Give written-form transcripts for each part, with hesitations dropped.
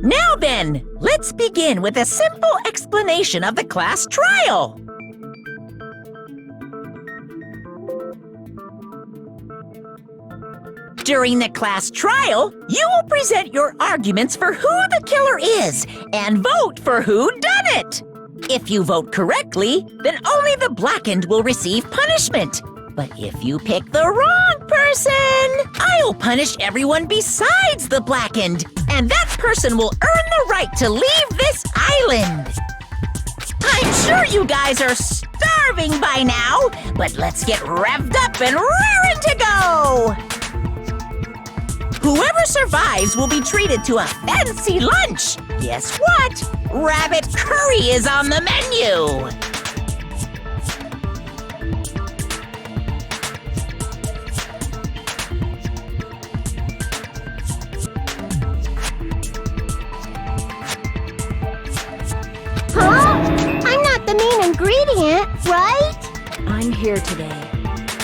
Now then, let's begin with a simple explanation of the class trial. During the class trial, you will present your arguments for who the killer is and vote for who done it. If you vote correctly, then only the blackened will receive punishment. But if you pick the wrong person, I'll punish everyone besides the blackened, and that person will earn the right to leave this island. I'm sure you guys are starving by now, but let's get revved up and raring to go! Whoever survives will be treated to a fancy lunch. Guess what? Rabbit curry is on the menu. I'm not the main ingredient, right? I'm here today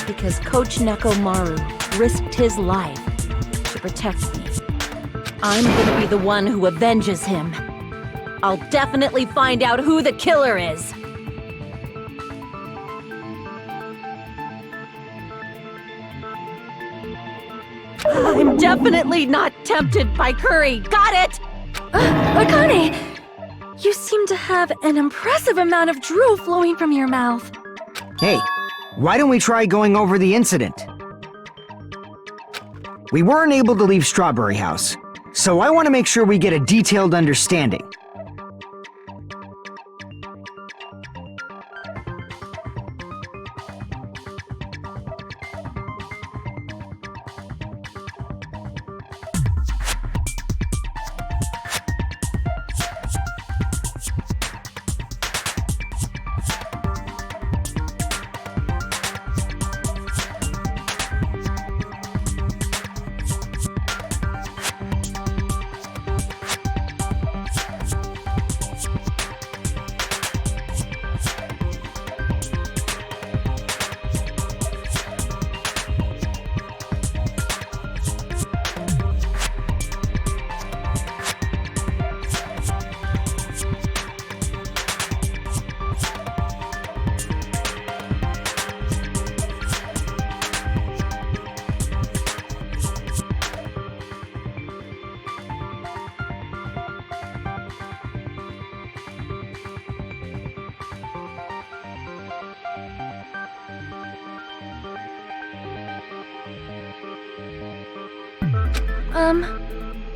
because Coach Nekomaru risked his life to protect me. I'm gonna be the one who avenges him. I'll definitely find out who the killer is. I'm definitely not tempted by curry. Got it? Akane! You seem to have an impressive amount of drool flowing from your mouth. Hey, why don't we try going over the incident? We weren't able to leave Strawberry House, so I want to make sure we get a detailed understanding.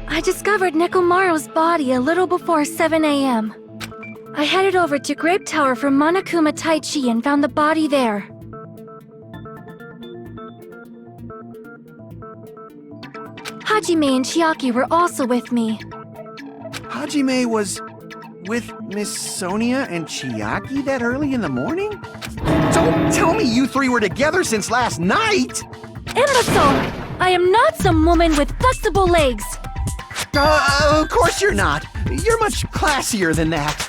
I discovered Nekomaru's body a little before 7 a.m. I headed over to Grape Tower from Monokuma Taichi and found the body there. Hajime and Chiaki were also with me. Hajime was with Miss Sonia and Chiaki that early in the morning? Don't tell me you three were together since last night! Imbecile! I am not some woman with flexible legs! Of course you're not. You're much classier than that.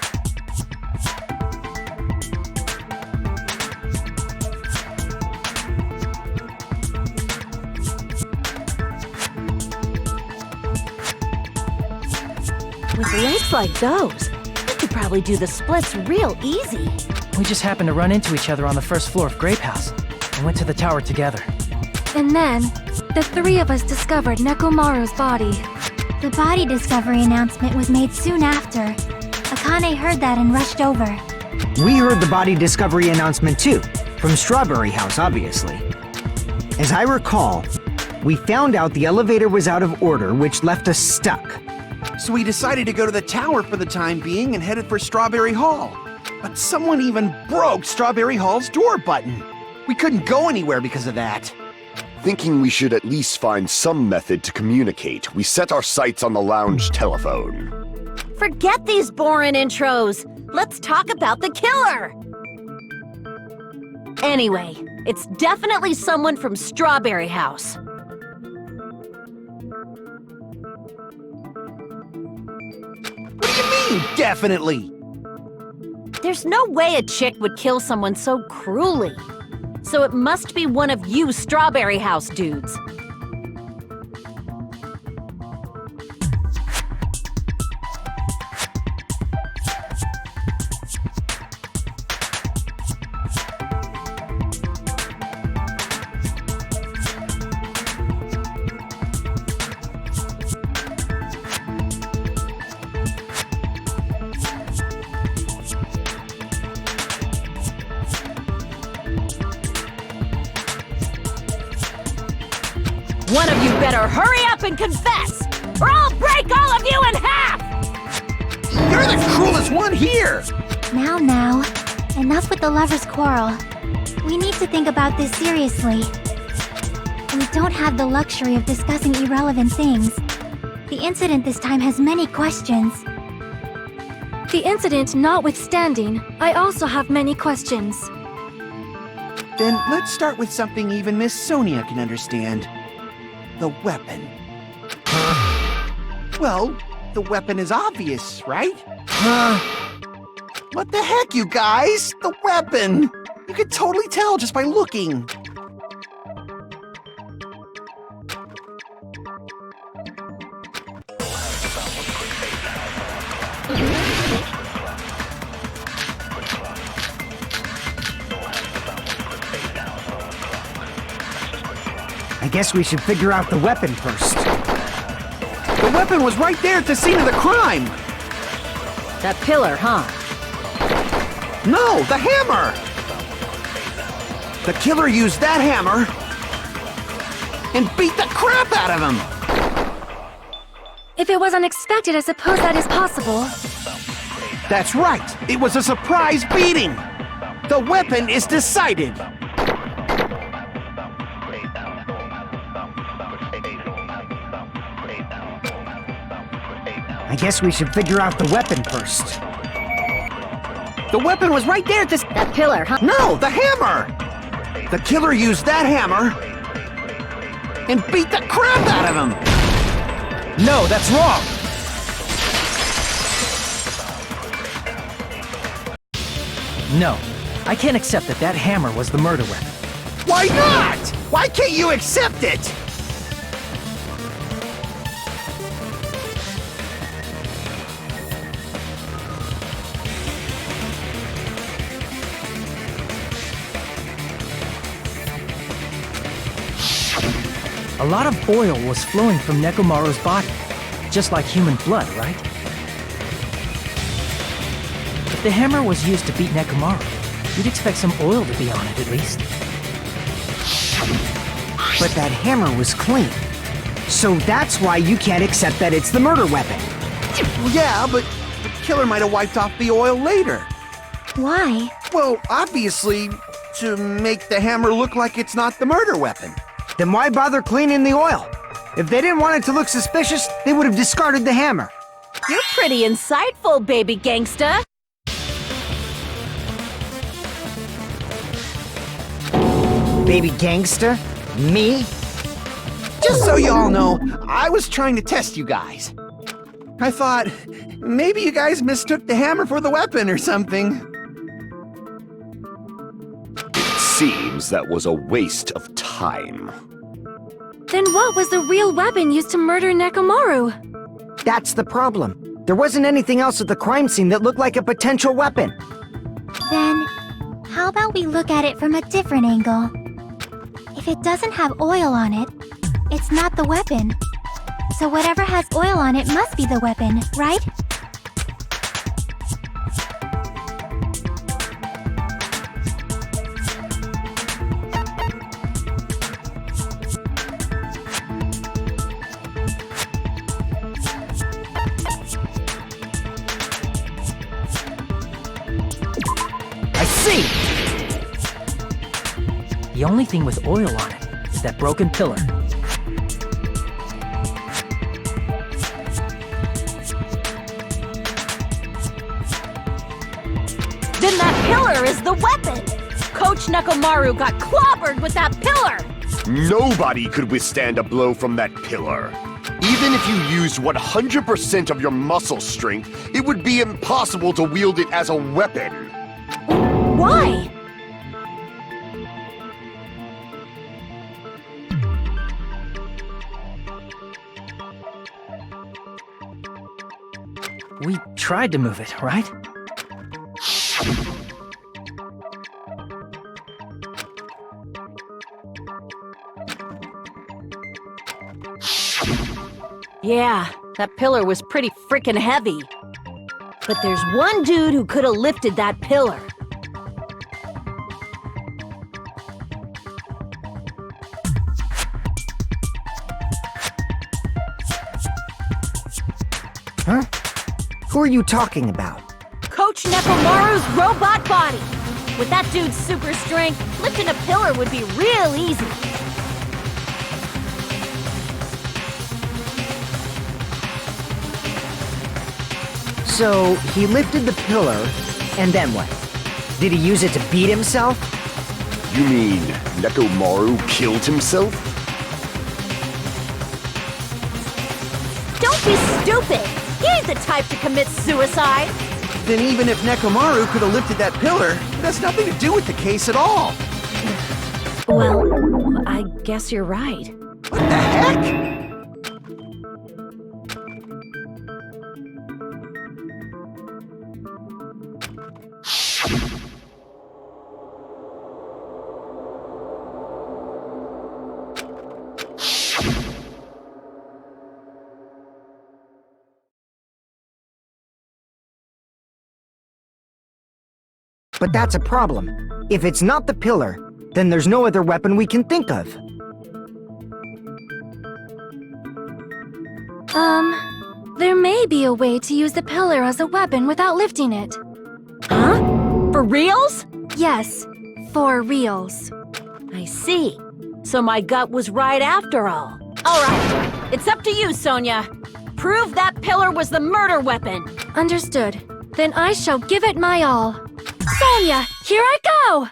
With legs like those, we could probably do the splits real easy. We just happened to run into each other on the first floor of Grape House and went to the tower together. And then, the three of us discovered Nekomaru's body. The body discovery announcement was made soon after. Akane heard that and rushed over. We heard the body discovery announcement too, from Strawberry House, obviously. As I recall, we found out the elevator was out of order, which left us stuck. So we decided to go to the tower for the time being and headed for Strawberry Hall. But someone even broke Strawberry Hall's door button. We couldn't go anywhere because of that. Thinking we should at least find some method to communicate, we set our sights on the lounge telephone. Forget these boring intros. Let's talk about the killer. Anyway, it's definitely someone from Strawberry House. What do you mean, definitely? There's no way a chick would kill someone so cruelly. So it must be one of you Strawberry House dudes. One of you better hurry up and confess, or I'll break all of you in half! You're the cruelest one here! Now, enough with the lovers' quarrel. We need to think about this seriously. We don't have the luxury of discussing irrelevant things. The incident this time has many questions. The incident notwithstanding, I also have many questions. Then let's start with something even Miss Sonia can understand. The weapon. Well, the weapon is obvious, right? What the heck, you guys? The weapon! You could totally tell just by looking. I guess we should figure out the weapon first. The weapon was right there at the scene of the crime! That pillar, huh? No, the hammer! The killer used that hammer and beat the crap out of him! If it was unexpected, I suppose that is possible. That's right! It was a surprise beating! The weapon is decided! I guess we should figure out the weapon first. The weapon was right there at this— That pillar, huh? No, the hammer! The killer used that hammer and beat the crap out of him! No, that's wrong! No, I can't accept that hammer was the murder weapon. Why not? Why can't you accept it? A lot of oil was flowing from Nekomaru's body, just like human blood, right? If the hammer was used to beat Nekomaru, you'd expect some oil to be on it at least. But that hammer was clean. So that's why you can't accept that it's the murder weapon. Well, yeah, but the killer might have wiped off the oil later. Why? Well, obviously, to make the hammer look like it's not the murder weapon. Then why bother cleaning the oil? If they didn't want it to look suspicious, they would have discarded the hammer. You're pretty insightful, baby gangsta. Baby gangster? Me? Just so you all know, I was trying to test you guys. I thought, maybe you guys mistook the hammer for the weapon or something. It seems that was a waste of time. Then what was the real weapon used to murder Nekomaru? That's the problem. There wasn't anything else at the crime scene that looked like a potential weapon. Then, how about we look at it from a different angle? If it doesn't have oil on it, it's not the weapon. So whatever has oil on it must be the weapon, right? I see! The only thing with oil on it is that broken pillar. Then that pillar is the weapon! Coach Nekomaru got clobbered with that pillar! Nobody could withstand a blow from that pillar. Even if you used 100% of your muscle strength, it would be impossible to wield it as a weapon. Why? We tried to move it, right? Yeah, that pillar was pretty freaking heavy. But there's one dude who could have lifted that pillar. Huh? Who are you talking about? Coach Nekomaru's robot body! With that dude's super strength, lifting a pillar would be real easy. So, he lifted the pillar, and then what? Did he use it to beat himself? You mean Nekomaru killed himself? Don't be stupid! He ain't the type to commit suicide! Then even if Nekomaru could have lifted that pillar, it has nothing to do with the case at all. Well, I guess you're right. What the heck? But that's a problem. If it's not the pillar, then there's no other weapon we can think of. There may be a way to use the pillar as a weapon without lifting it. Huh? For reals? Yes, for reals. I see. So my gut was right after all. Alright, it's up to you, Sonia. Prove that pillar was the murder weapon. Understood. Then I shall give it my all. Sonia, here I go!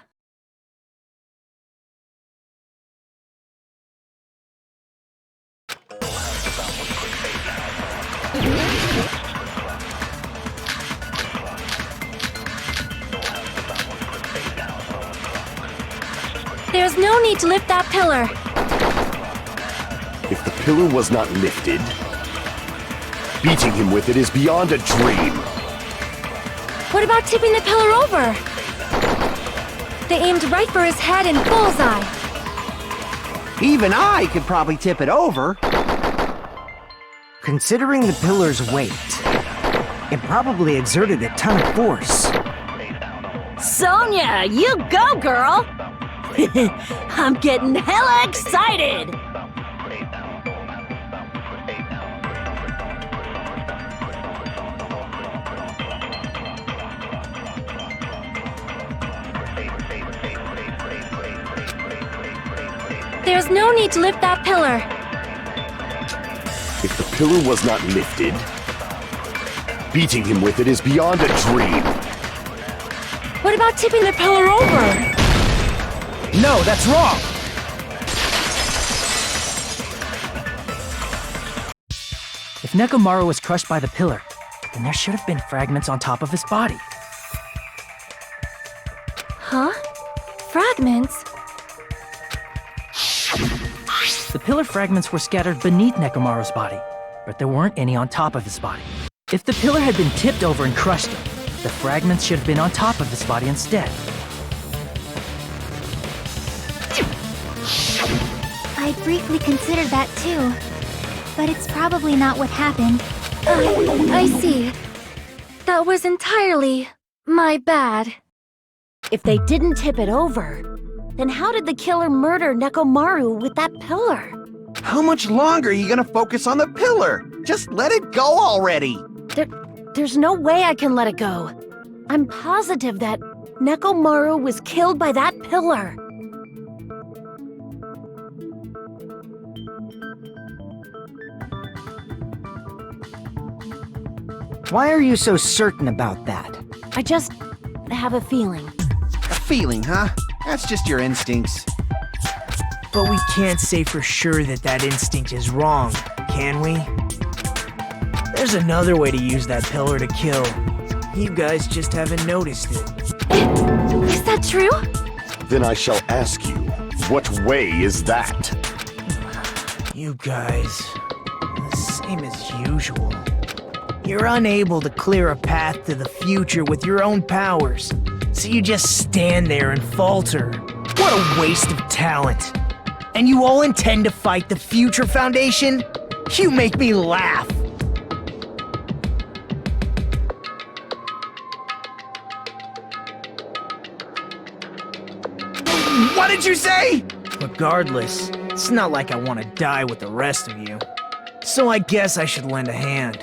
There's no need to lift that pillar. If the pillar was not lifted, beating him with it is beyond a dream. What about tipping the pillar over? They aimed right for his head and bullseye. Even I could probably tip it over. Considering the pillar's weight, it probably exerted a ton of force. Sonia, you go, girl! I'm getting hella excited! There's no need to lift that pillar. If the pillar was not lifted, beating him with it is beyond a dream. What about tipping the pillar over? No, that's wrong! If Nekomaru was crushed by the pillar, then there should have been fragments on top of his body. Huh? Fragments? The pillar fragments were scattered beneath Nekomaru's body, but there weren't any on top of his body. If the pillar had been tipped over and crushed him, the fragments should have been on top of his body instead. I briefly considered that too. But it's probably not what happened. I see. That was entirely my bad. If they didn't tip it over, then how did the killer murder Nekomaru with that pillar? How much longer are you gonna focus on the pillar? Just let it go already! There's no way I can let it go. I'm positive that Nekomaru was killed by that pillar. Why are you so certain about that? I just have a feeling. A feeling, huh? That's just your instincts. But we can't say for sure that that instinct is wrong, can we? There's another way to use that pillar to kill. You guys just haven't noticed it. Is that true? Then I shall ask you, what way is that? You guys, the same as usual. You're unable to clear a path to the future with your own powers, so you just stand there and falter. What a waste of talent. And you all intend to fight the Future Foundation? You make me laugh. What did you say? Regardless, it's not like I want to die with the rest of you. So I guess I should lend a hand.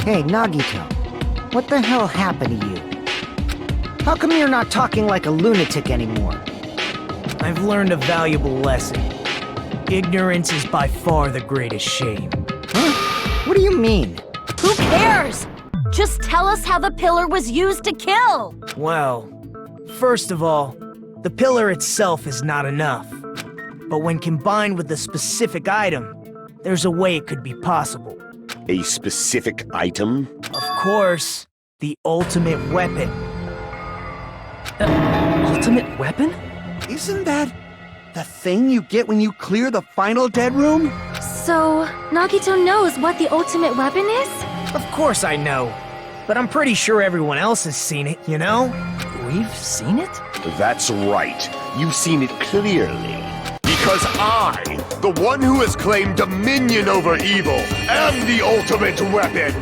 Hey, Nagito, what the hell happened to you? How come you're not talking like a lunatic anymore? I've learned a valuable lesson. Ignorance is by far the greatest shame. Huh? What do you mean? Who cares? Just tell us how the pillar was used to kill. Well, first of all, the pillar itself is not enough. But when combined with a specific item, there's a way it could be possible. A specific item? Of course, the ultimate weapon. Ultimate weapon? Isn't that the thing you get when you clear the final dead room? So, Nagito knows what the ultimate weapon is? Of course I know. But I'm pretty sure everyone else has seen it, you know? We've seen it? That's right. You've seen it clearly. Because I, the one who has claimed dominion over evil, am the ultimate weapon!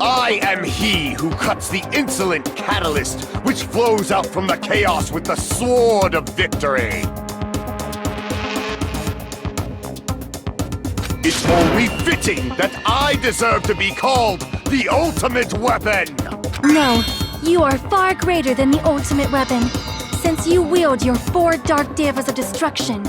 I am he who cuts the insolent catalyst which flows out from the chaos with the sword of victory! It's only fitting that I deserve to be called the ultimate weapon! No, you are far greater than the ultimate weapon, since you wield your 4 Dark Devas of Destruction.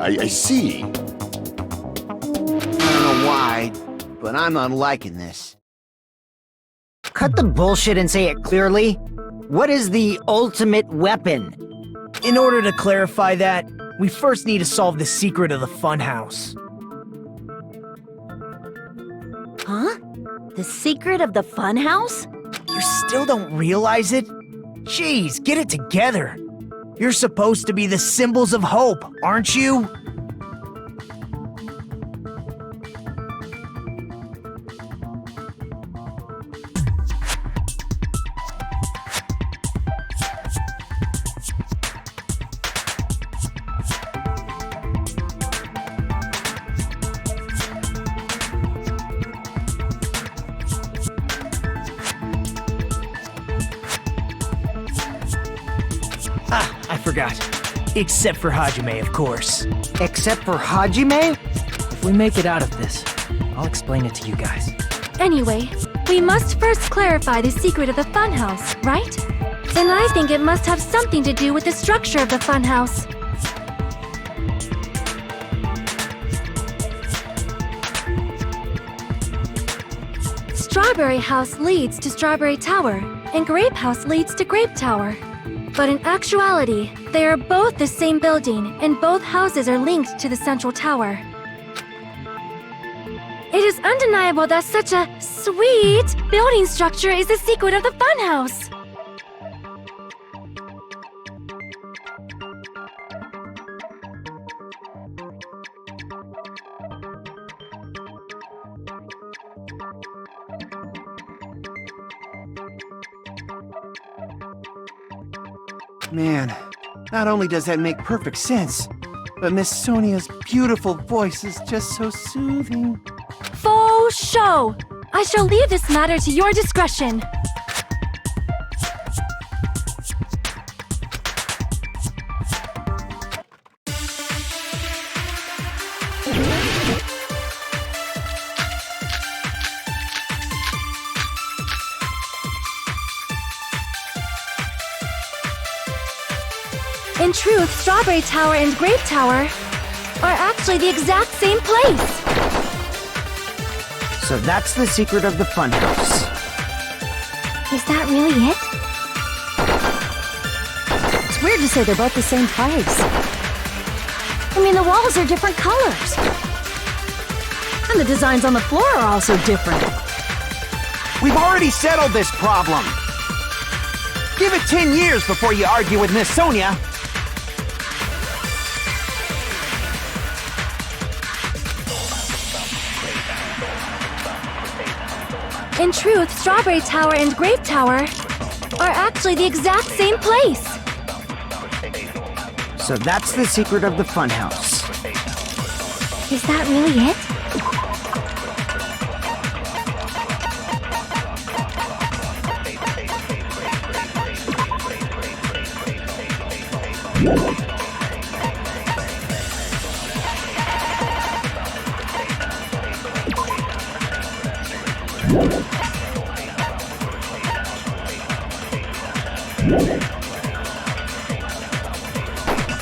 I see. I don't know why, but I'm not liking this. Cut the bullshit and say it clearly. What is the ultimate weapon? In order to clarify that, we first need to solve the secret of the funhouse. Huh? The secret of the funhouse? You still don't realize it? Jeez, get it together. You're supposed to be the symbols of hope, aren't you? I forgot. Except for Hajime, of course. Except for Hajime? If we make it out of this, I'll explain it to you guys. Anyway, we must first clarify the secret of the funhouse, right? Then I think it must have something to do with the structure of the funhouse. Strawberry House leads to Strawberry Tower, and Grape House leads to Grape Tower. But in actuality, they are both the same building, and both houses are linked to the central tower. It is undeniable that such a sweet building structure is the secret of the funhouse. Man, not only does that make perfect sense, but Miss Sonia's beautiful voice is just so soothing. Faux show! I shall leave this matter to your discretion. In truth, Strawberry Tower and Grape Tower are actually the exact same place. So that's the secret of the funhouse. Is that really it? It's weird to say they're both the same place. I mean, the walls are different colors. And the designs on the floor are also different. We've already settled this problem. Give it 10 years before you argue with Miss Sonia. In truth, Strawberry Tower and Grape Tower are actually the exact same place. So that's the secret of the funhouse. Is that really it?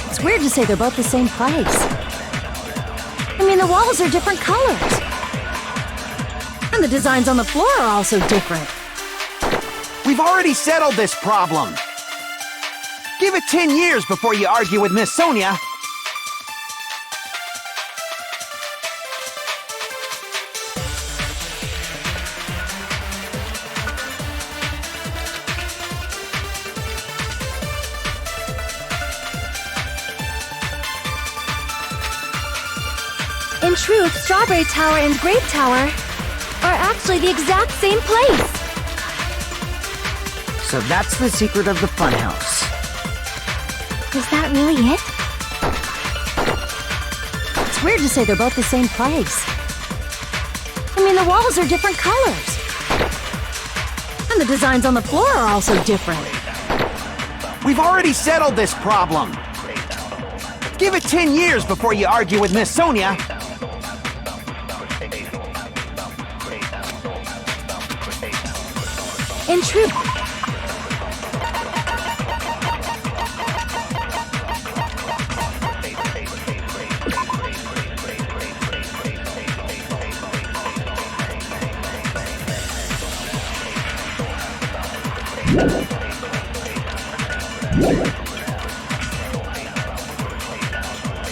It's weird to say they're both the same place. I mean, the walls are different colors. And the designs on the floor are also different. We've already settled this problem. Give it 10 years before you argue with Miss Sonia. In truth, Strawberry Tower and Grape Tower are actually the exact same place. So that's the secret of the funhouse. Is that really it? It's weird to say they're both the same place. I mean, the walls are different colors. And the designs on the floor are also different. We've already settled this problem. Give it 10 years before you argue with Miss Sonia. In truth,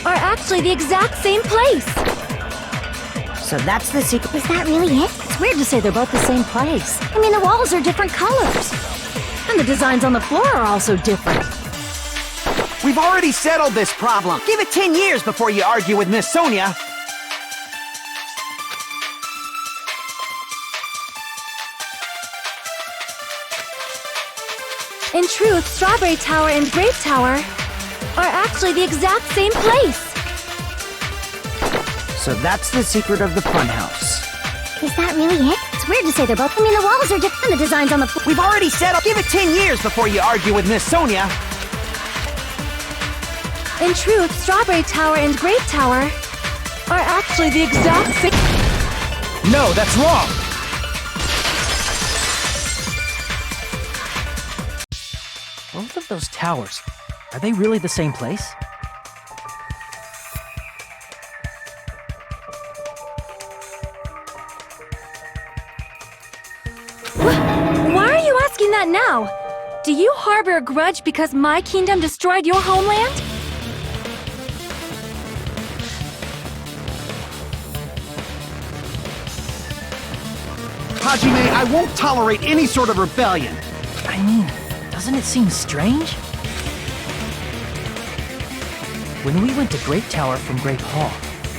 are actually the exact same place. So that's the secret. Is that really it? It's weird to say they're both the same place. I mean, the walls are different colors. And the designs on the floor are also different. We've already settled this problem. Give it 10 years before you argue with Miss Sonia. In truth, Strawberry Tower and Grape Tower are actually the exact same place. So that's the secret of the funhouse. Is that really it? It's weird to say they're both. I mean, the walls are different. And the designs on the floor. We've already settled. Give it 10 years before you argue with Miss Sonia. In truth, Strawberry Tower and Grape Tower are actually the exact same. No, that's wrong! Both of those towers, are they really the same place? that now. Do you harbor a grudge because my kingdom destroyed your homeland? Hajime, I won't tolerate any sort of rebellion. I mean, doesn't it seem strange? When we went to Grape Tower from Grape Hall,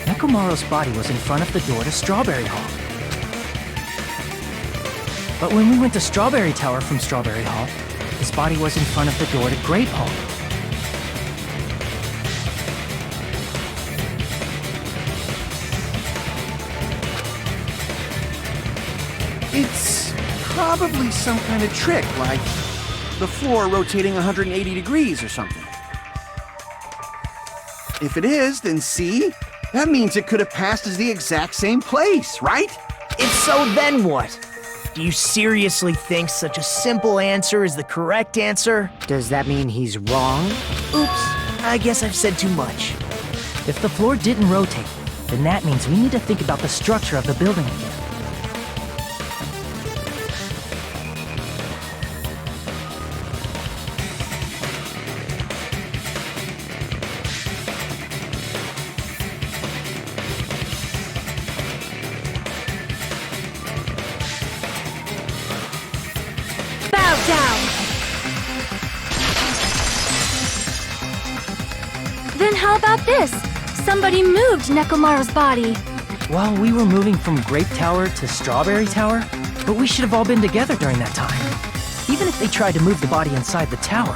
Nekomaru's body was in front of the door to Strawberry Hall. But when we went to Strawberry Tower from Strawberry Hall, his body was in front of the door to Grape Hall. It's probably some kind of trick, like the floor rotating 180 degrees or something. If it is, then see? That means it could have passed as the exact same place, right? If so, then what? Do you seriously think such a simple answer is the correct answer? Does that mean he's wrong? Oops, I guess I've said too much. If the floor didn't rotate, then that means we need to think about the structure of the building again. Then how about this? Somebody moved Nekomaru's body. While we were moving from Grape Tower to Strawberry Tower, but we should have all been together during that time. Even if they tried to move the body inside the tower.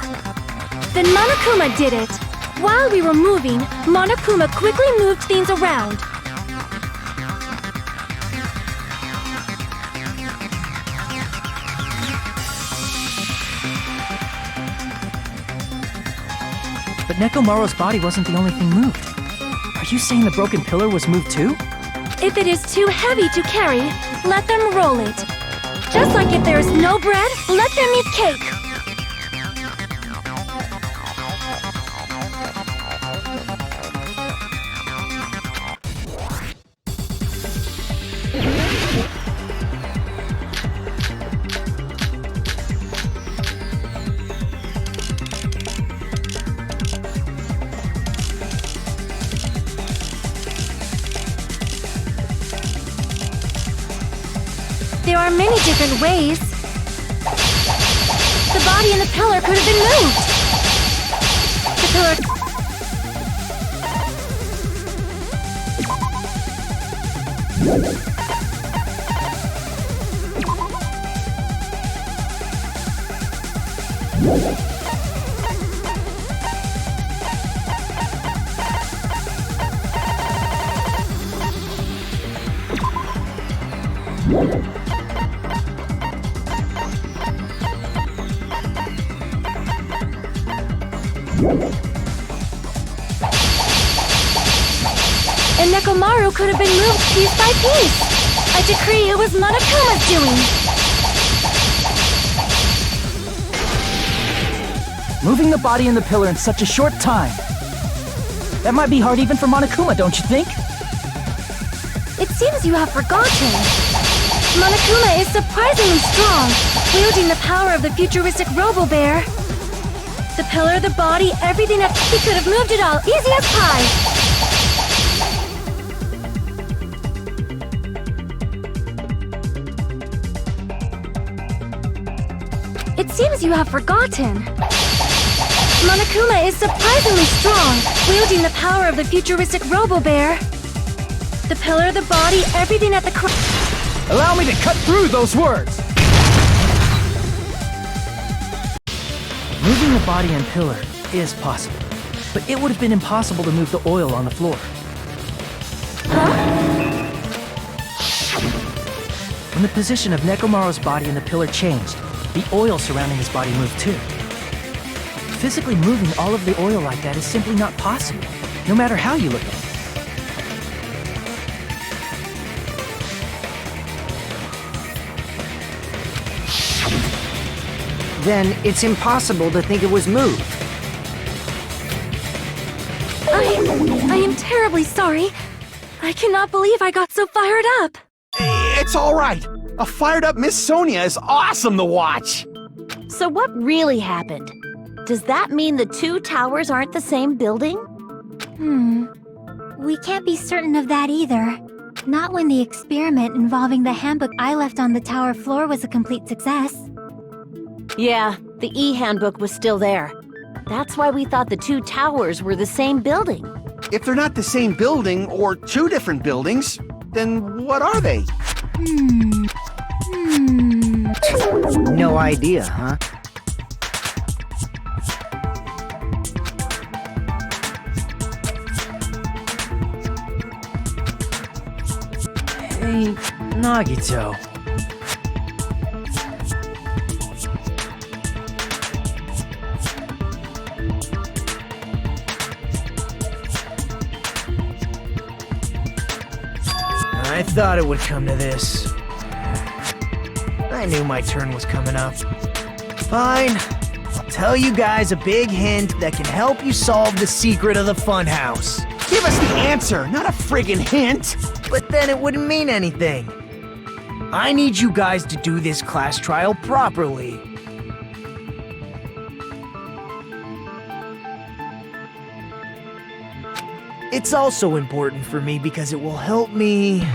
Then Monokuma did it. While we were moving, Monokuma quickly moved things around. But Nekomaru's body wasn't the only thing moved. Are you saying the broken pillar was moved too? If it is too heavy to carry, let them roll it. Just like if there is no bread, let them eat cake. There are many different ways. The body and the pillar could have been moved. The pillar... And Nekomaru could have been moved piece by piece. I decree it was Monokuma's doing. Moving the body and the pillar in such a short time. That might be hard even for Monokuma, don't you think? It seems you have forgotten. Monokuma is surprisingly strong, wielding the power of the futuristic Robo-Bear. The pillar, the body, everything that he could have moved it all, easy as pie. It seems you have forgotten. Monokuma is surprisingly strong, wielding the power of the futuristic Robo-Bear. The pillar, the body, everything at the Allow me to cut through those words! Moving the body and pillar is possible, but it would have been impossible to move the oil on the floor. When the position of Nekomaru's body and the pillar changed, the oil surrounding his body moved too. Physically moving all of the oil like that is simply not possible, no matter how you look at it. Then it's impossible to think it was moved. I am terribly sorry. I cannot believe I got so fired up. It's all right. A fired up Miss Sonia is awesome to watch. So what really happened? Does that mean the two towers aren't the same building? We can't be certain of that either. Not when the experiment involving the handbook I left on the tower floor was a complete success. Yeah, the e-handbook was still there. That's why we thought the two towers were the same building. If they're not the same building or two different buildings, then what are they? No idea, huh? Hey, Nagito. I thought it would come to this. I knew my turn was coming up. Fine. I'll tell you guys a big hint that can help you solve the secret of the funhouse. Give us the answer, not a friggin' hint! But then it wouldn't mean anything. I need you guys to do this class trial properly. It's also important for me because it will help me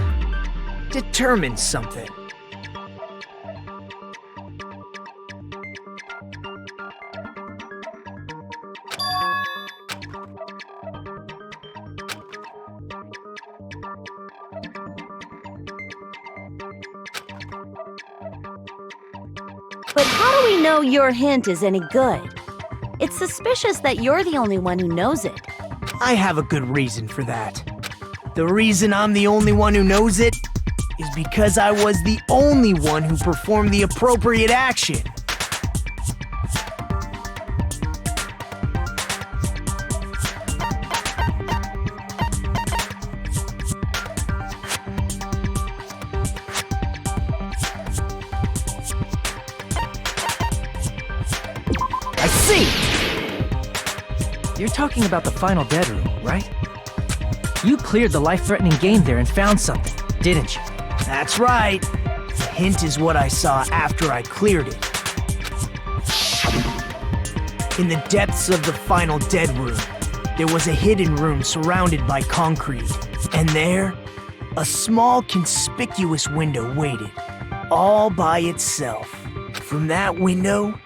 determine something. But how do we know your hint is any good? It's suspicious that you're the only one who knows it. I have a good reason for that. The reason I'm the only one who knows it is because I was the only one who performed the appropriate action. I see! You're talking about the final dead room, right? You cleared the life-threatening game there and found something, didn't you? That's right. The hint is what I saw after I cleared it. In the depths of the final dead room, there was a hidden room surrounded by concrete. And there, a small conspicuous window waited, all by itself. From that window,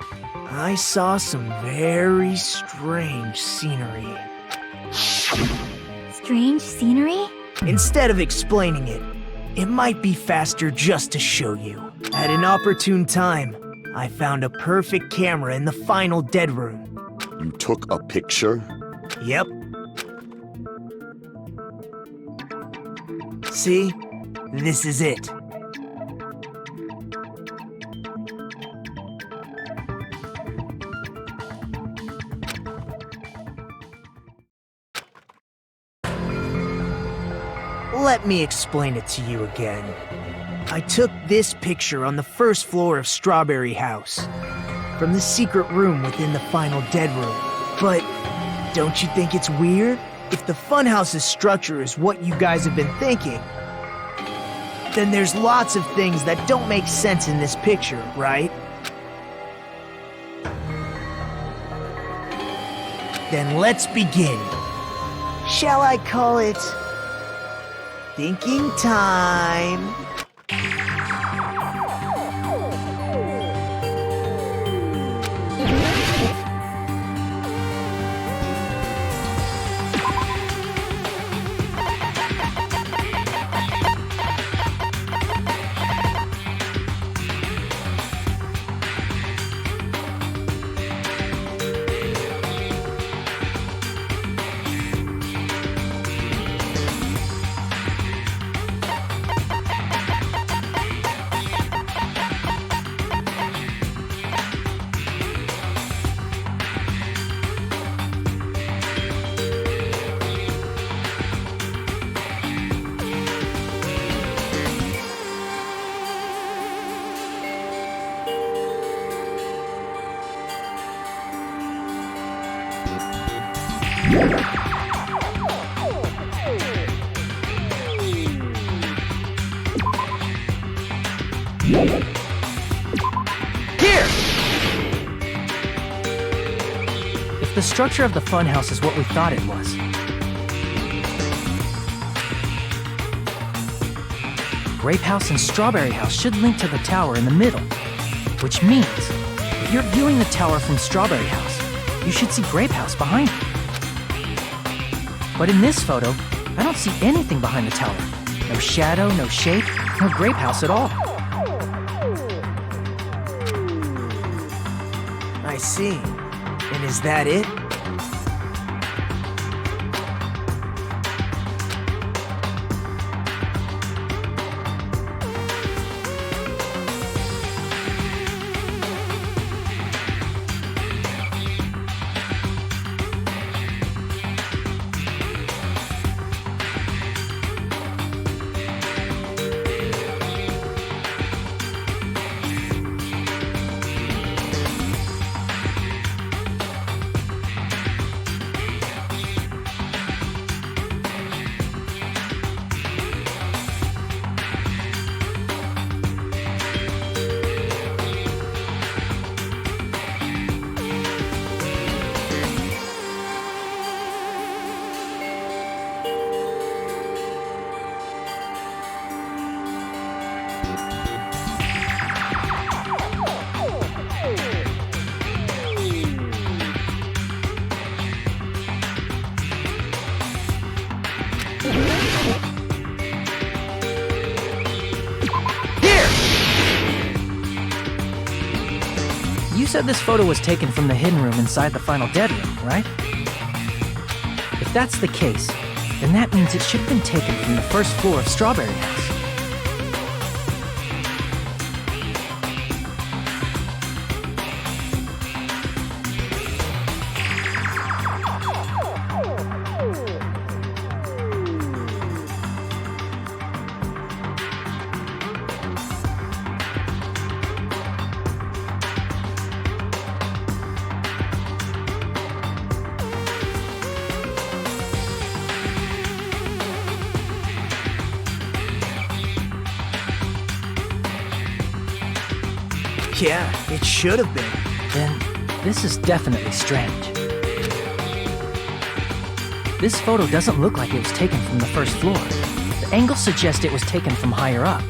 I saw some very strange scenery. Strange scenery? Instead of explaining it, it might be faster just to show you. At an opportune time, I found a perfect camera in the final dead room. You took a picture? Yep. See? This is it. Let me explain it to you again. I took this picture on the first floor of Strawberry House, from the secret room within the final dead room. But don't you think it's weird? If the funhouse's structure is what you guys have been thinking, then there's lots of things that don't make sense in this picture, right? Then let's begin. Shall I call it thinking time? the structure of the funhouse is what we thought it was. Grape House and Strawberry House should link to the tower in the middle, which means if you're viewing the tower from Strawberry House, you should see Grape House behind you. But in this photo, I don't see anything behind the tower. No shadow, no shape, no Grape House at all. I see. And is that it? You said this photo was taken from the hidden room inside the final dead room, right? If that's the case, then that means it should have been taken from the first floor of Strawberry House. Yeah, it should have been. Then this is definitely strange. This photo doesn't look like it was taken from the first floor. The angles suggest it was taken from higher up.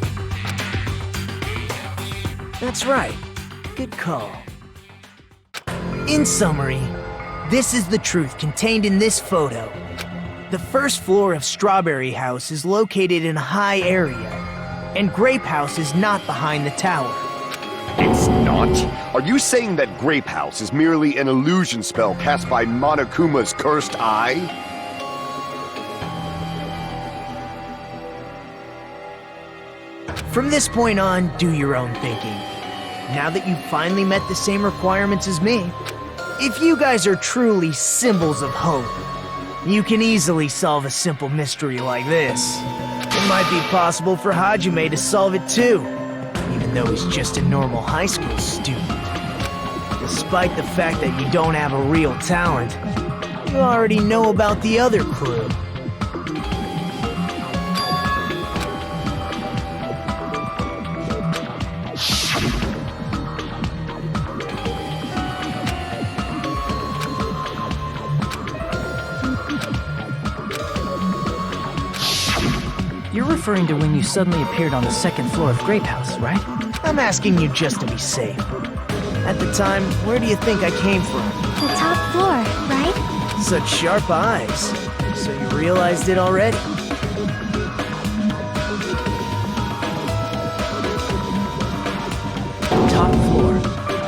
That's right. Good call. In summary, this is the truth contained in this photo. The first floor of Strawberry House is located in a high area, and Grape House is not behind the tower. It's not? Are you saying that Grape House is merely an illusion spell cast by Monokuma's cursed eye? From this point on, do your own thinking. Now that you've finally met the same requirements as me, if you guys are truly symbols of hope, you can easily solve a simple mystery like this. It might be possible for Hajime to solve it too, even though he's just a normal high school student. Despite the fact that you don't have a real talent, you already know about the other clue. You're referring to when you suddenly appeared on the second floor of Grape House, right? I'm asking you just to be safe. At the time, where do you think I came from? The top floor, right? Such sharp eyes. So you realized it already? Top floor.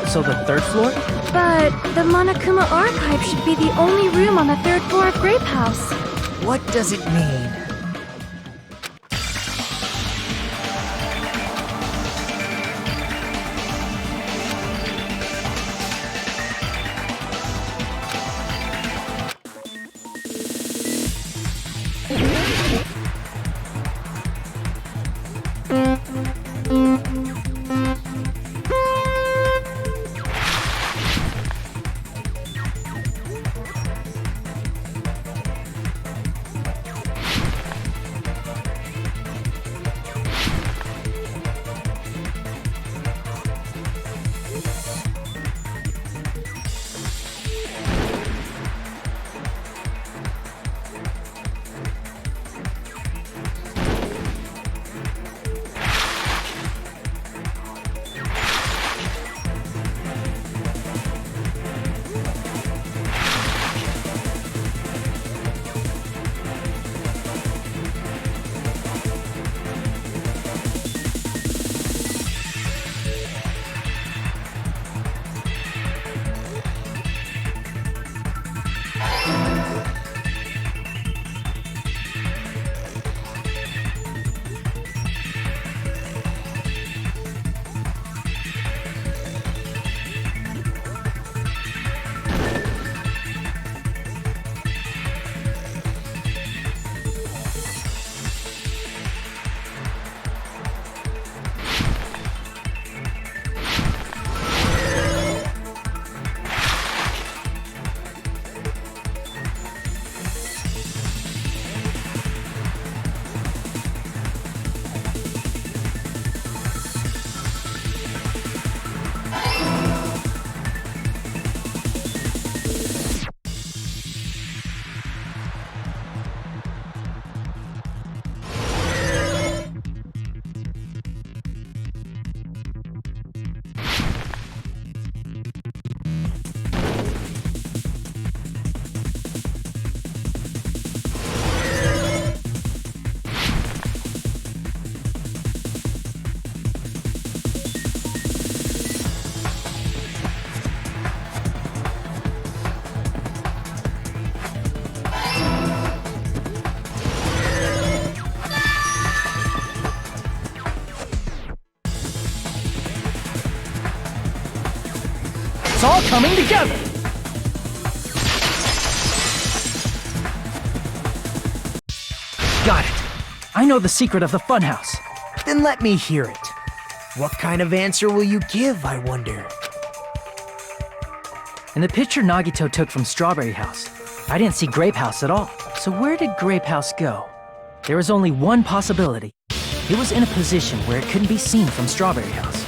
So the third floor? But the Monokuma archive should be the only room on the third floor of Grape House. What does it mean? coming together! Got it. I know the secret of the funhouse. Then let me hear it. What kind of answer will you give, I wonder? In the picture Nagito took from Strawberry House, I didn't see Grape House at all. So where did Grape House go? There was only one possibility. It was in a position where it couldn't be seen from Strawberry House.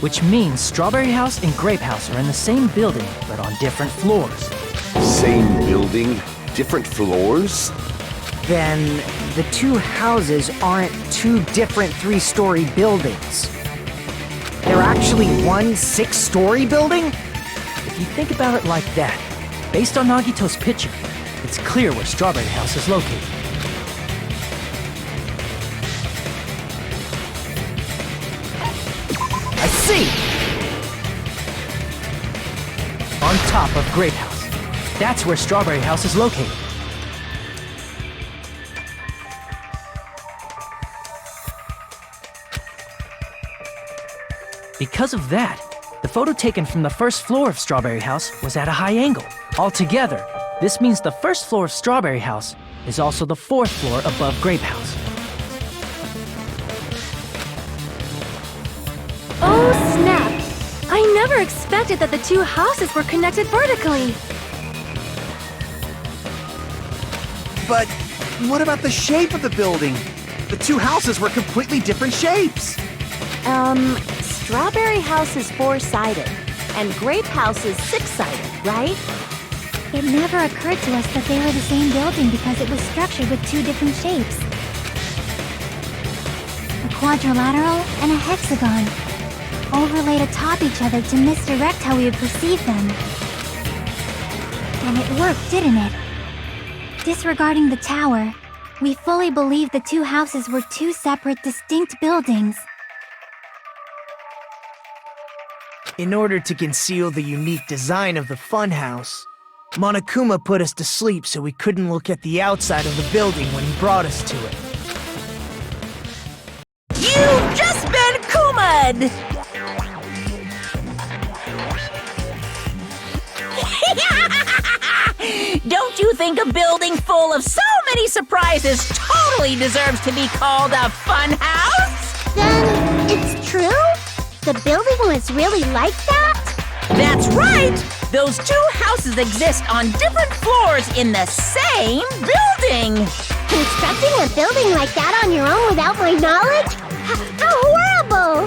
Which means Strawberry House and Grape House are in the same building, but on different floors. Same building, different floors? Then the two houses aren't two different 3-story buildings. They're actually one 6-story building? If you think about it like that, based on Nagito's picture, it's clear where Strawberry House is located. I see! On top of Grape House. That's where Strawberry House is located. Because of that, the photo taken from the first floor of Strawberry House was at a high angle. Altogether, this means the first floor of Strawberry House is also the 4th floor above Grape House. Oh, snap! I never expected that the two houses were connected vertically. But what about the shape of the building? The two houses were completely different shapes. Strawberry House is 4-sided, and Grape House is 6-sided, right? It never occurred to us that they were the same building because it was structured with two different shapes. A quadrilateral and a hexagon, overlaid atop each other to misdirect how we would perceive them. And it worked, didn't it? Disregarding the tower, we fully believed the two houses were two separate, distinct buildings. In order to conceal the unique design of the funhouse, Monokuma put us to sleep so we couldn't look at the outside of the building when he brought us to it. You've just been Kuma'd! Don't you think a building full of so many surprises totally deserves to be called a fun house? Then it's true? The building was really like that? That's right! Those two houses exist on different floors in the same building! Constructing a building like that on your own without my knowledge? How horrible!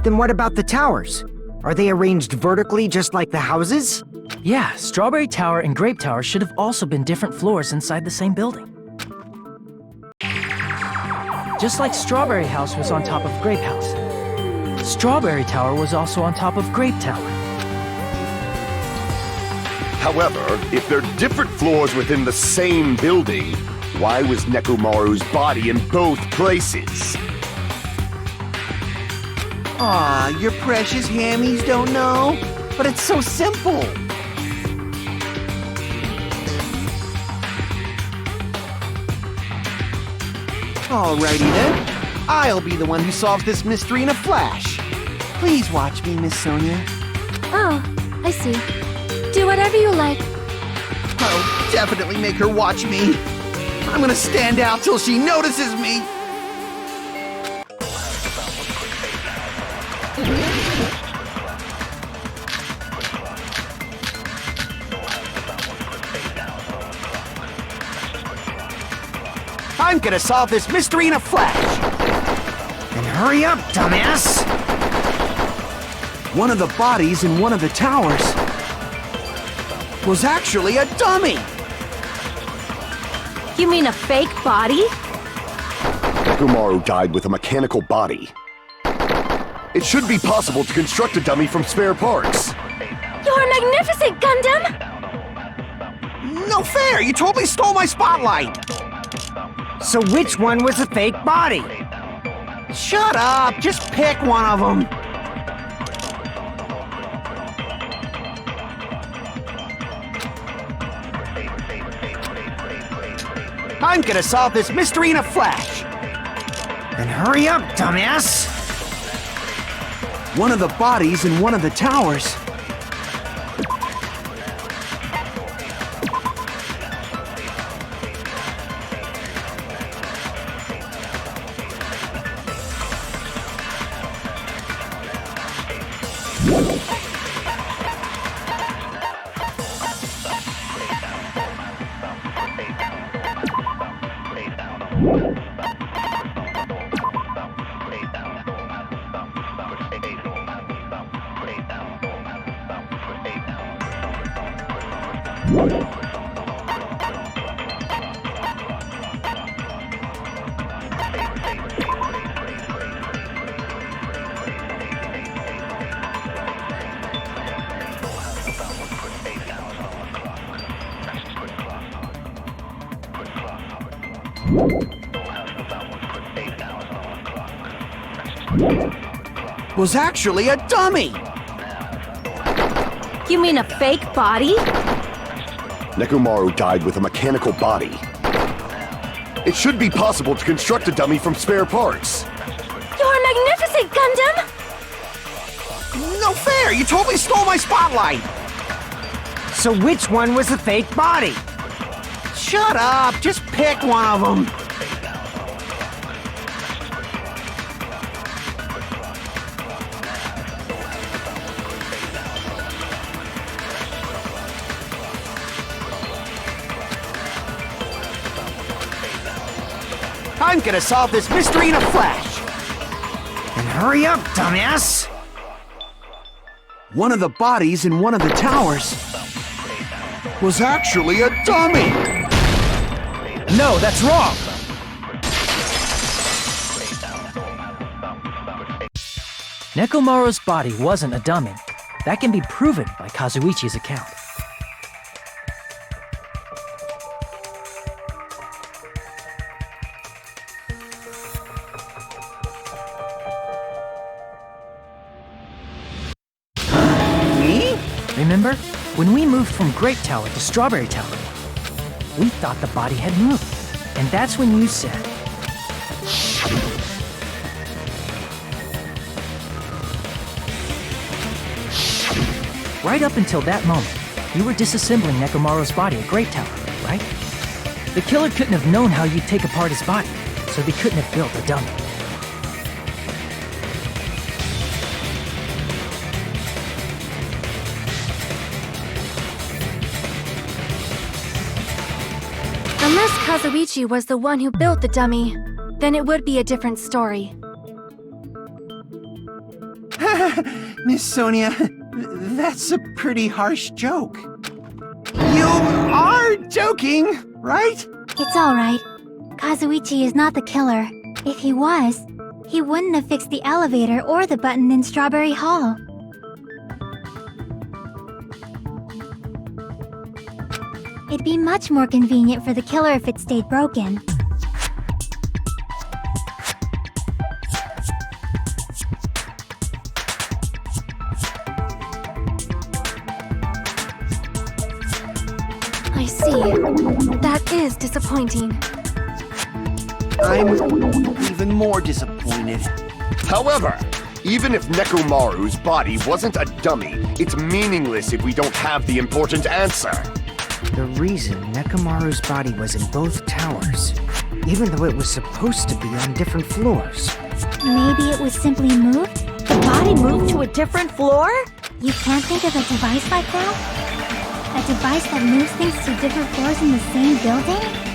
Then what about the towers? Are they arranged vertically just like the houses? Yeah, Strawberry Tower and Grape Tower should have also been different floors inside the same building. Just like Strawberry House was on top of Grape House, Strawberry Tower was also on top of Grape Tower. However, if they're different floors within the same building, why was Nekomaru's body in both places? Aw, your precious hammies don't know? But it's so simple. Alrighty then. I'll be the one who solves this mystery in a flash. Please watch me, Miss Sonia. Oh, I see. Do whatever you like. I'll definitely make her watch me. I'm gonna stand out till she notices me. I'm gonna solve this mystery in a flash. Then hurry up, dumbass! One of the bodies in one of the towers was actually a dummy. You mean a fake body? Nekomaru died with a mechanical body. It should be possible to construct a dummy from spare parts. You're magnificent, Gundam! No fair! You totally stole my spotlight! So which one was a fake body? Shut up! Just pick one of them! I'm gonna solve this mystery in a flash. Then hurry up, dumbass! One of the bodies in one of the towers. Was actually a dummy! You mean a fake body? Nekomaru died with a mechanical body. It should be possible to construct a dummy from spare parts. You're magnificent, Gundam! No fair! You totally stole my spotlight! So which one was the fake body? Shut up! Just pick one of them! I'm gonna solve this mystery in a flash! Then hurry up, dumbass! One of the bodies in one of the towers was actually a dummy! No, that's wrong! Nekomaru's body wasn't a dummy. That can be proven by Kazuichi's account. Remember? When we moved from Grape Tower to Strawberry Tower, we thought the body had moved. And that's when you said... Right up until that moment, you were disassembling Nekomaru's body at Grape Tower, right? The killer couldn't have known how you'd take apart his body, so they couldn't have built a dummy. Unless Kazuichi was the one who built the dummy, then it would be a different story. Miss Sonia, that's a pretty harsh joke. You are joking, right? It's alright. Kazuichi is not the killer. If he was, he wouldn't have fixed the elevator or the button in Strawberry Hall. It'd be much more convenient for the killer if it stayed broken. I see. That is disappointing. I'm even more disappointed. However, even if Nekomaru's body wasn't a dummy, it's meaningless if we don't have the important answer. The reason Nekomaru's body was in both towers, even though it was supposed to be on different floors. Maybe it was simply moved? The body moved to a different floor? You can't think of a device like that? A device that moves things to different floors in the same building?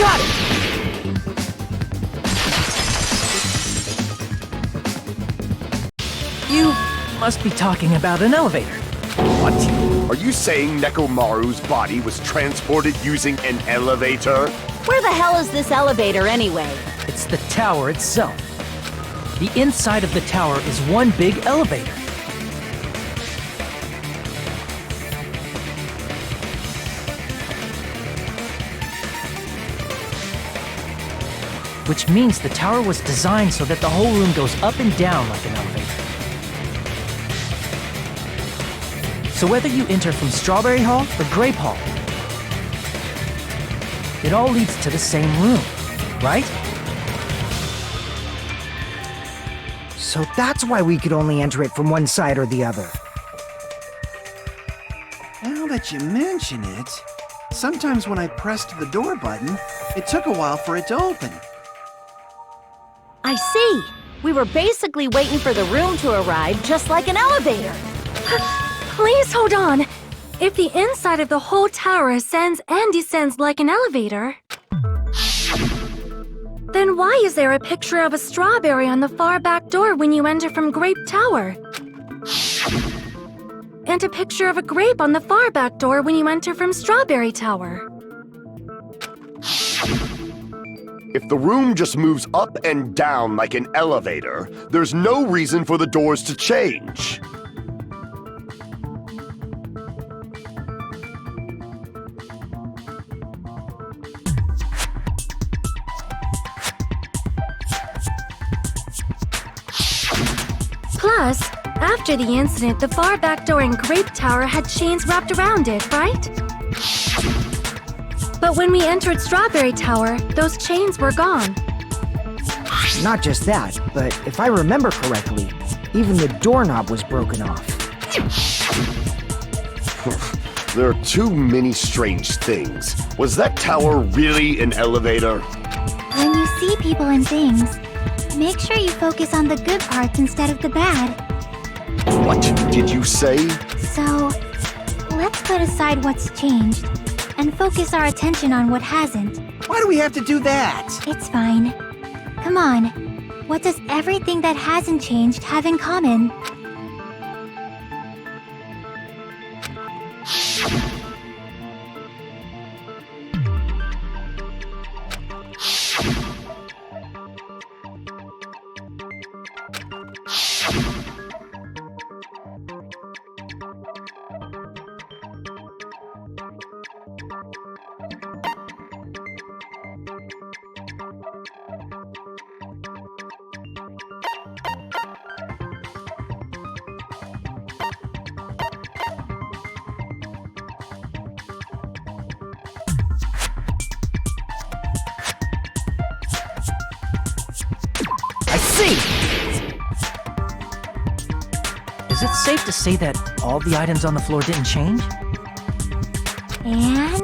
Got it! You must be talking about an elevator. What? Are you saying Nekomaru's body was transported using an elevator? Where the hell is this elevator anyway? It's the tower itself. The inside of the tower is one big elevator. Which means the tower was designed so that the whole room goes up and down like an elevator. So whether you enter from Strawberry Hall or Grape Hall, it all leads to the same room, right? So that's why we could only enter it from one side or the other. Now that you mention it, sometimes when I pressed the door button, it took a while for it to open. I see. We were basically waiting for the room to arrive, just like an elevator. Please hold on. If the inside of the whole tower ascends and descends like an elevator, then why is there a picture of a strawberry on the far back door when you enter from Grape Tower? And a picture of a grape on the far back door when you enter from Strawberry Tower. If the room just moves up and down like an elevator, there's no reason for the doors to change. Plus, after the incident, the far back door in Grape Tower had chains wrapped around it, right? But when we entered Strawberry Tower, those chains were gone. Not just that, but if I remember correctly, even the doorknob was broken off. There are too many strange things. Was that tower really an elevator? When you see people and things, make sure you focus on the good parts instead of the bad. What did you say? So, let's put aside what's changed and focus our attention on what hasn't. Why do we have to do that? It's fine. Come on. What does everything that hasn't changed have in common? Is it safe to say that all the items on the floor didn't change? And...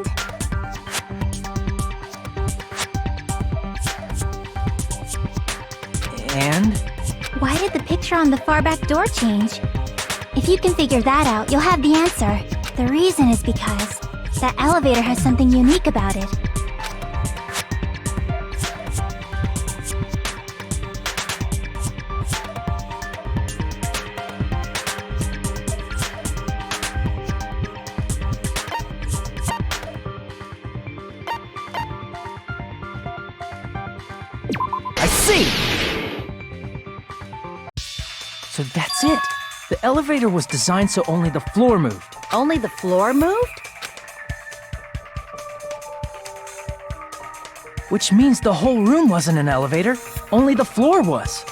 And? why did the picture on the far back door change? If you can figure that out, you'll have the answer. The reason is because that elevator has something unique about it. So that's it. The elevator was designed so only the floor moved. Only the floor moved? Which means the whole room wasn't an elevator, only the floor was.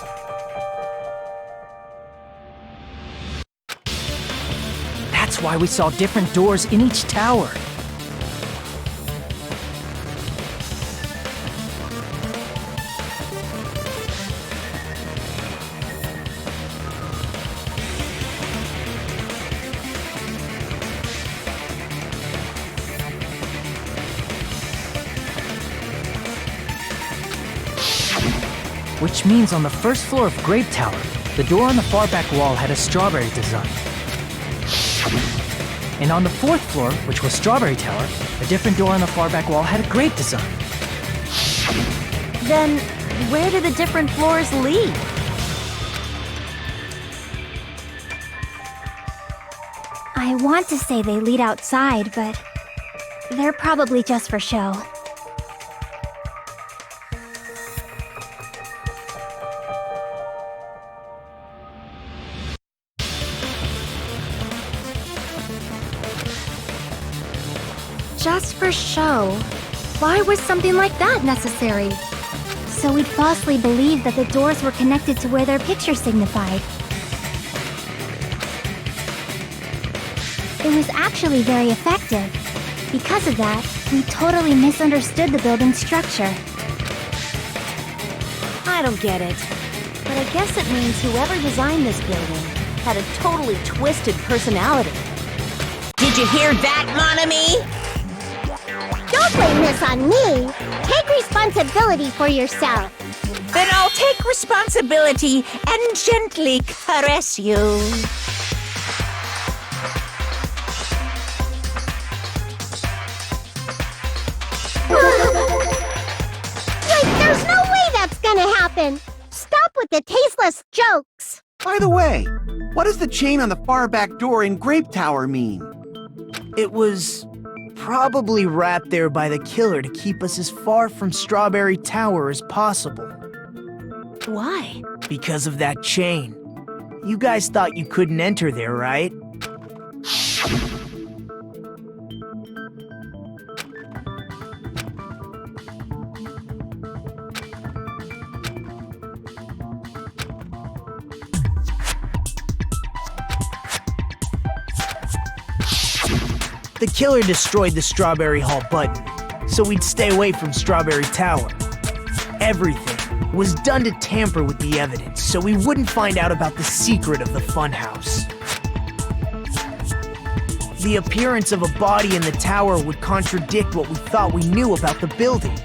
That's why we saw different doors in each tower. Which means on the first floor of Grape Tower, the door on the far back wall had a strawberry design. And on the fourth floor, which was Strawberry Tower, a different door on the far back wall had a grape design. Then, where do the different floors lead? I want to say they lead outside, but they're probably just for show. Just for show? Why was something like that necessary? So we'd falsely believe that the doors were connected to where their picture signified. It was actually very effective. Because of that, we totally misunderstood the building's structure. I don't get it. But I guess it means whoever designed this building had a totally twisted personality. Did you hear that, mon ami? Don't blame this on me. Take responsibility for yourself. Then I'll take responsibility and gently caress you. Wait, there's no way that's gonna happen. Stop with the tasteless jokes. By the way, what does the chain on the far back door in Grape Tower mean? It was probably wrapped there by the killer to keep us as far from Strawberry Tower as possible. Why? Because of that chain. You guys thought you couldn't enter there, right? The killer destroyed the Strawberry Hall button, so we'd stay away from Strawberry Tower. Everything was done to tamper with the evidence, so we wouldn't find out about the secret of the funhouse. The appearance of a body in the tower would contradict what we thought we knew about the building.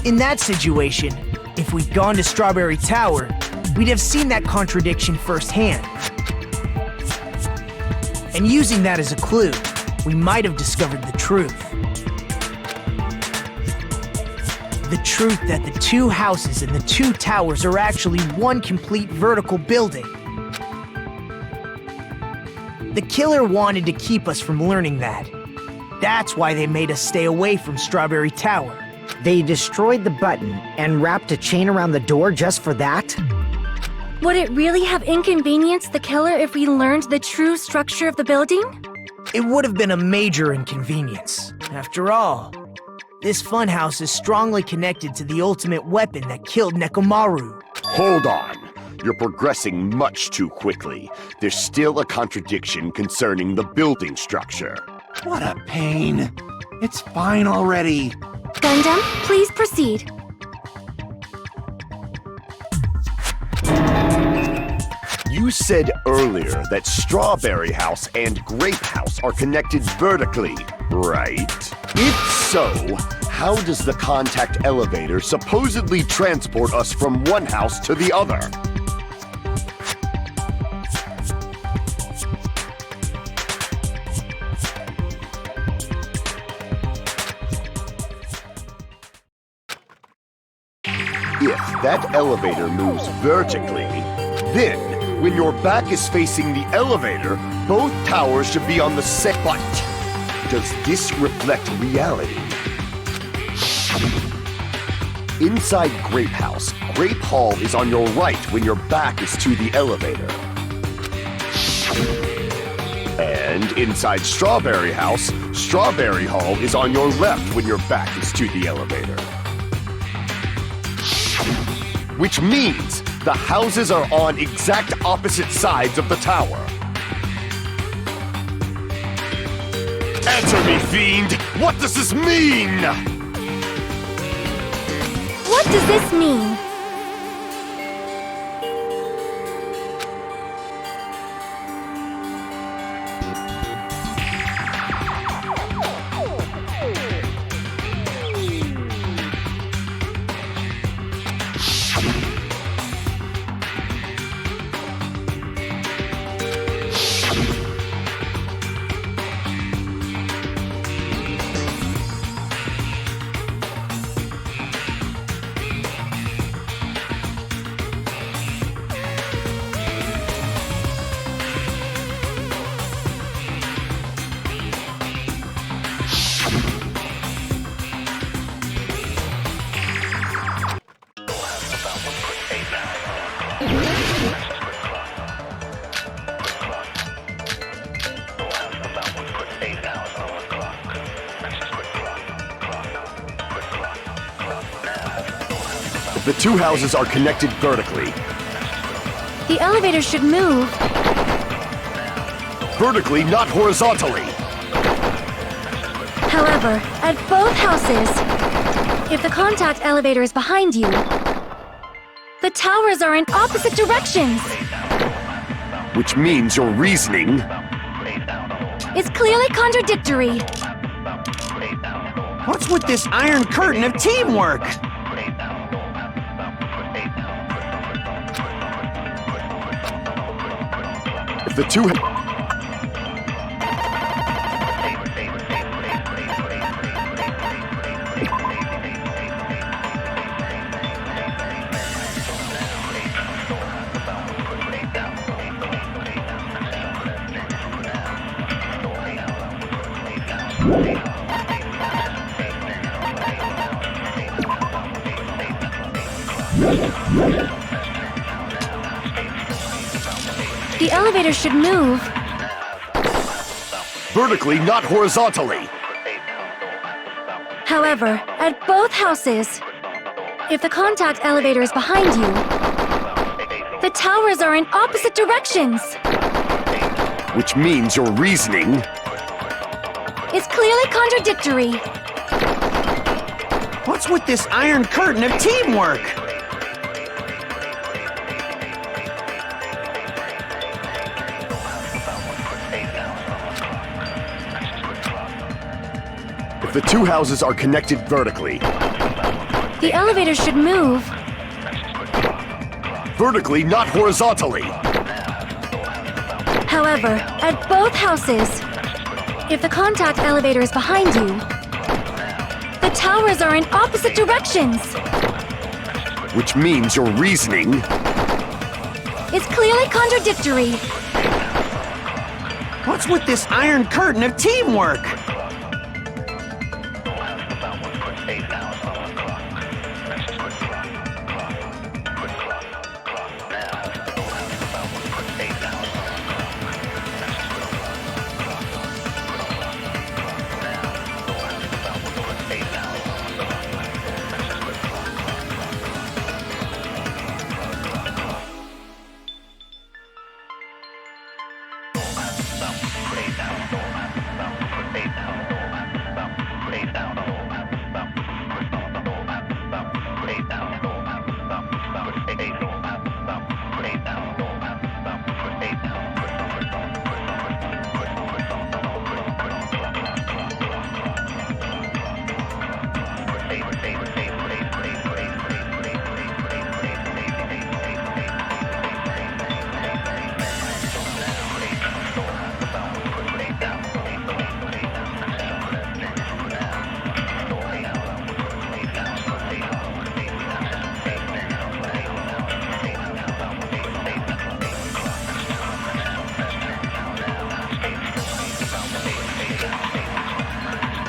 In that situation, if we'd gone to Strawberry Tower, we'd have seen that contradiction firsthand. And using that as a clue, we might have discovered the truth. The truth that the two houses and the two towers are actually one complete vertical building. The killer wanted to keep us from learning that. That's why they made us stay away from Strawberry Tower. They destroyed the button and wrapped a chain around the door just for that? Would it really have inconvenienced the killer if we learned the true structure of the building? It would have been a major inconvenience. After all, this funhouse is strongly connected to the ultimate weapon that killed Nekomaru. Hold on. You're progressing much too quickly. There's still a contradiction concerning the building structure. What a pain. It's fine already. Gundam, please proceed. You said earlier that Strawberry House and Grape House are connected vertically, right? If so, how does the contact elevator supposedly transport us from one house to the other? If that elevator moves vertically, then when your back is facing the elevator, both towers should be on the same. But does this reflect reality? Inside Grape House, Grape Hall is on your right when your back is to the elevator. And inside Strawberry House, Strawberry Hall is on your left when your back is to the elevator. Which means the houses are on exact opposite sides of the tower. Answer me, fiend! What does this mean? What does this mean? The two houses are connected vertically. The elevator should move. Vertically, not horizontally. However, at both houses, if the contact elevator is behind you, the towers are in opposite directions. Which means your reasoning It's clearly contradictory. What's with this iron curtain of teamwork? if the two The elevator should move. vertically, not horizontally. However, at both houses, if the contact elevator is behind you, the towers are in opposite directions. Which means your reasoning It's clearly contradictory. What's with this iron curtain of teamwork? if the two houses are connected vertically. The elevator should move. Vertically, not horizontally. However, at both houses, if the contact elevator is behind you, the towers are in opposite directions. Which means your reasoning It's clearly contradictory. What's with this iron curtain of teamwork?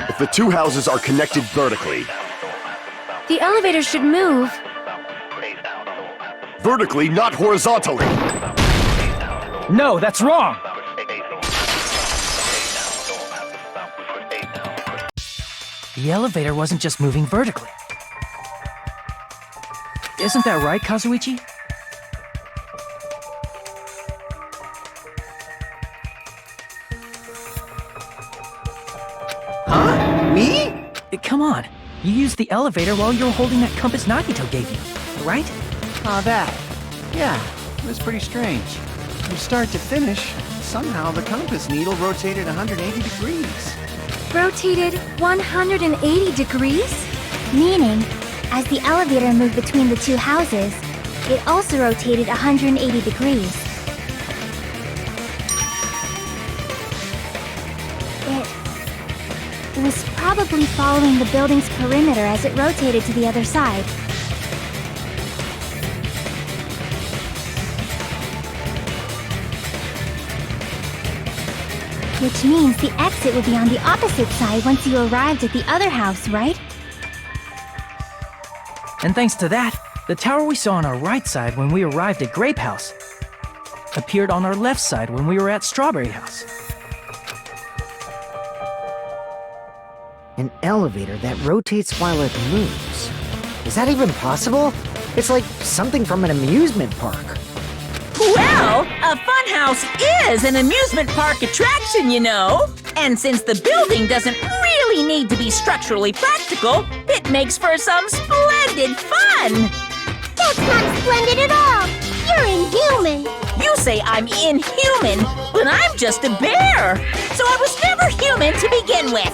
if the two houses are connected vertically. The elevator should move. Vertically, not horizontally. No, that's wrong! The elevator wasn't just moving vertically. Isn't that right, Kazuichi? Huh? Me? Come on. You used the elevator while you were holding that compass Nagito gave you, right? Oh, that. Yeah, it was pretty strange. From start to finish, somehow the compass needle rotated 180 degrees. Rotated 180 degrees? Meaning, as the elevator moved between the two houses, it also rotated 180 degrees. It was probably following the building's perimeter as it rotated to the other side. Which means the exit would be on the opposite side once you arrived at the other house, right? And thanks to that, the tower we saw on our right side when we arrived at Grape House appeared on our left side when we were at Strawberry House. An elevator that rotates while it moves. Is that even possible? It's like something from an amusement park. Well, a funhouse is an amusement park attraction, you know. And since the building doesn't really need to be structurally practical, it makes for some splendid fun. That's not splendid at all! You're inhuman! You say I'm inhuman, but I'm just a bear. So I was never human to begin with.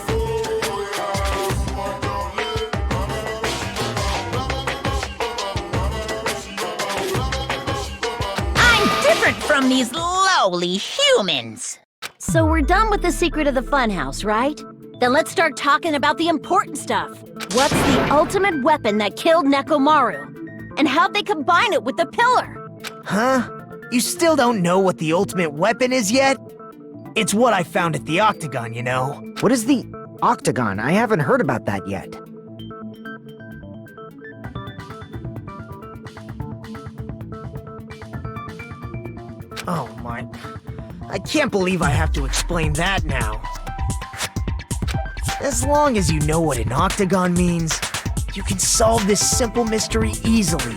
I'm different from these lowly humans. So we're done with the secret of the funhouse, right? Then let's start talking about the important stuff. What's the ultimate weapon that killed Nekomaru? And how'd they combine it with the pillar? Huh? You still don't know what the ultimate weapon is yet? It's what I found at the Octagon, you know. What is the Octagon? I haven't heard about that yet. Oh my... I can't believe I have to explain that now. As long as you know what an Octagon means, you can solve this simple mystery easily.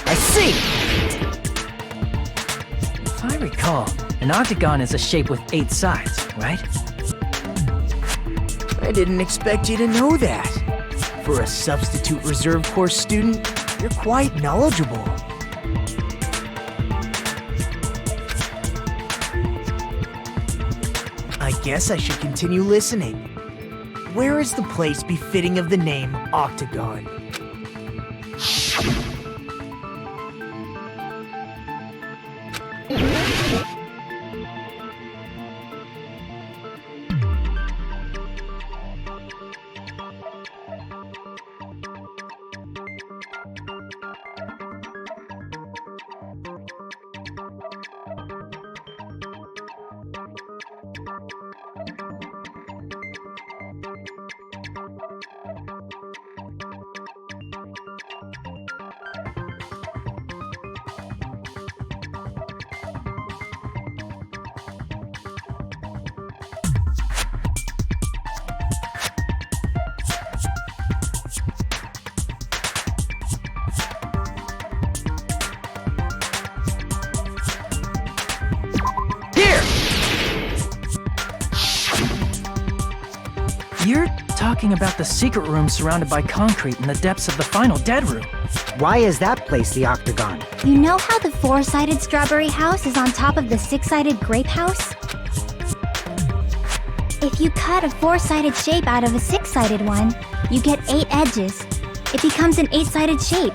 I see! If I recall, an octagon is a shape with 8 sides, right? I didn't expect you to know that. For a substitute reserve course student, you're quite knowledgeable. I guess I should continue listening. Where is the place befitting of the name Octagon? You're talking about the secret room surrounded by concrete in the depths of the final dead room. Why is that place the Octagon? You know how the 4-sided strawberry house is on top of the 6-sided grape house? If you cut a 4-sided shape out of a 6-sided one, you get 8 edges. It becomes an 8-sided shape.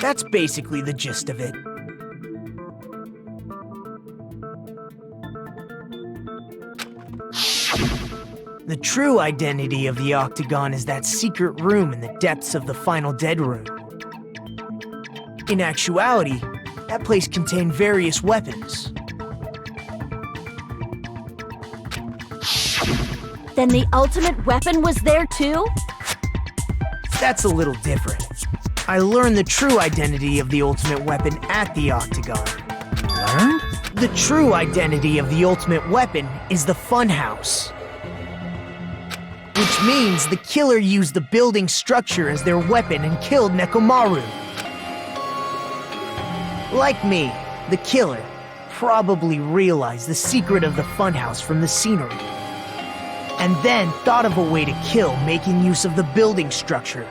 That's basically the gist of it. The true identity of the Octagon is that secret room in the depths of the final dead room. In actuality, that place contained various weapons. Then the ultimate weapon was there too? That's a little different. I learned the true identity of the ultimate weapon at the Octagon. Learned? The true identity of the ultimate weapon is the funhouse. Which means the killer used the building structure as their weapon and killed Nekomaru. Like me, the killer probably realized the secret of the funhouse from the scenery, and then thought of a way to kill making use of the building structure.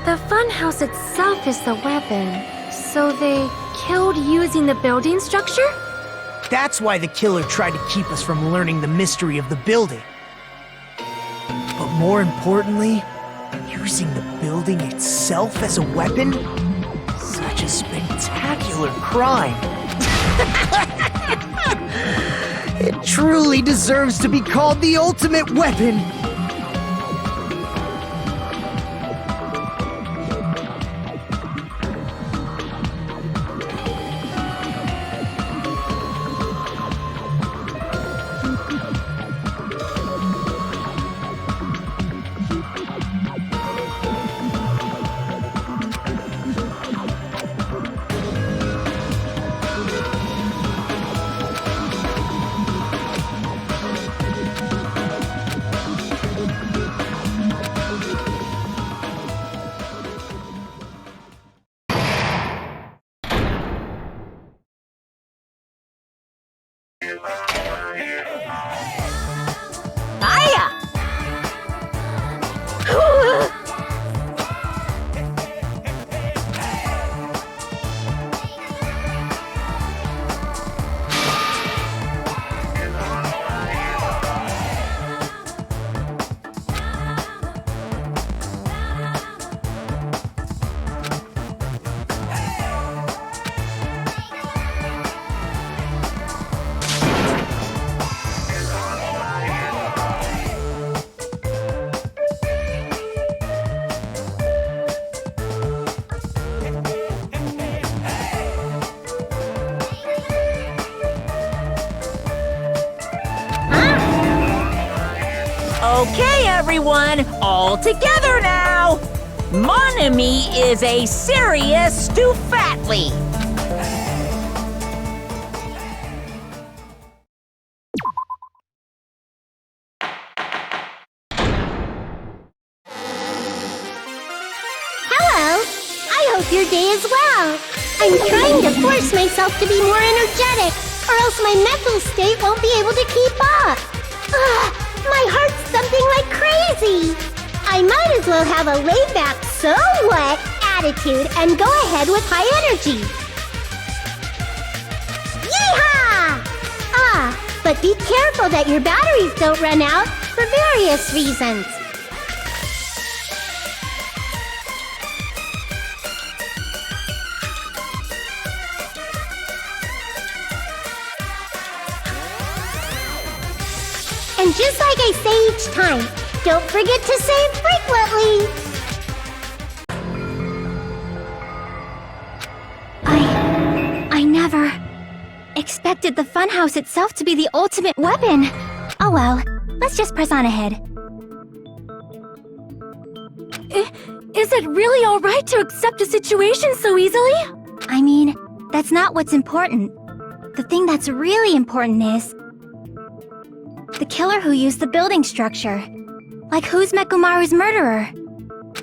The funhouse itself is the weapon, so they killed using the building structure? That's why the killer tried to keep us from learning the mystery of the building. But more importantly, using the building itself as a weapon? Such a spectacular crime. It truly deserves to be called the ultimate weapon! Hiya! Okay, everyone, all together now! Mon ami is a serious Stufatly! Hello! I hope your day is well. I'm trying to force myself to be more energetic, or else my mental state won't be able to keep up. Ugh, my heart's thumping like crazy. I might as well have a laid-back, so what attitude and go ahead with high energy. Yeehaw! Ah, but be careful that your batteries don't run out for various reasons. And just like I say each time, don't forget to save frequently! I never expected the funhouse itself to be the ultimate weapon. Oh well, let's just press on ahead. Is it really alright to accept a situation so easily? I mean, that's not what's important. The thing that's really important is the killer who used the building structure. Like, who's Mekumaru's murderer?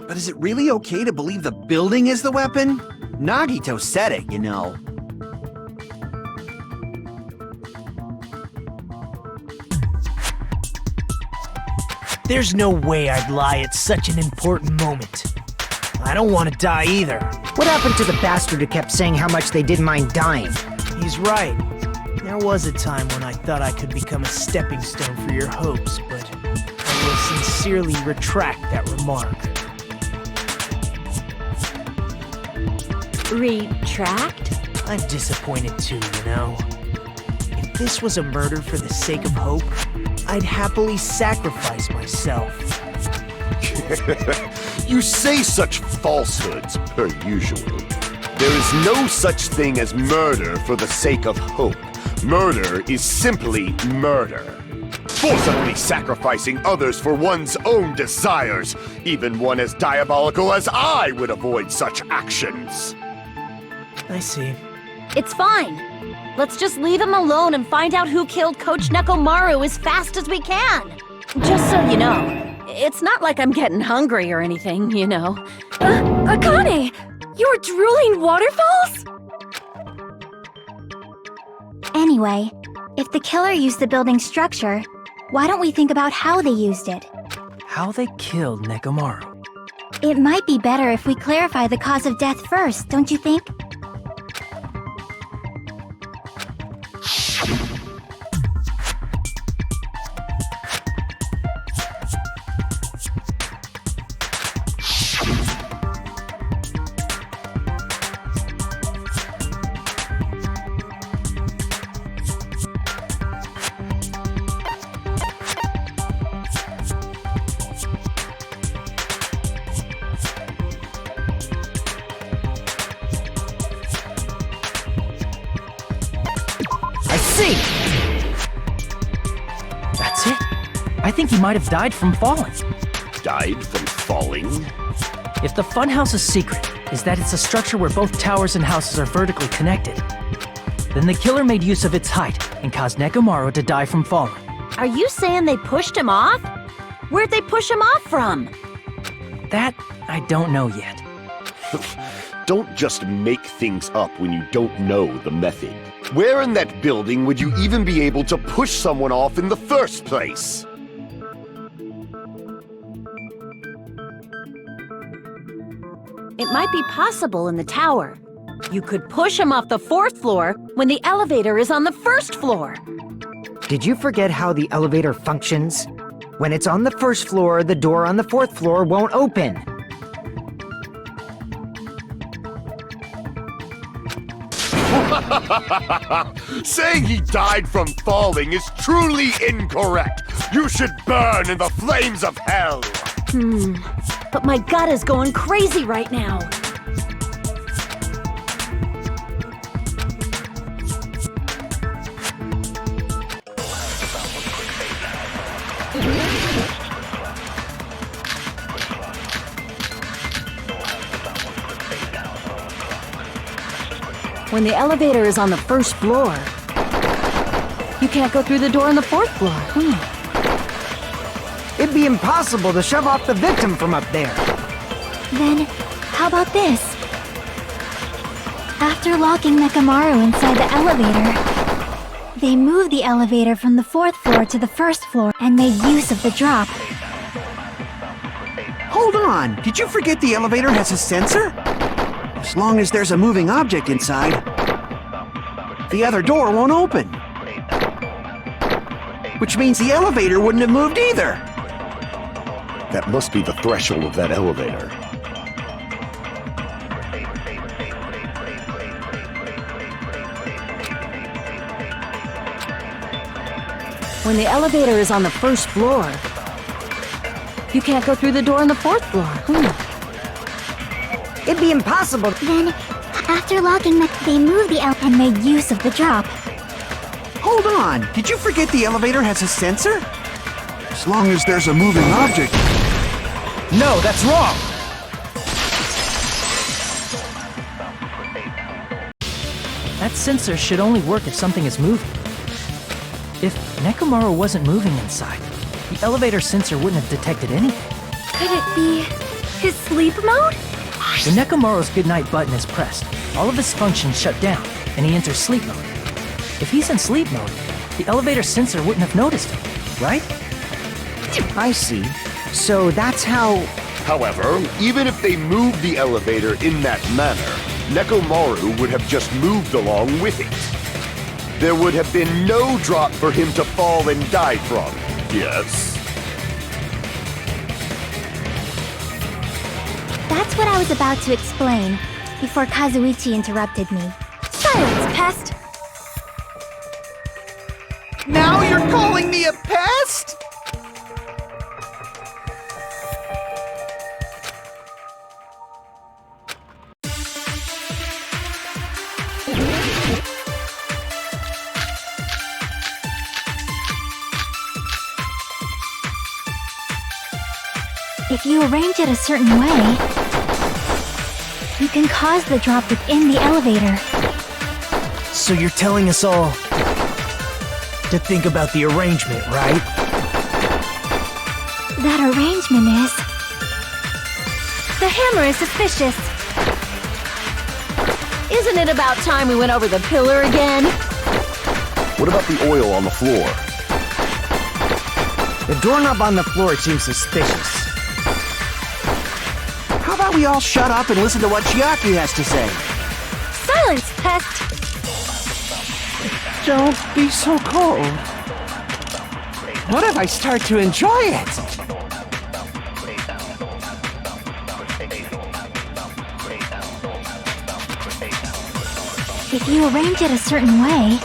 But is it really okay to believe the building is the weapon? Nagito said it, you know. There's no way I'd lie at such an important moment. I don't want to die either. What happened to the bastard who kept saying how much they didn't mind dying? He's right. There was a time when I thought I could become a stepping stone for your hopes, but I will sincerely retract that remark. Retract? I'm disappointed too, you know. If this was a murder for the sake of hope, I'd happily sacrifice myself. You say such falsehoods, per usual. There is no such thing as murder for the sake of hope. Murder is simply murder. Forcibly sacrificing others for one's own desires. Even one as diabolical as I would avoid such actions. I see. It's fine. Let's just leave him alone and find out who killed Coach Nekomaru as fast as we can. Just so you know, it's not like I'm getting hungry or anything, you know. Akane! You're drooling waterfalls? Anyway, if the killer used the building structure, why don't we think about how they used it? How they killed Nekomaru. It might be better if we clarify the cause of death first, don't you think? see! That's it. I think he might have died from falling. Died from falling? If the funhouse's secret is that it's a structure where both towers and houses are vertically connected, then the killer made use of its height and caused Nekomaru to die from falling. Are you saying they pushed him off? Where'd they push him off from? That, I don't know yet. Don't just make things up when you don't know the method. Where in that building would you even be able to push someone off in the first place? It might be possible in the tower. You could push him off the 4th floor when the elevator is on the 1st floor. Did you forget how the elevator functions? When it's on the 1st floor, the door on the 4th floor won't open. Saying he died from falling is truly incorrect. You should burn in the flames of hell. But my gut is going crazy right now. When the elevator is on the 1st floor, you can't go through the door on the 4th floor. It'd be impossible to shove off the victim from up there. Then, how about this? After locking Nekomaru inside the elevator, they moved the elevator from the 4th floor to the 1st floor and made use of the drop. Hold on, did you forget the elevator has a sensor? As long as there's a moving object inside, the other door won't open. Which means the elevator wouldn't have moved either. That must be the threshold of that elevator. When the elevator is on the 1st floor, you can't go through the door on the 4th floor. It'd be impossible. Then, after locking they moved the elevator and made use of the drop. Hold on, did you forget the elevator has a sensor? As long as there's a moving object. No, that's wrong! That sensor should only work if something is moving. If Nekomaru wasn't moving inside, the elevator sensor wouldn't have detected anything. Could it be his sleep mode? When Nekomaru's goodnight button is pressed, all of his functions shut down, and he enters sleep mode. If he's in sleep mode, the elevator sensor wouldn't have noticed him, right? I see. So that's how... However, even if they moved the elevator in that manner, Nekomaru would have just moved along with it. There would have been no drop for him to fall and die from, yes? That's what I was about to explain, before Kazuichi interrupted me. Silence, pest! Now you're calling me a pest? If you arrange it a certain way, you can cause the drop within the elevator. So you're telling us all to think about the arrangement, right? That arrangement is... The hammer is suspicious. Isn't it about time we went over the pillar again? What about the oil on the floor? The doorknob on the floor seems suspicious. How about we all shut up and listen to what Chiaki has to say? Silence, pest! Don't be so cold. What if I start to enjoy it? If you arrange it a certain way,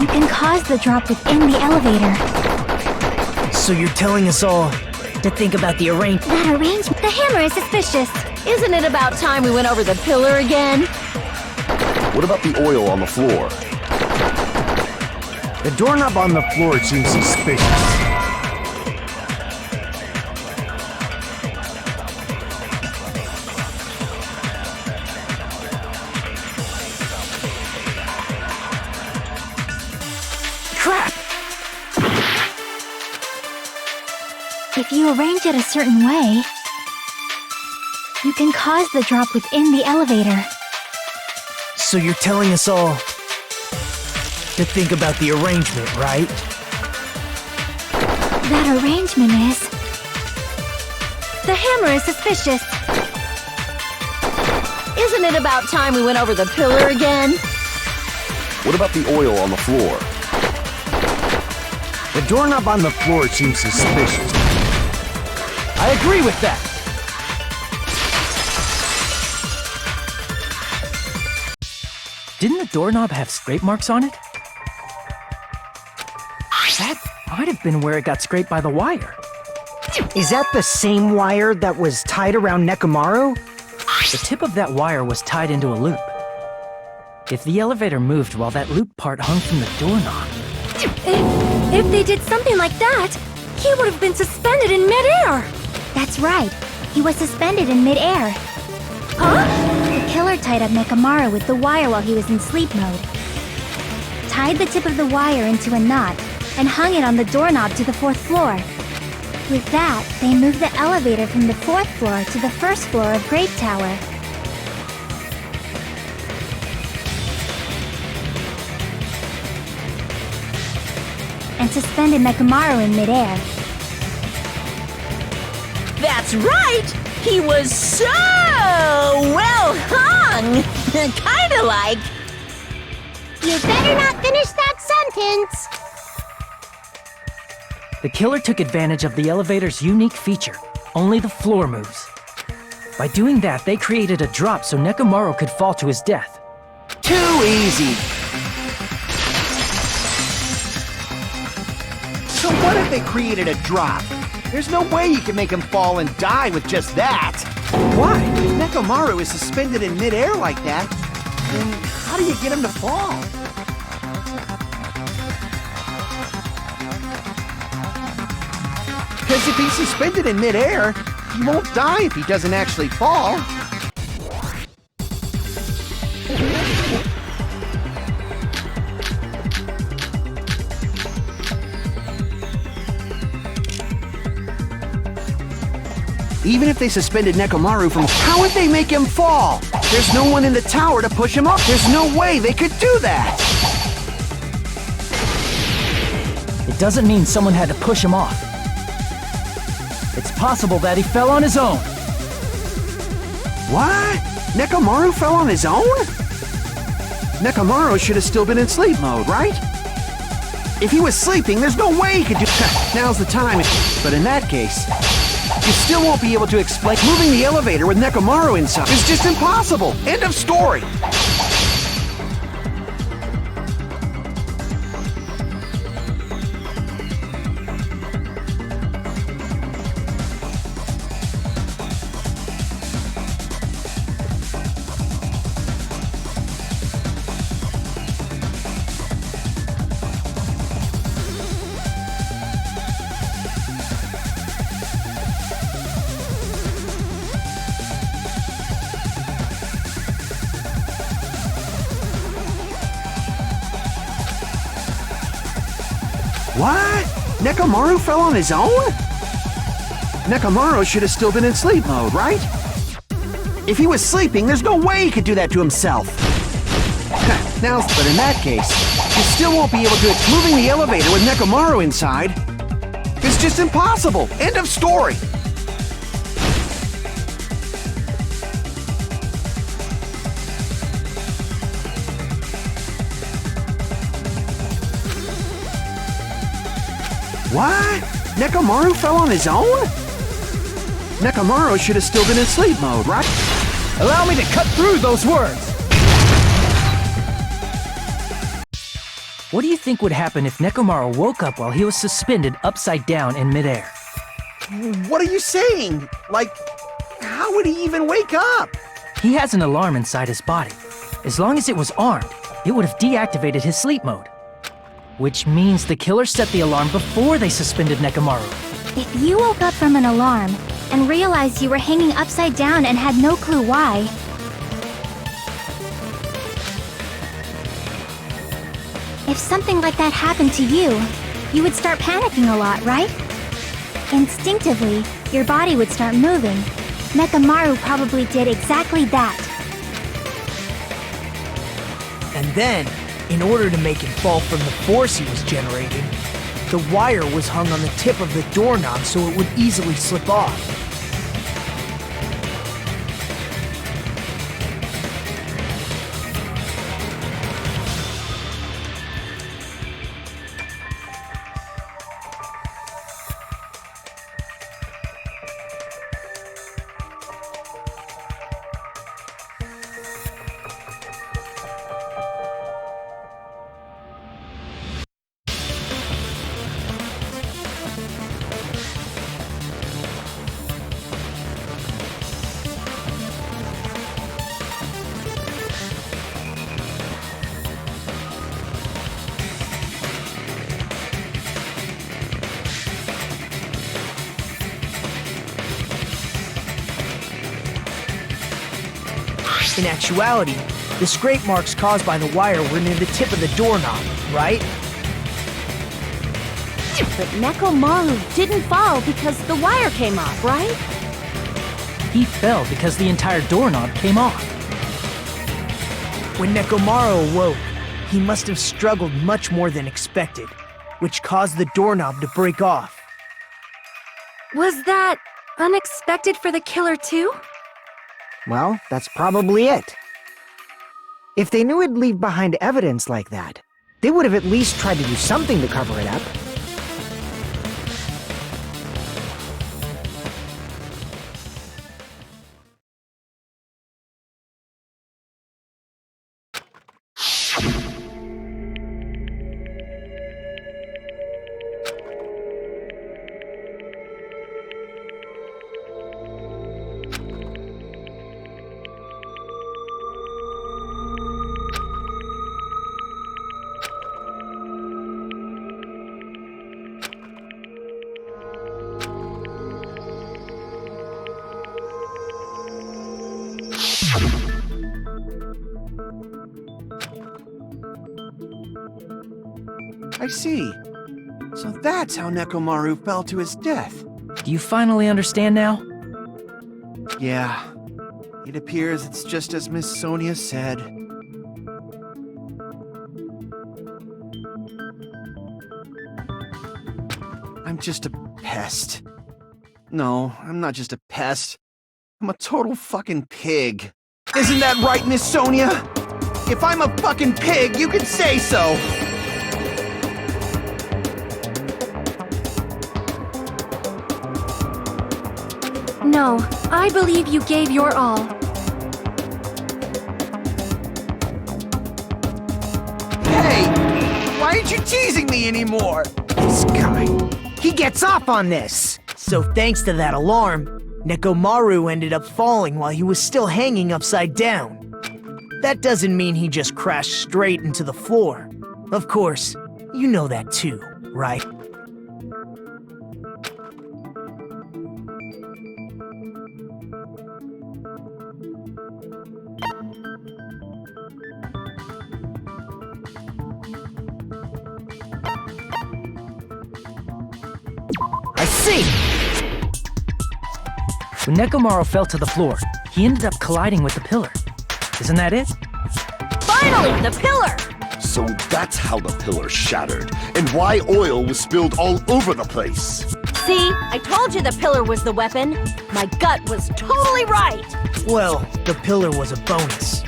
you can cause the drop within the elevator. So you're telling us all to think about the arrangement. That arrangement... The hammer is suspicious. Isn't it about time we went over the pillar again? What about the oil on the floor? The doorknob on the floor seems suspicious. Crap! If you arrange it a certain way, you can cause the drop within the elevator. So you're telling us all to think about the arrangement, right? That arrangement is... The hammer is suspicious. Isn't it about time we went over the pillar again? What about the oil on the floor? The doorknob on the floor seems suspicious. I agree with that! Didn't the doorknob have scrape marks on it? That might have been where it got scraped by the wire. Is that the same wire that was tied around Nekomaru? The tip of that wire was tied into a loop. If the elevator moved while that loop part hung from the doorknob... If they did something like that, he would have been suspended in midair! That's right. He was suspended in midair. Huh? The killer tied up Nekomaru with the wire while he was in sleep mode. Tied the tip of the wire into a knot and hung it on the doorknob to the 4th floor. With that, they moved the elevator from the 4th floor to the 1st floor of Grape Tower. And suspended Nekomaru in midair. That's right! He was so well hung! Kinda like... You better not finish that sentence! The killer took advantage of the elevator's unique feature. Only the floor moves. By doing that, they created a drop so Nekomaru could fall to his death. Too easy. So what if they created a drop? There's no way you can make him fall and die with just that. Why? Nekomaru is suspended in midair like that. Then how do you get him to fall? Because if he's suspended in midair, he won't die if he doesn't actually fall. Even if they suspended Nekomaru from... How would they make him fall? There's no one in the tower to push him up. There's no way they could do that. It doesn't mean someone had to push him off. It's possible that he fell on his own. What? Nekomaru fell on his own? Nekomaru should have still been in sleep mode, right? If he was sleeping, there's no way he could do... Now's the time. But in that case... You still won't be able to explain moving the elevator with Nekomaru inside. It's just impossible. End of story. What? Nekomaru fell on his own? Nekomaru should have still been in sleep mode, right? If he was sleeping, there's no way he could do that to himself. But in that case, you still won't be able to... Moving the elevator with Nekomaru inside is just impossible. End of story. What? Nekomaru fell on his own? Nekomaru should have still been in sleep mode, right? Allow me to cut through those words! What do you think would happen if Nekomaru woke up while he was suspended upside down in midair? What are you saying? Like, how would he even wake up? He has an alarm inside his body. As long as it was armed, it would have deactivated his sleep mode. Which means the killer set the alarm before they suspended Nekomaru. If you woke up from an alarm and realized you were hanging upside down and had no clue why, if something like that happened to you, you would start panicking a lot, right? Instinctively, your body would start moving. Nekomaru probably did exactly that. And then, in order to make him fall from the force he was generating, the wire was hung on the tip of the doorknob so it would easily slip off. In actuality, the scrape marks caused by the wire were near the tip of the doorknob, right? But Nekomaru didn't fall because the wire came off, right? He fell because the entire doorknob came off. When Nekomaru awoke, he must have struggled much more than expected, which caused the doorknob to break off. Was that unexpected for the killer too? Well, that's probably it. If they knew it'd leave behind evidence like that, they would have at least tried to do something to cover it up. I see. So that's how Nekomaru fell to his death. Do you finally understand now? Yeah. It appears it's just as Miss Sonia said. I'm just a pest. No, I'm not just a pest. I'm a total fucking pig. Isn't that right, Miss Sonia? If I'm a fucking pig, you can say so! No, I believe you gave your all. Hey! Why aren't you teasing me anymore? This guy. He gets off on this! So thanks to that alarm, Nekomaru ended up falling while he was still hanging upside down. That doesn't mean he just crashed straight into the floor. Of course, you know that too, right? I see! When Nekomaru fell to the floor, he ended up colliding with the pillar. Isn't that it? Finally, the pillar! So that's how the pillar shattered, and why oil was spilled all over the place. See, I told you the pillar was the weapon. My gut was totally right. Well, the pillar was a bonus.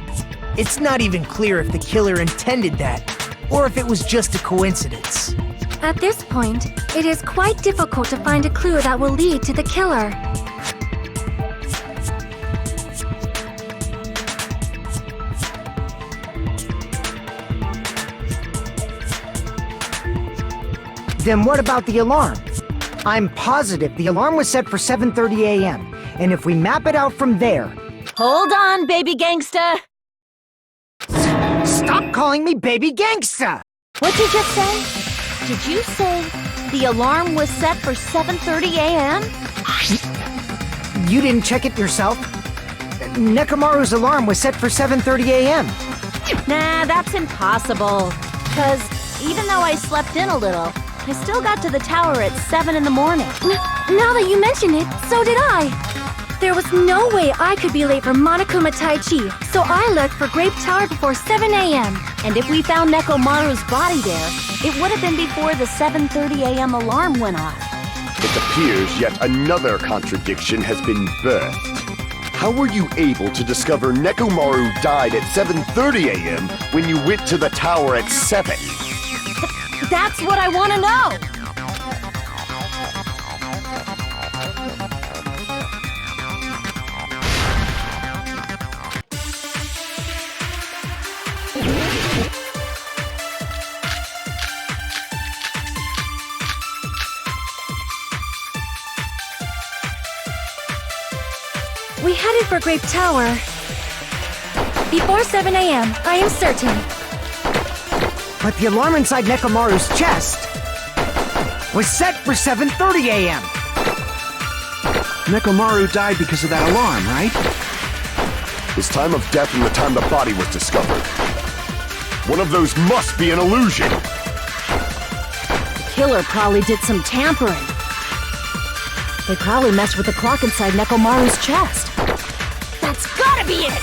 It's not even clear if the killer intended that, or if it was just a coincidence. At this point, it is quite difficult to find a clue that will lead to the killer. Then what about the alarm? I'm positive the alarm was set for 7:30 a.m., and if we map it out from there... Hold on, baby gangsta. Stop calling me baby gangsta! What'd you just say? Did you say the alarm was set for 7:30 a.m.? You didn't check it yourself? Nekomaru's alarm was set for 7:30 a.m. Nah, that's impossible. Because even though I slept in a little, I still got to the tower at 7 in the morning. Now that you mention it, so did I. There was no way I could be late for Monokuma Tai Chi, so I left for Grape Tower before 7 a.m. And if we found Nekomaru's body there, it would have been before the 7:30 a.m. alarm went off. It appears yet another contradiction has been birthed. How were you able to discover Nekomaru died at 7:30 a.m. when you went to the tower at 7? That's what I want to know! We headed for Grape Tower before 7 a.m., I am certain. But the alarm inside Nekomaru's chest was set for 7:30 a.m. Nekomaru died because of that alarm, right? His time of death and the time the body was discovered. One of those must be an illusion. The killer probably did some tampering. They probably messed with the clock inside Nekomaru's chest. That's gotta be it!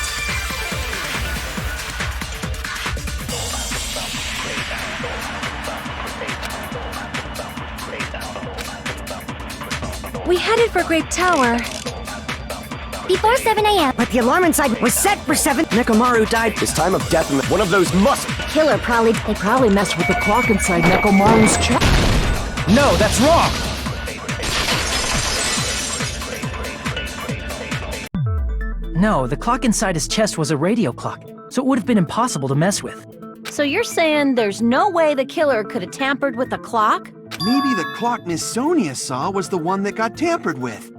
We headed for Grape Tower Before 7 a.m. But the alarm inside was set for 7. Nekomaru died. His time of death and one of those must... Killer they probably messed with the clock inside Nekomaru's chest. No, that's wrong! No, the clock inside his chest was a radio clock, so it would have been impossible to mess with. So you're saying there's no way the killer could have tampered with the clock? Maybe the clock Miss Sonia saw was the one that got tampered with.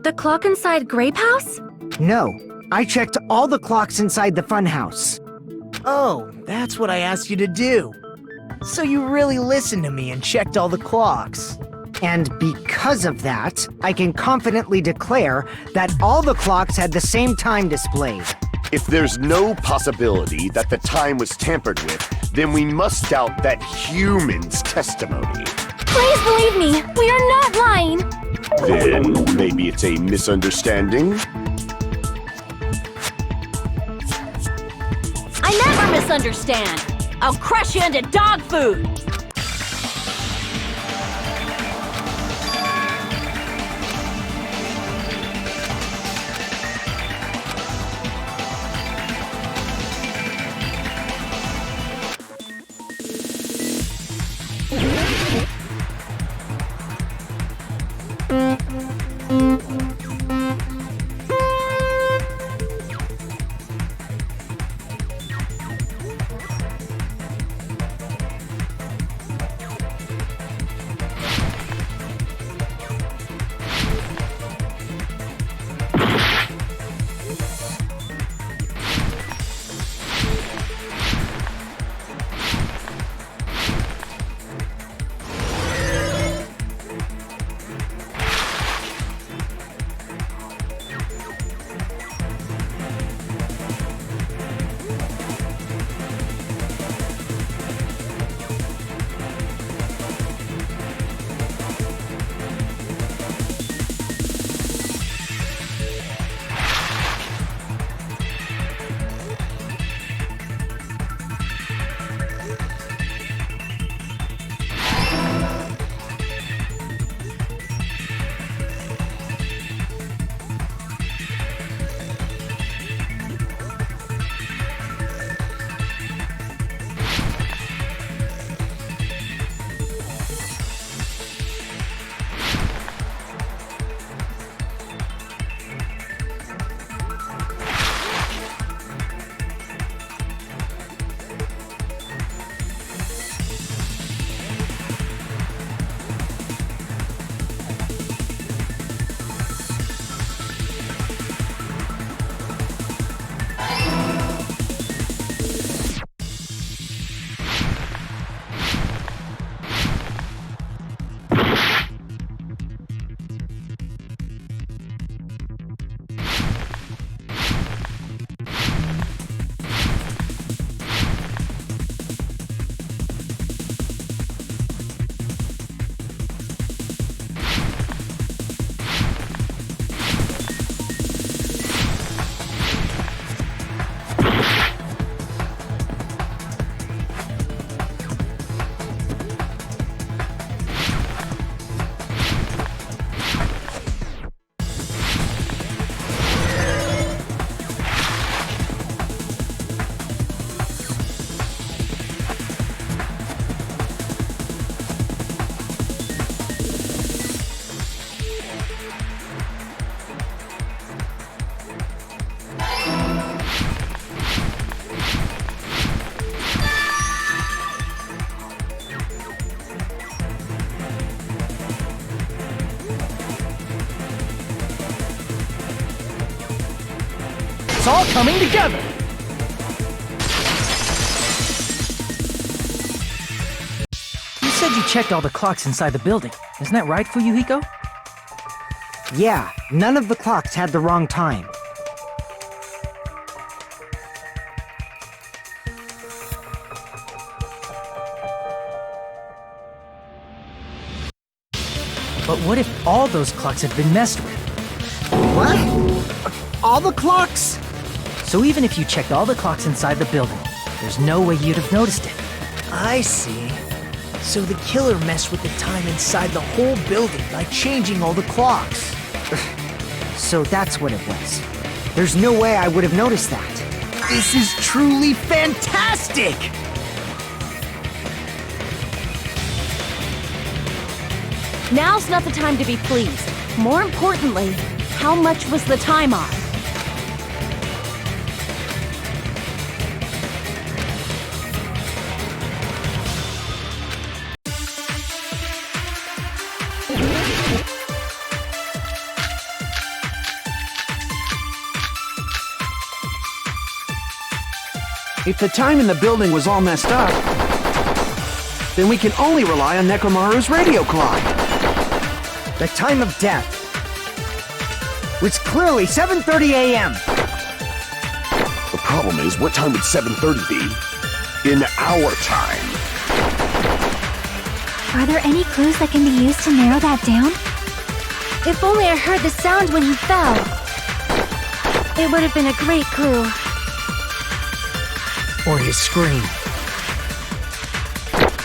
The clock inside Grape House? No, I checked all the clocks inside the funhouse. Oh, that's what I asked you to do. So you really listened to me and checked all the clocks. And because of that, I can confidently declare that all the clocks had the same time displayed. If there's no possibility that the time was tampered with, then we must doubt that human's testimony. Please believe me, we are not lying. Then maybe it's a misunderstanding? I never misunderstand! I'll crush you into dog food! It's all coming together! You said you checked all the clocks inside the building. Isn't that right, Fuyuhiko? Yeah, none of the clocks had the wrong time. But what if all those clocks have been messed with? What? All the clocks? So even if you checked all the clocks inside the building, there's no way you'd have noticed it. I see. So the killer messed with the time inside the whole building by changing all the clocks. So that's what it was. There's no way I would have noticed that. This is truly fantastic! Now's not the time to be pleased. More importantly, how much was the time off? If the time in the building was all messed up, then we can only rely on Nekomaru's radio clock. The time of death was clearly 7:30 a.m. The problem is, what time would 7:30 be? In our time. Are there any clues that can be used to narrow that down? If only I heard the sound when he fell. It would have been a great clue. Or his scream.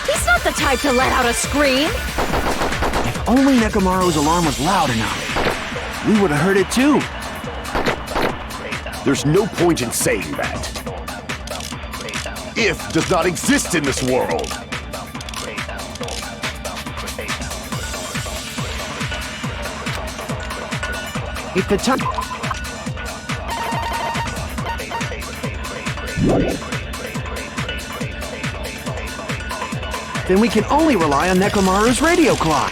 He's not the type to let out a scream! If only Nekomaru's alarm was loud enough, we would have heard it too. There's no point in saying that. If does not exist in this world. If the time... Then we can only rely on Nekomaru's radio clock.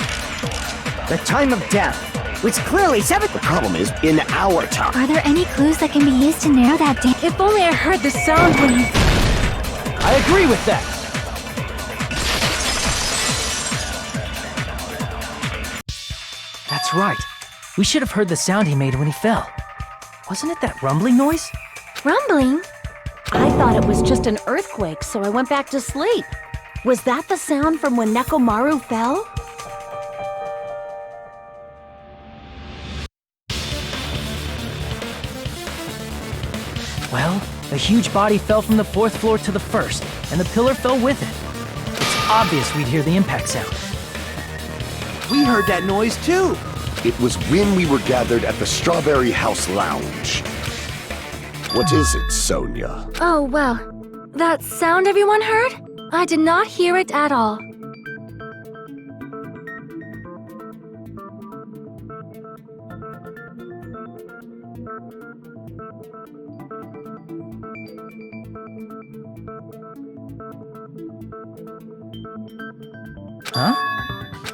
The time of death was clearly 7. The problem is, in our time. Are there any clues that can be used to narrow that down? If only I heard the sound when he... I agree with that! That's right. We should have heard the sound he made when he fell. Wasn't it that rumbling noise? Rumbling? I thought it was just an earthquake, so I went back to sleep. Was that the sound from when Nekomaru fell? Well, a huge body fell from the 4th floor to the 1st, and the pillar fell with it. It's obvious we'd hear the impact sound. We heard that noise too. It was when we were gathered at the Strawberry House Lounge. What is it, Sonia? Oh, well. That sound everyone heard? I did not hear it at all. Huh?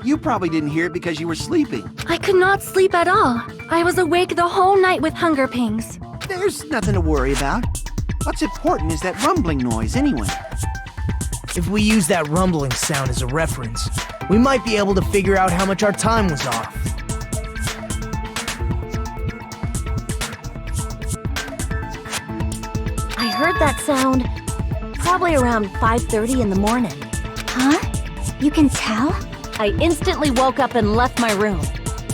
You probably didn't hear it because you were sleeping. I could not sleep at all. I was awake the whole night with hunger pangs. There's nothing to worry about. What's important is that rumbling noise anyway. If we use that rumbling sound as a reference, we might be able to figure out how much our time was off. I heard that sound probably around 5:30 in the morning. Huh? You can tell? I instantly woke up and left my room.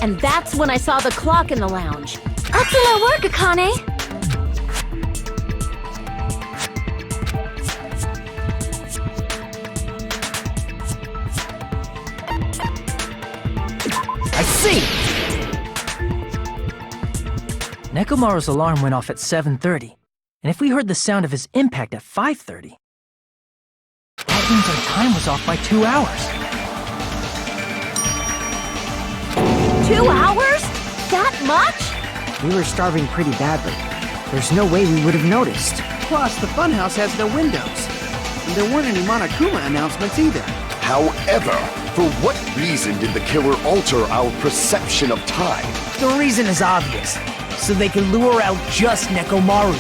And that's when I saw the clock in the lounge. Excellent work, Akane! I see! Nekomaru's alarm went off at 7:30, and if we heard the sound of his impact at 5:30, that means our time was off by 2 hours. 2 hours? That much? We were starving pretty badly. There's no way we would have noticed. Plus, the funhouse has no windows. And there weren't any Monokuma announcements either. However, for what reason did the killer alter our perception of time? The reason is obvious. so they can lure out just Nekomaru.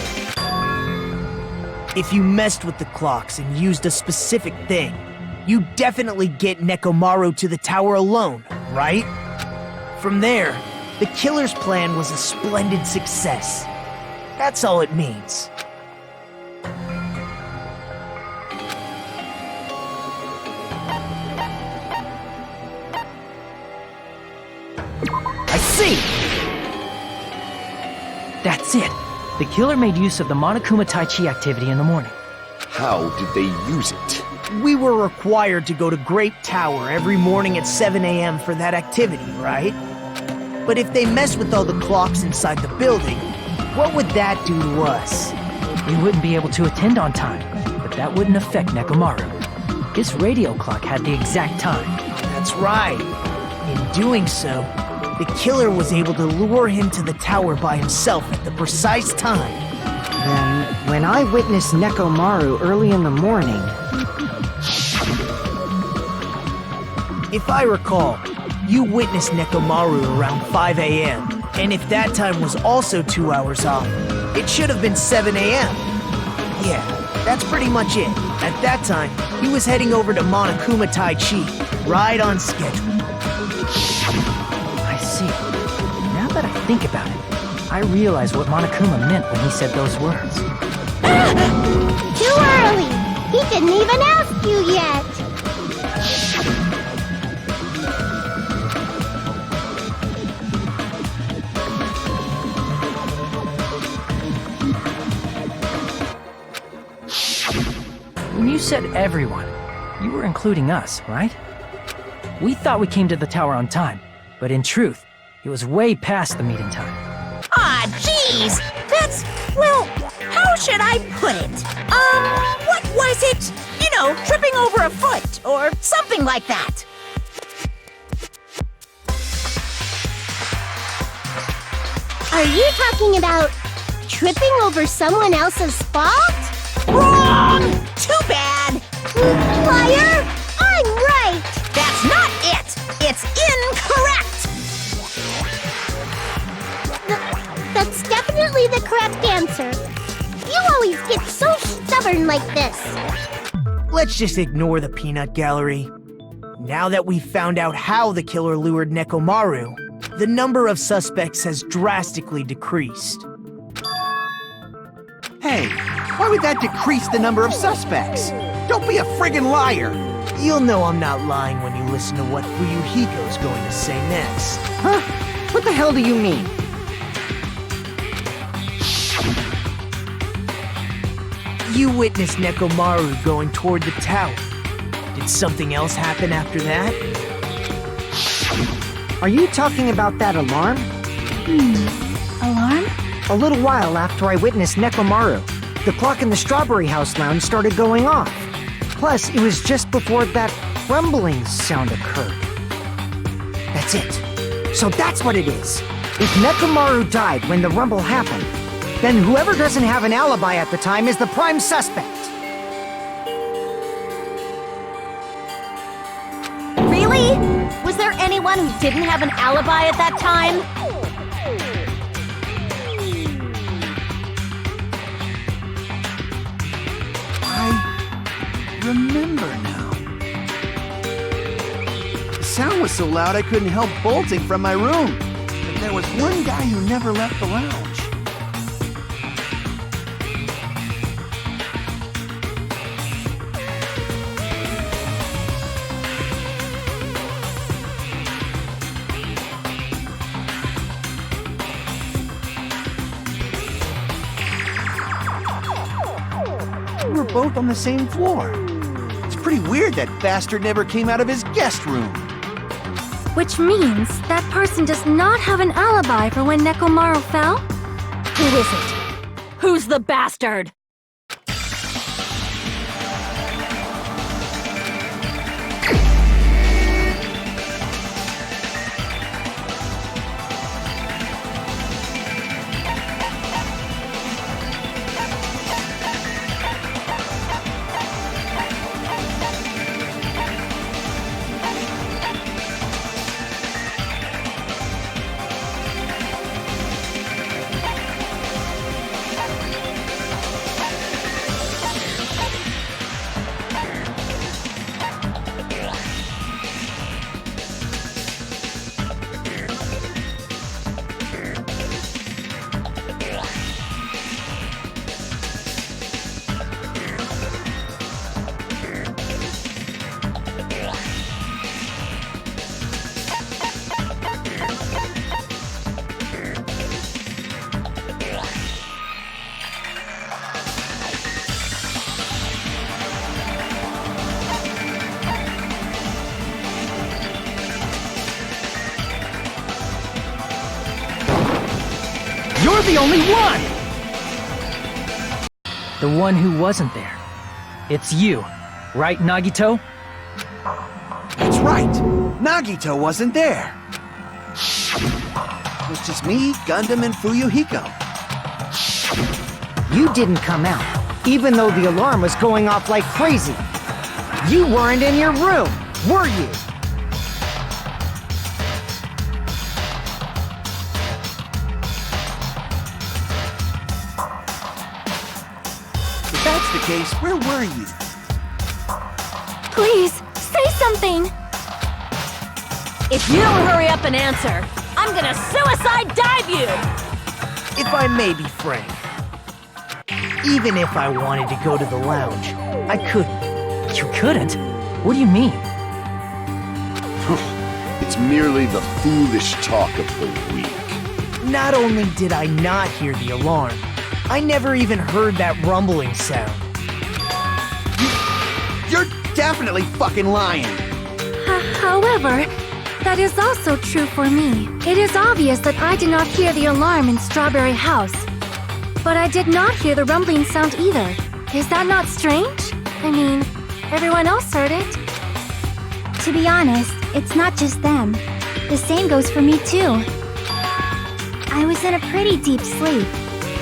If you messed with the clocks and used a specific thing, you definitely get Nekomaru to the tower alone, right? From there, the killer's plan was a splendid success. That's all it means. I see! That's it. The killer made use of the Monokuma Tai Chi activity in the morning. How did they use it? We were required to go to Great Tower every morning at 7 a.m. for that activity, right? But if they mess with all the clocks inside the building, what would that do to us? We wouldn't be able to attend on time, but that wouldn't affect Nekomaru. His radio clock had the exact time. That's right. In doing so, the killer was able to lure him to the tower by himself at the precise time. Then, when I witnessed Nekomaru early in the morning... If I recall, you witnessed Nekomaru around 5 a.m., and if that time was also 2 hours off, it should have been 7 a.m. Yeah, that's pretty much it. At that time, he was heading over to Monokuma Tai Chi, right on schedule. I see. Now that I think about it, I realize what Monokuma meant when he said those words. Too early! He didn't even ask you yet! When you said everyone, you were including us, right? We thought we came to the tower on time, but in truth, it was way past the meeting time. Ah, jeez! That's, well, how should I put it? What was it? You know, tripping over a foot, or something like that. Are you talking about tripping over someone else's spot? Wrong! Too bad! Liar! I'm right! That's not it! It's incorrect! That's definitely the correct answer. You always get so stubborn like this. Let's just ignore the peanut gallery. Now that we've found out how the killer lured Nekomaru, the number of suspects has drastically decreased. Hey, why would that decrease the number of suspects? Don't be a friggin' liar! You'll know I'm not lying when you listen to what Fuyuhiko's going to say next. Huh? What the hell do you mean? You witnessed Nekomaru going toward the tower. Did something else happen after that? Are you talking about that alarm? Alarm? A little while after I witnessed Nekomaru, the clock in the Strawberry House lounge started going off. Plus, it was just before that rumbling sound occurred. That's it. So that's what it is. If Nekomaru died when the rumble happened, then whoever doesn't have an alibi at the time is the prime suspect. Really? Was there anyone who didn't have an alibi at that time? Remember now. The sound was so loud I couldn't help bolting from my room. But there was one guy who never left the lounge. We were both on the same floor. It's pretty weird that bastard never came out of his guest room. Which means that person does not have an alibi for when Nekomaru fell? Who is it? Who's the bastard? the only one! The one who wasn't there. It's you, right, Nagito? That's right. Nagito wasn't there. It was just me, Gundam, and Fuyuhiko. You didn't come out, even though the alarm was going off like crazy. You weren't in your room, were you? If that's the case, where were you? Please, say something! If you don't hurry up and answer, I'm gonna suicide dive you! If I may be frank, even if I wanted to go to the lounge, I couldn't. You couldn't? What do you mean? It's merely the foolish talk of the weak. Not only did I not hear the alarm, I never even heard that rumbling sound. You're definitely fucking lying. However, that is also true for me. It is obvious that I did not hear the alarm in Strawberry House. But I did not hear the rumbling sound either. Is that not strange? I mean, everyone else heard it. To be honest, it's not just them. The same goes for me too. I was in a pretty deep sleep,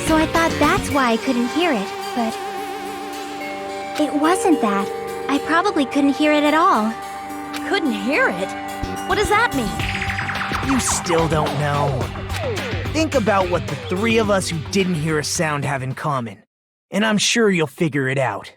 so I thought that's why I couldn't hear it, but it wasn't that. I probably couldn't hear it at all. Couldn't hear it? What does that mean? You still don't know. Think about what the three of us who didn't hear a sound have in common, and I'm sure you'll figure it out.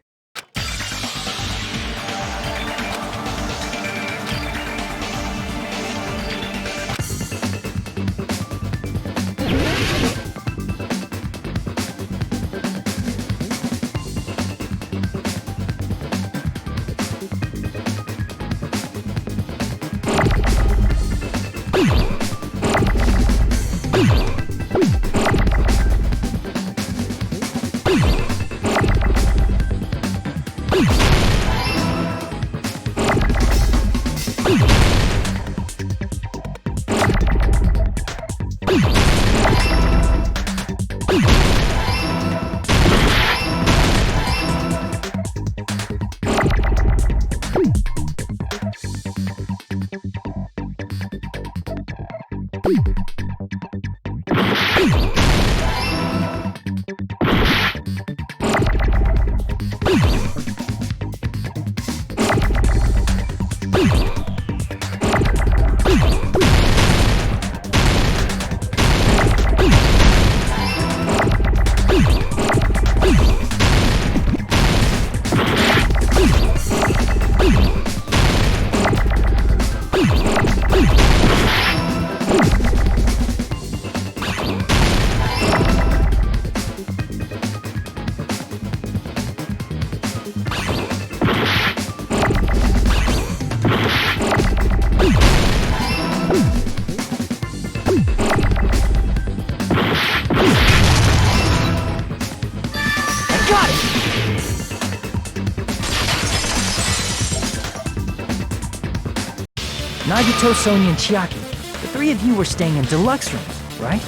Nagito, Sonia, and Chiaki, the three of you were staying in deluxe rooms, right?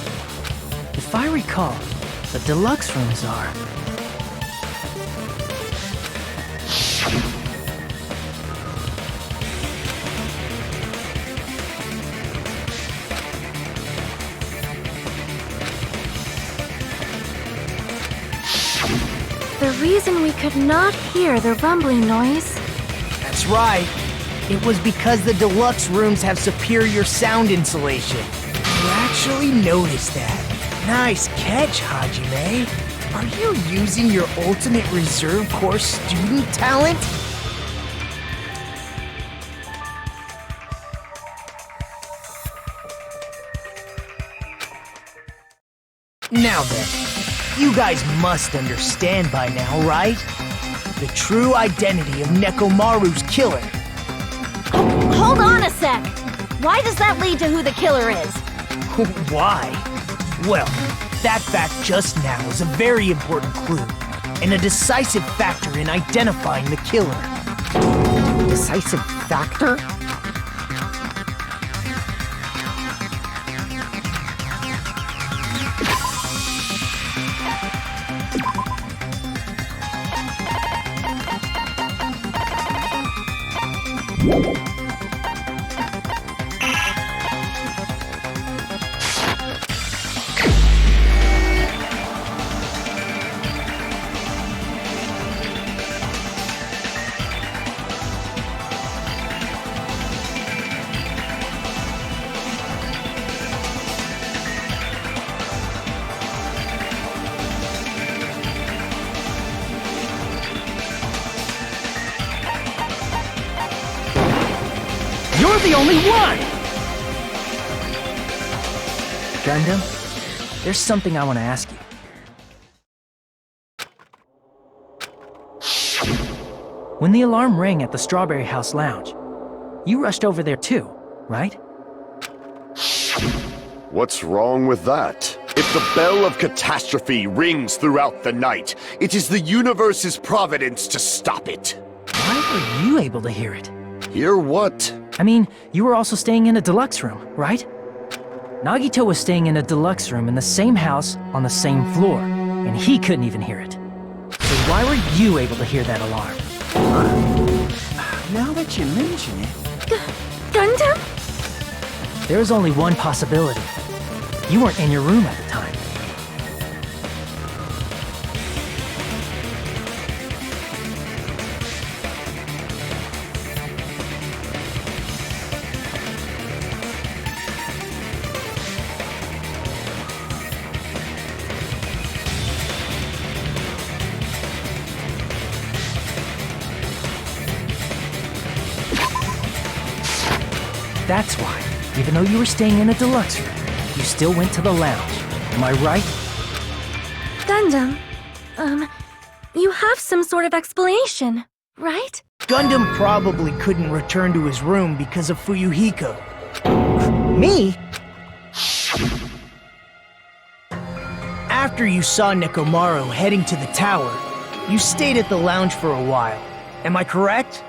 If I recall, the deluxe rooms are... The reason we could not hear the rumbling noise... That's right. It was because the deluxe rooms have superior sound insulation. You actually noticed that. Nice catch, Hajime. Are you using your ultimate reserve corps student talent? Now then, you guys must understand by now, right? The true identity of Nekomaru's killer. Hold on a sec! Why does that lead to who the killer is? Why? Well, that fact just now is a very important clue, and a decisive factor in identifying the killer. Decisive factor? You're the only one! Gundam, there's something I want to ask you. When the alarm rang at the Strawberry House Lounge, you rushed over there too, right? What's wrong with that? If the bell of catastrophe rings throughout the night, it is the universe's providence to stop it. Why were you able to hear it? Hear what? I mean, you were also staying in a deluxe room, right? Nagito was staying in a deluxe room in the same house on the same floor, and he couldn't even hear it. So why were you able to hear that alarm? Now that you mention it... Gundam? There is only one possibility. You weren't in your room at the time. That's why, even though you were staying in a deluxe room, you still went to the lounge. Am I right? Gundam, you have some sort of explanation, right? Gundam probably couldn't return to his room because of Fuyuhiko. Me? After you saw Nekomaru heading to the tower, you stayed at the lounge for a while. Am I correct?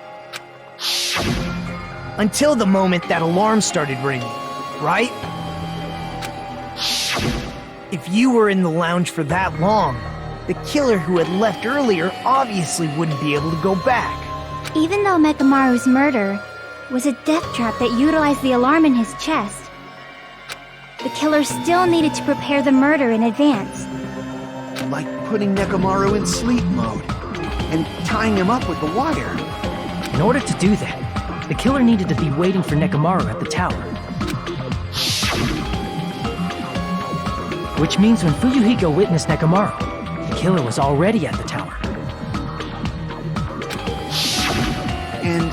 Until the moment that alarm started ringing, right? If you were in the lounge for that long, the killer who had left earlier obviously wouldn't be able to go back. Even though Mekamaru's murder was a death trap that utilized the alarm in his chest, the killer still needed to prepare the murder in advance. Like putting Nekomaru in sleep mode and tying him up with the wire. In order to do that, the killer needed to be waiting for Nekomaru at the tower. Which means when Fuyuhiko witnessed Nekomaru, the killer was already at the tower. And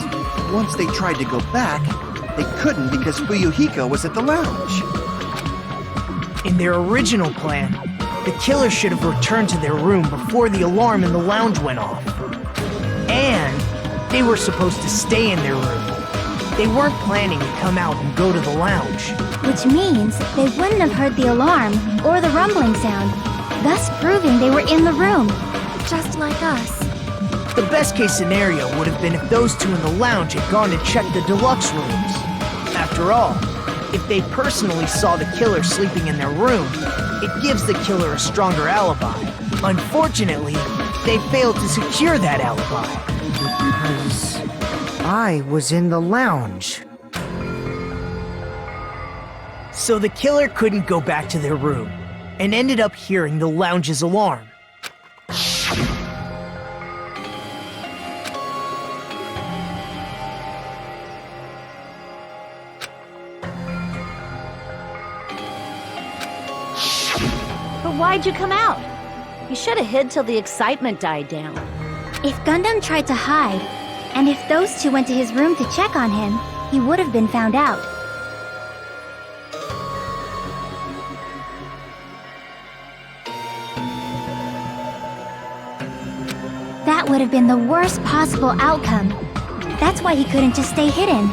once they tried to go back, they couldn't because Fuyuhiko was at the lounge. In their original plan, the killer should have returned to their room before the alarm in the lounge went off. And they were supposed to stay in their room. They weren't planning to come out and go to the lounge. Which means they wouldn't have heard the alarm or the rumbling sound, thus proving they were in the room. Just like us. The best case scenario would have been if those two in the lounge had gone to check the deluxe rooms. After all, if they personally saw the killer sleeping in their room, it gives the killer a stronger alibi. Unfortunately, they failed to secure that alibi. Because I was in the lounge. So the killer couldn't go back to their room, and ended up hearing the lounge's alarm. But why'd you come out? You should have hid till the excitement died down. If Gundam tried to hide, and if those two went to his room to check on him, he would have been found out. That would have been the worst possible outcome. That's why he couldn't just stay hidden.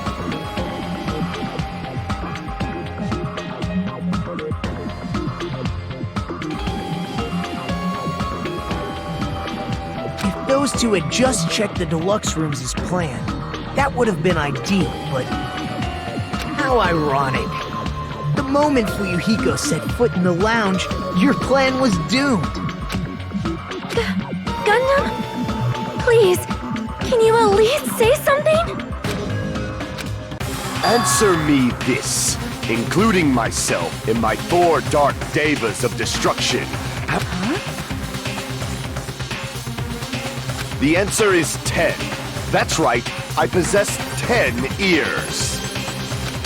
If those two had just checked the deluxe rooms as planned, that would have been ideal, but how ironic. The moment Fuyuhiko set foot in the lounge, your plan was doomed. Gundam? Please, can you at least say something? Answer me this, including myself in my 4 dark devas of destruction. The answer is 10. That's right, I possess 10 ears.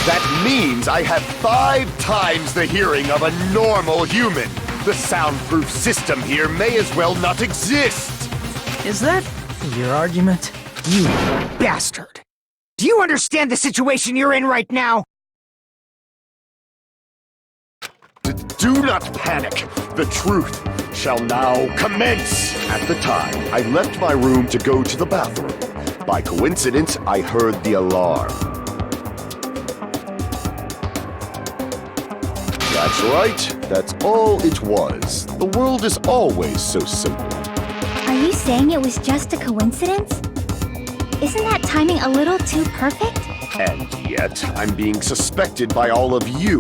That means I have 5 times the hearing of a normal human. The soundproof system here may as well not exist. Is that your argument? You bastard! Do you understand the situation you're in right now? Do not panic. The truth shall now commence. At the time, I left my room to go to the bathroom. By coincidence, I heard the alarm. That's right. That's all it was. The world is always so simple. Are you saying it was just a coincidence? Isn't that timing a little too perfect? And yet, I'm being suspected by all of you.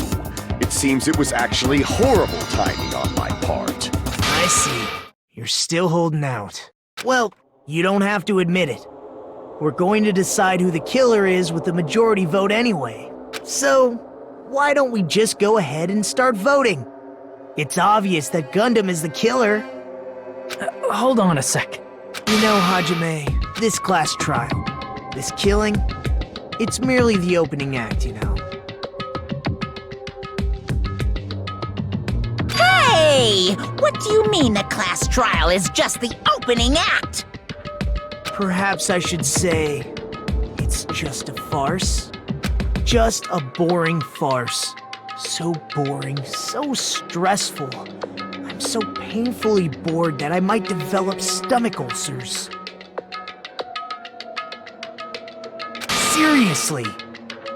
It seems it was actually horrible timing on my part. I see. You're still holding out. Well, you don't have to admit it. We're going to decide who the killer is with the majority vote anyway. So, why don't we just go ahead and start voting? It's obvious that Gundam is the killer. Hold on a sec. You know, Hajime, this class trial, this killing, it's merely the opening act, you know. Hey! What do you mean the class trial is just the opening act? Perhaps I should say, it's just a farce. Just a boring farce. So boring, so stressful. I'm so painfully bored that I might develop stomach ulcers. Seriously,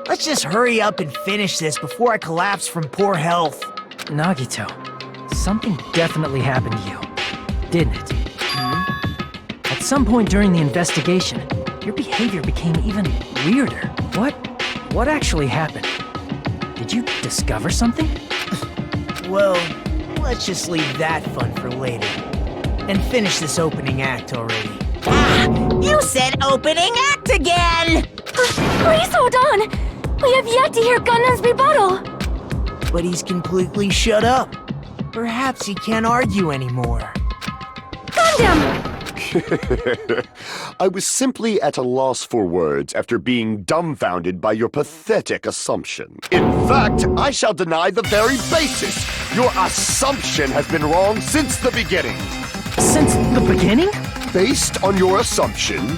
let's just hurry up and finish this before I collapse from poor health. Nagito, something definitely happened to you, didn't it? At some point during the investigation, your behavior became even weirder. What actually happened? Did you discover something? Well, let's just leave that fun for later. And finish this opening act already. Ah! You said opening act again! Please hold on! We have yet to hear Gundam's rebuttal! But he's completely shut up. Perhaps he can't argue anymore. Gundam! I was simply at a loss for words after being dumbfounded by your pathetic assumption. In fact, I shall deny the very basis. Your assumption has been wrong since the beginning. Since the beginning? Based on your assumption,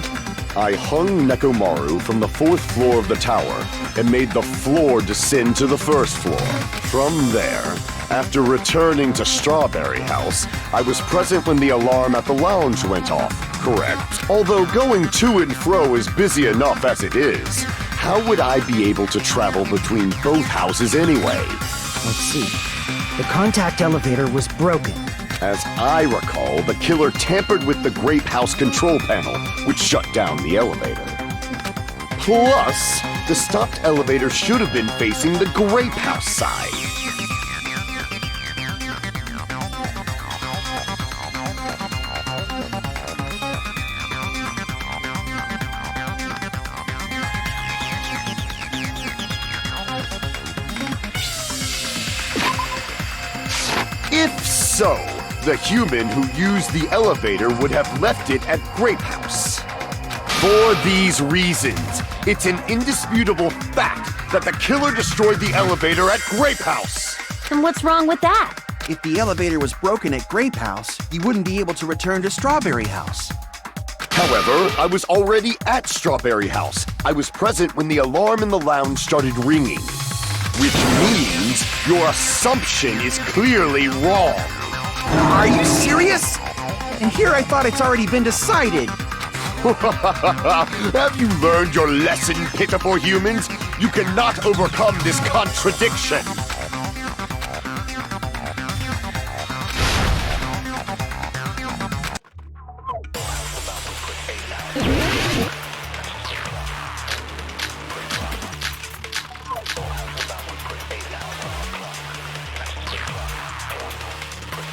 I hung Nekomaru from the 4th floor of the tower and made the floor descend to the 1st floor. From there, after returning to Strawberry House, I was present when the alarm at the lounge went off, correct? Although going to and fro is busy enough as it is, how would I be able to travel between both houses anyway? Let's see. The contact elevator was broken. As I recall, the killer tampered with the Grape House control panel, which shut down the elevator. Plus, the stopped elevator should have been facing the Grape House side. If so, the human who used the elevator would have left it at Grape House. For these reasons, it's an indisputable fact that the killer destroyed the elevator at Grape House. And what's wrong with that? If the elevator was broken at Grape House, you wouldn't be able to return to Strawberry House. However, I was already at Strawberry House. I was present when the alarm in the lounge started ringing. Which means your assumption is clearly wrong. Are you serious? And here I thought it's already been decided. Have you learned your lesson, pitiful humans? You cannot overcome this contradiction.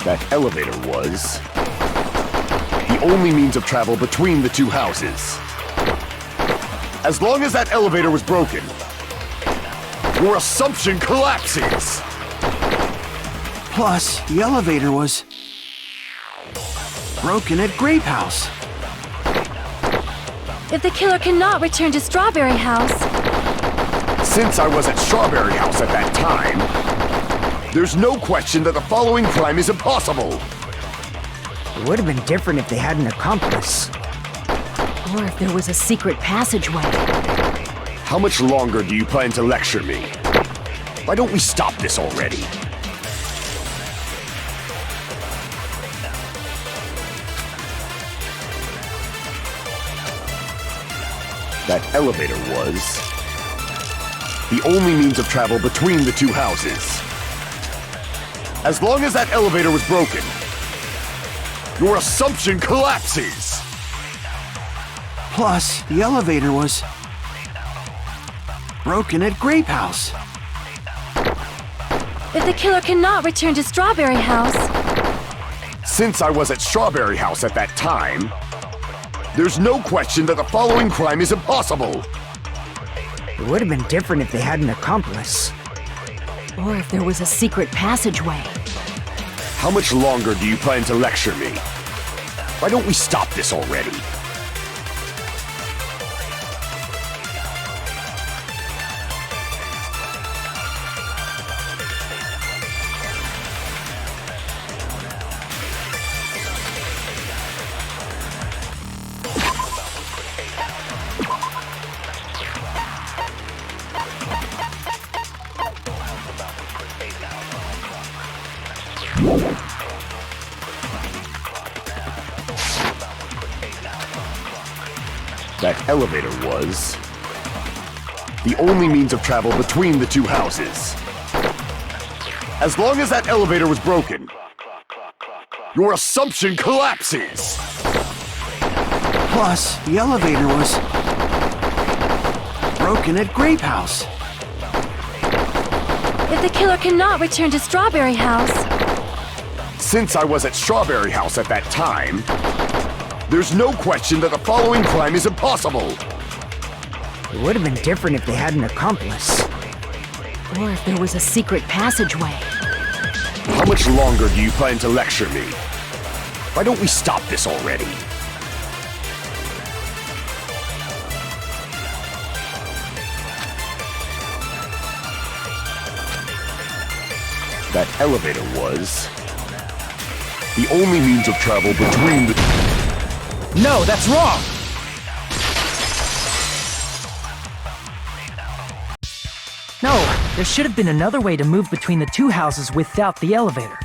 That elevator was the only means of travel between the two houses. As long as that elevator was broken, Your assumption collapses! Plus, the elevator was broken at Grape House. If the killer cannot return to Strawberry House, Since I was at Strawberry House at that time, there's no question that the following crime is impossible. It would have been different if they had an accomplice. Or if there was a secret passageway. How much longer do you plan to lecture me? Why don't we stop this already? That elevator was the only means of travel between the two houses. As long as that elevator was broken, your assumption collapses! Plus, the elevator was broken at Grape House. if the killer cannot return to Strawberry House, Since I was at Strawberry House at that time, there's no question that the following crime is impossible. It would have been different if they had an accomplice. Or if there was a secret passageway. How much longer do you plan to lecture me? Why don't we stop this already? That elevator was the only means of travel between the two houses. As long as that elevator was broken, your assumption collapses! Plus, the elevator was broken at Grape House. if the killer cannot return to Strawberry House, Since I was at Strawberry House at that time, there's no question that the following crime is impossible. It would have been different if they had an accomplice. Or if there was a secret passageway. How much longer do you plan to lecture me? Why don't we stop this already? That elevator was the only means of travel between the... No, that's wrong! No, there should have been another way to move between the two houses without the elevator.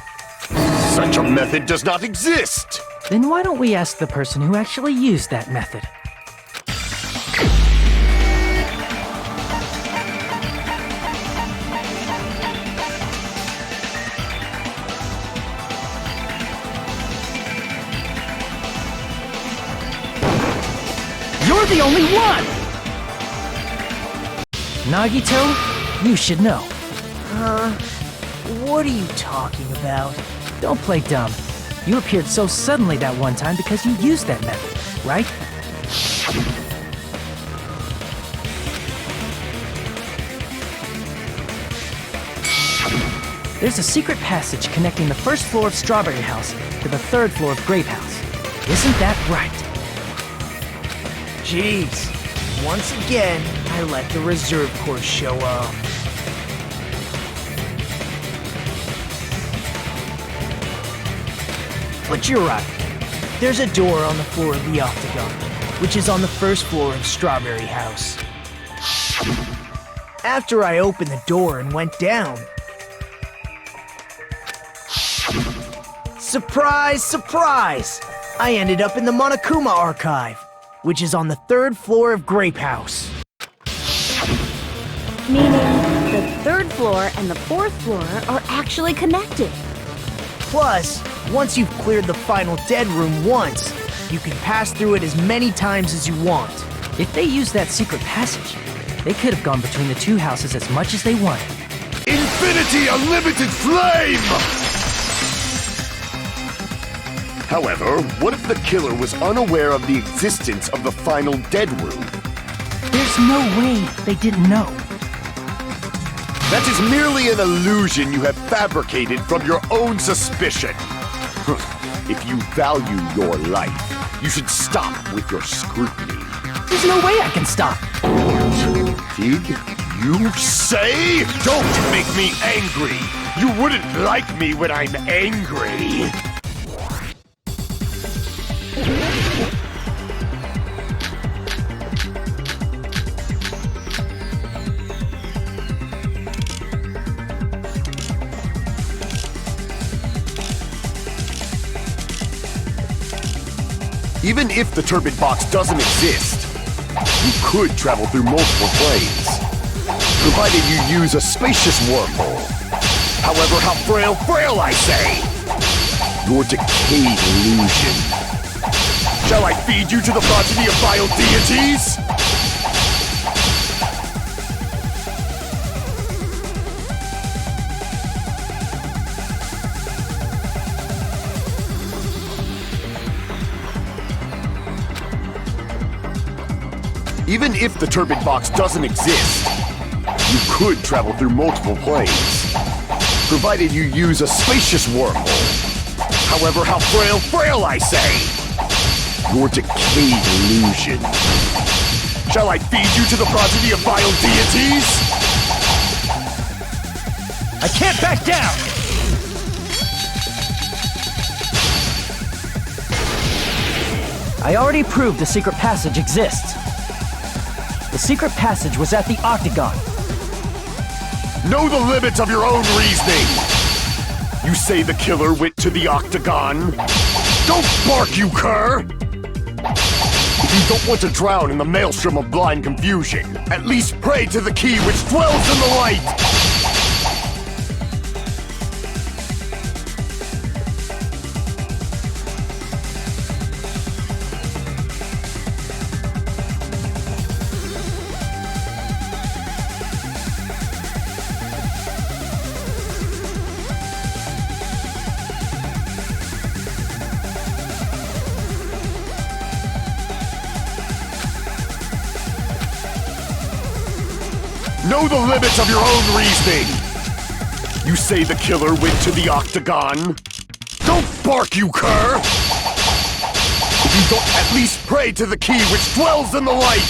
Such a method does not exist! Then why don't we ask the person who actually used that method? You're the only one! Nagito, you should know. What are you talking about? Don't play dumb. You appeared so suddenly that one time because you used that method, right? There's a secret passage connecting the first floor of Strawberry House to the third floor of Grape House. Isn't that right? Jeez. Once again, I let the reserve course show up. But you're right. There's a door on the floor of the Octagon, which is on the first floor of Strawberry House. After I opened the door and went down... Surprise, surprise! I ended up in the Monokuma Archive, which is on the third floor of Grape House. Meaning, the third floor and the fourth floor are actually connected. Plus, once you've cleared the final dead room once, you can pass through it as many times as you want. If they used that secret passage, they could have gone between the two houses as much as they wanted. Infinity Unlimited Flame! However, what if the killer was unaware of the existence of the final dead room? There's no way they didn't know. That is merely an illusion you have fabricated from your own suspicion. If you value your life, you should stop with your scrutiny. There's no way I can stop. Did you say? Don't make me angry! You wouldn't like me when I'm angry! Even if the turbid box doesn't exist, you could travel through multiple planes, provided you use a spacious wormhole. However, how frail I say! Your decayed illusion. Shall I feed you to the progeny of vile deities? Even if the turbid box doesn't exist, you could travel through multiple planes, provided you use a spacious wormhole. However, how frail I say! Your decayed illusion. Shall I feed you to the progeny of vile deities? I can't back down! I already proved the secret passage exists. The secret passage was at the Octagon. Know the limits of your own reasoning! You say the killer went to the Octagon? Don't bark, you cur! If you don't want to drown in the maelstrom of blind confusion, at least pray to the key which dwells in the light! Know the limits of your own reasoning! You say the killer went to the Octagon? Don't bark, you cur! If you don't at least pray to the key which dwells in the light!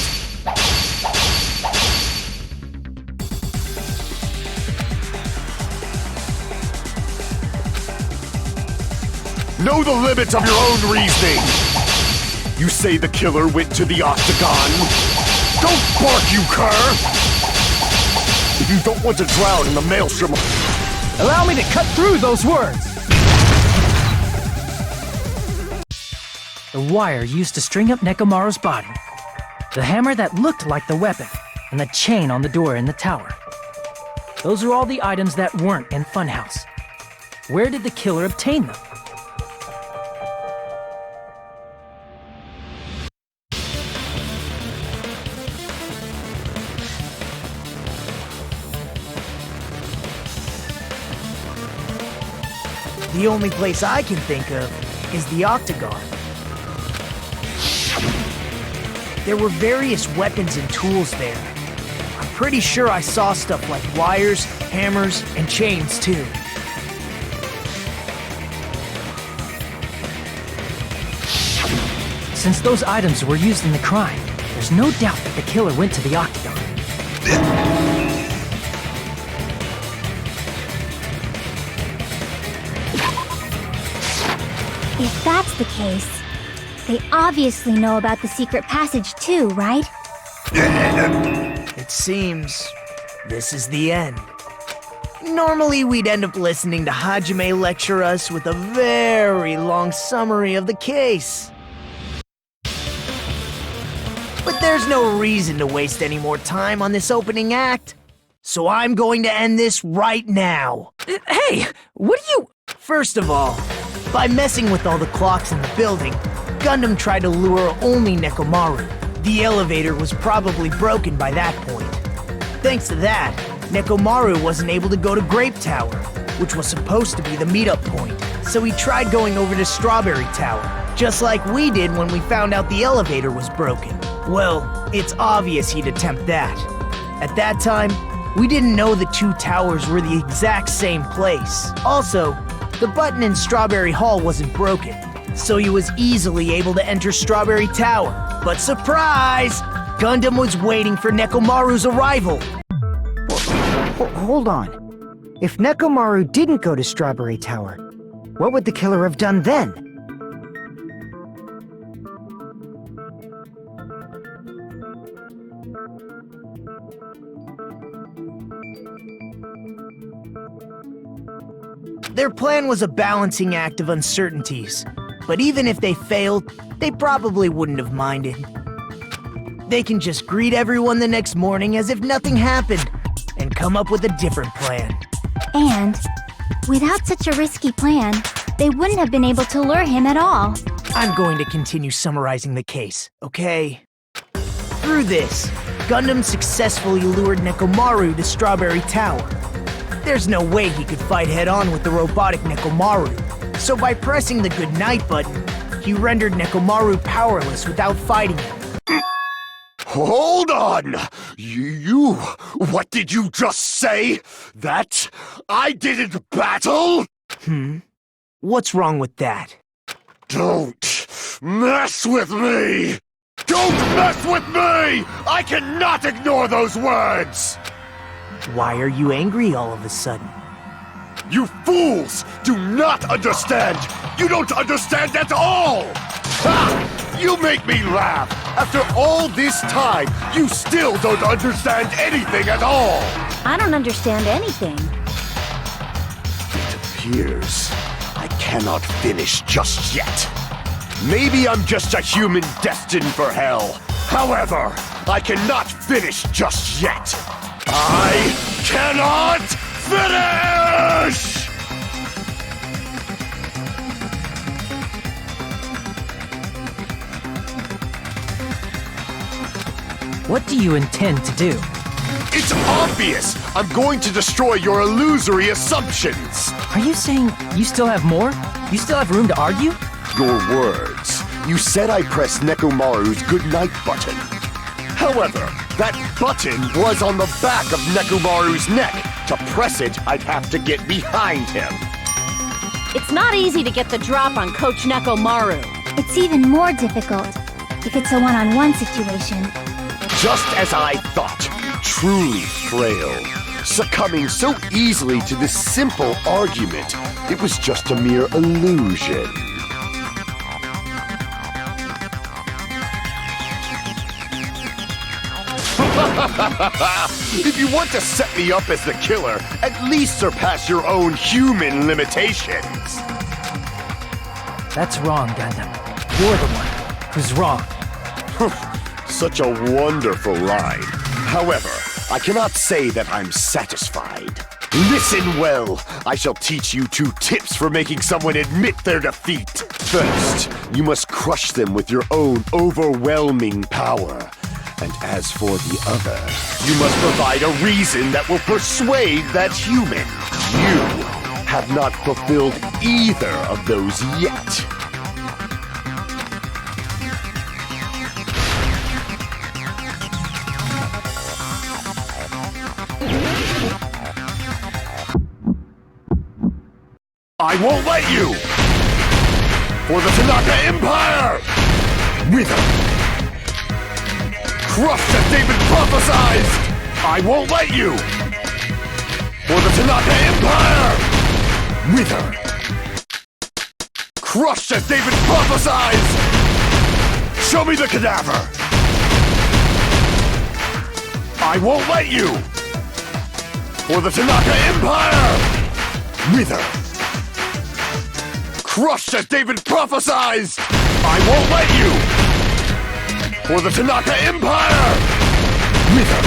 Know the limits of your own reasoning! You say the killer went to the Octagon? Don't bark, you cur! If you don't want to drown in the maelstrom... Allow me to cut through those words! The wire used to string up Nekomaru's body, the hammer that looked like the weapon, and the chain on the door in the tower. Those are all the items that weren't in Funhouse. Where did the killer obtain them? The only place I can think of is the Octagon. There were various weapons and tools there. I'm pretty sure I saw stuff like wires, hammers, and chains too. Since those items were used in the crime, there's no doubt that the killer went to the Octagon. If that's the case, they obviously know about the secret passage too, right? It seems this is the end. Normally we'd end up listening to Hajime lecture us with a very long summary of the case. But there's no reason to waste any more time on this opening act, so I'm going to end this right now. Hey, what are you... First of all, by messing with all the clocks in the building, Gundam tried to lure only Nekomaru. The elevator was probably broken by that point. Thanks to that, Nekomaru wasn't able to go to Grape Tower, which was supposed to be the meetup point. So he tried going over to Strawberry Tower, just like we did when we found out the elevator was broken. Well, it's obvious he'd attempt that. At that time, We didn't know the two towers were the exact same place. Also, the button in Strawberry Hall wasn't broken, so he was easily able to enter Strawberry Tower. But surprise! Gundam was waiting for Nekomaru's arrival. Hold on. If Nekomaru didn't go to Strawberry Tower, what would the killer have done then? Their plan was a balancing act of uncertainties, but even if they failed, they probably wouldn't have minded. They can just greet everyone the next morning as if nothing happened, and come up with a different plan. And, without such a risky plan, they wouldn't have been able to lure him at all. I'm going to continue summarizing the case, okay? Through this, Gundam successfully lured Nekomaru to Strawberry Tower. There's no way he could fight head-on with the robotic Nekomaru, so by pressing the goodnight button, he rendered Nekomaru powerless without fighting him. Hold on! What did you just say? That I didn't battle? What's wrong with that? Don't mess with me! Don't mess with me! I cannot ignore those words! Why are you angry all of a sudden? You fools do not understand! You don't understand at all! Ha! You make me laugh! After all this time, you still don't understand anything at all! I don't understand anything. It appears I cannot finish just yet. Maybe I'm just a human destined for hell. However, I cannot finish just yet. I cannot finish! What do you intend to do? It's obvious! I'm going to destroy your illusory assumptions! Are you saying you still have more? You still have room to argue? Your words. You said I pressed Nekomaru's goodnight button. However, that button was on the back of Nekomaru's neck. To press it, I'd have to get behind him. It's not easy to get the drop on Coach Nekomaru. It's even more difficult if it's a one-on-one situation. Just as I thought. Truly frail. Succumbing so easily to this simple argument. It was just a mere illusion. If you want to set me up as the killer, at least surpass your own human limitations. That's wrong, Gundam. You're the one who's wrong. Such a wonderful line. However, I cannot say that I'm satisfied. Listen well. I shall teach you 2 tips for making someone admit their defeat. First, you must crush them with your own overwhelming power. And as for the other, you must provide a reason that will persuade that human. You have not fulfilled either of those yet. I won't let you! For the Tanaka Empire! Wither! Crushed as David prophesied! I won't let you! For the Tanaka Empire! Wither! Crushed as David prophesied! Show me the cadaver! I won't let you! For the Tanaka Empire! Wither! Crushed as David prophesied! I won't let you! For the Tanaka Empire! Wither!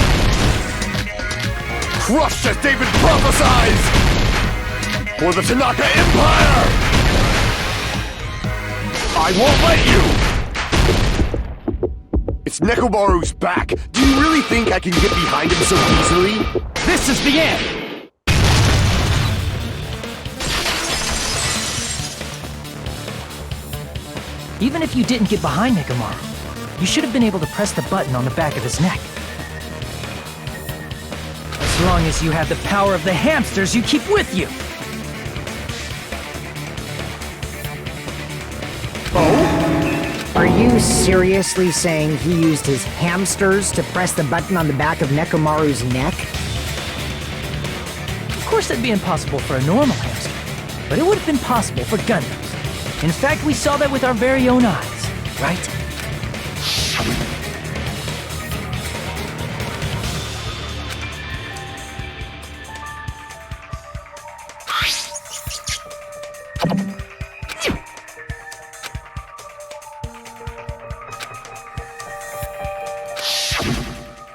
Crushed as David prophesied! For the Tanaka Empire! I won't let you! It's Nekomaru's back. Do you really think I can get behind him so easily? This is the end! Even if you didn't get behind Nekomaru, you should have been able to press the button on the back of his neck. As long as you have the power of the hamsters you keep with you. Are you seriously saying he used his hamsters to press the button on the back of Nekomaru's neck? Of course that'd be impossible for a normal hamster, but it would have been possible for Gundams. In fact, we saw that with our very own eyes, right?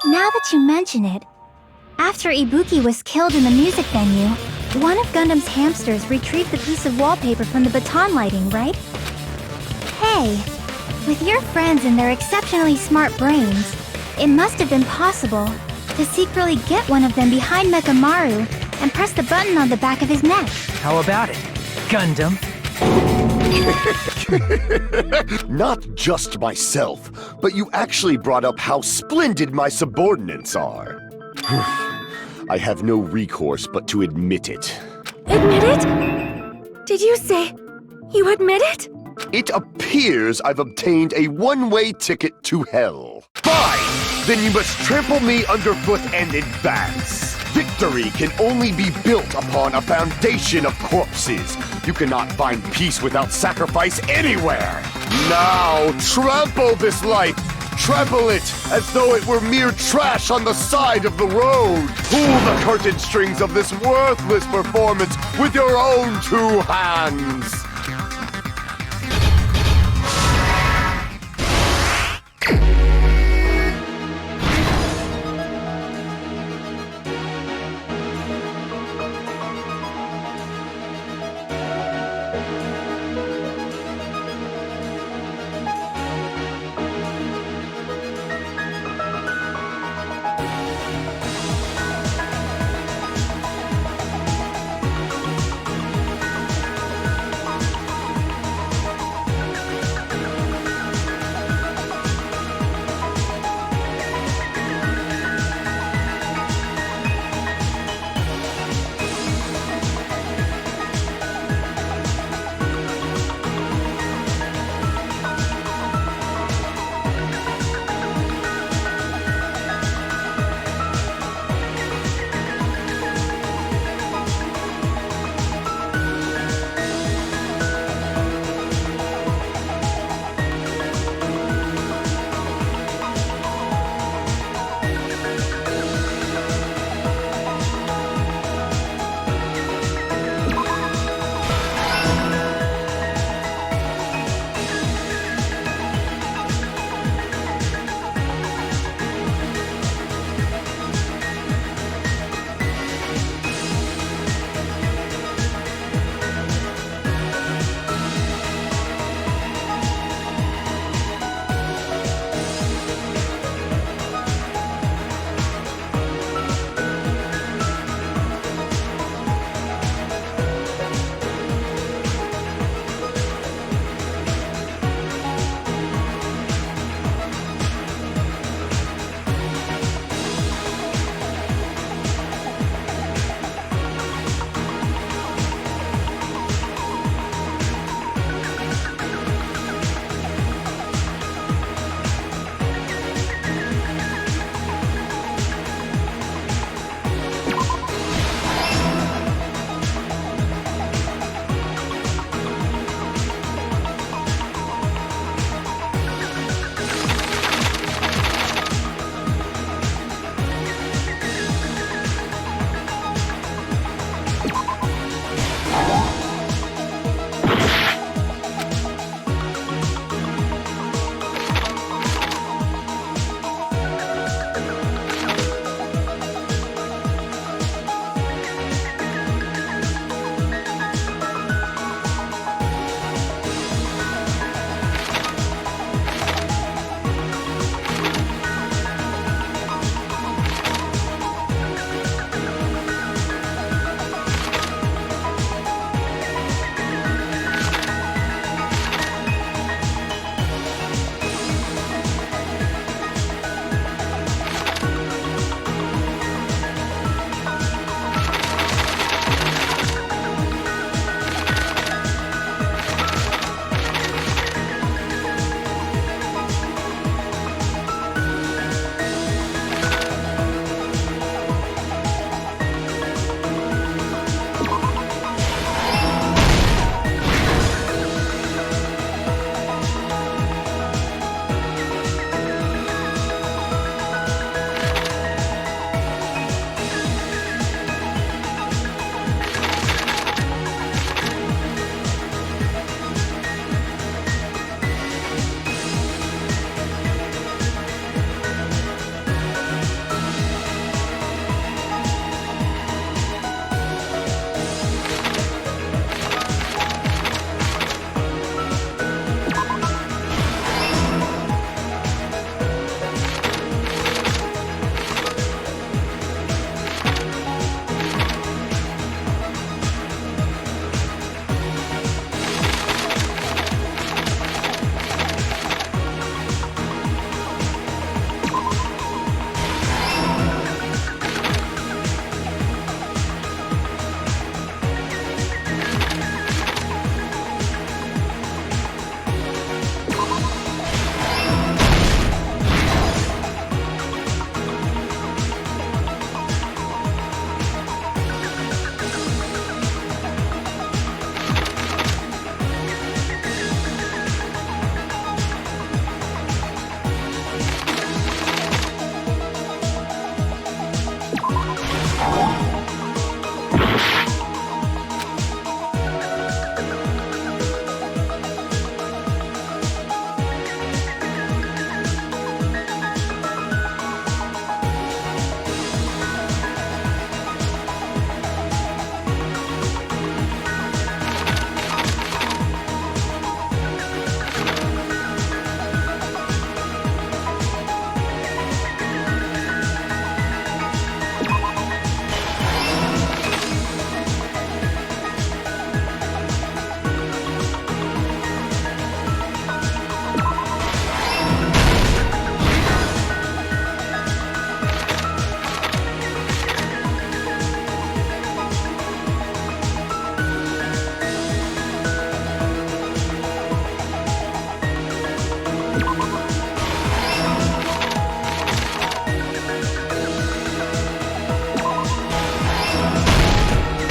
Now that you mention it, after Ibuki was killed in the music venue, one of Gundam's hamsters retrieved the piece of wallpaper from the baton lighting, right? Hey, with your friends and their exceptionally smart brains, it must have been possible to secretly get one of them behind Mechamaru and press the button on the back of his neck. How about it, Gundam? Not just myself, but you actually brought up how splendid my subordinates are. I have no recourse but to admit it. Admit it? Did you say you admit it? It appears I've obtained a one-way ticket to hell. Fine! Then you must trample me underfoot and advance. Victory can only be built upon a foundation of corpses. You cannot find peace without sacrifice anywhere. Now, trample this life. Trample it as though it were mere trash on the side of the road. Pull the curtain strings of this worthless performance with your own two hands.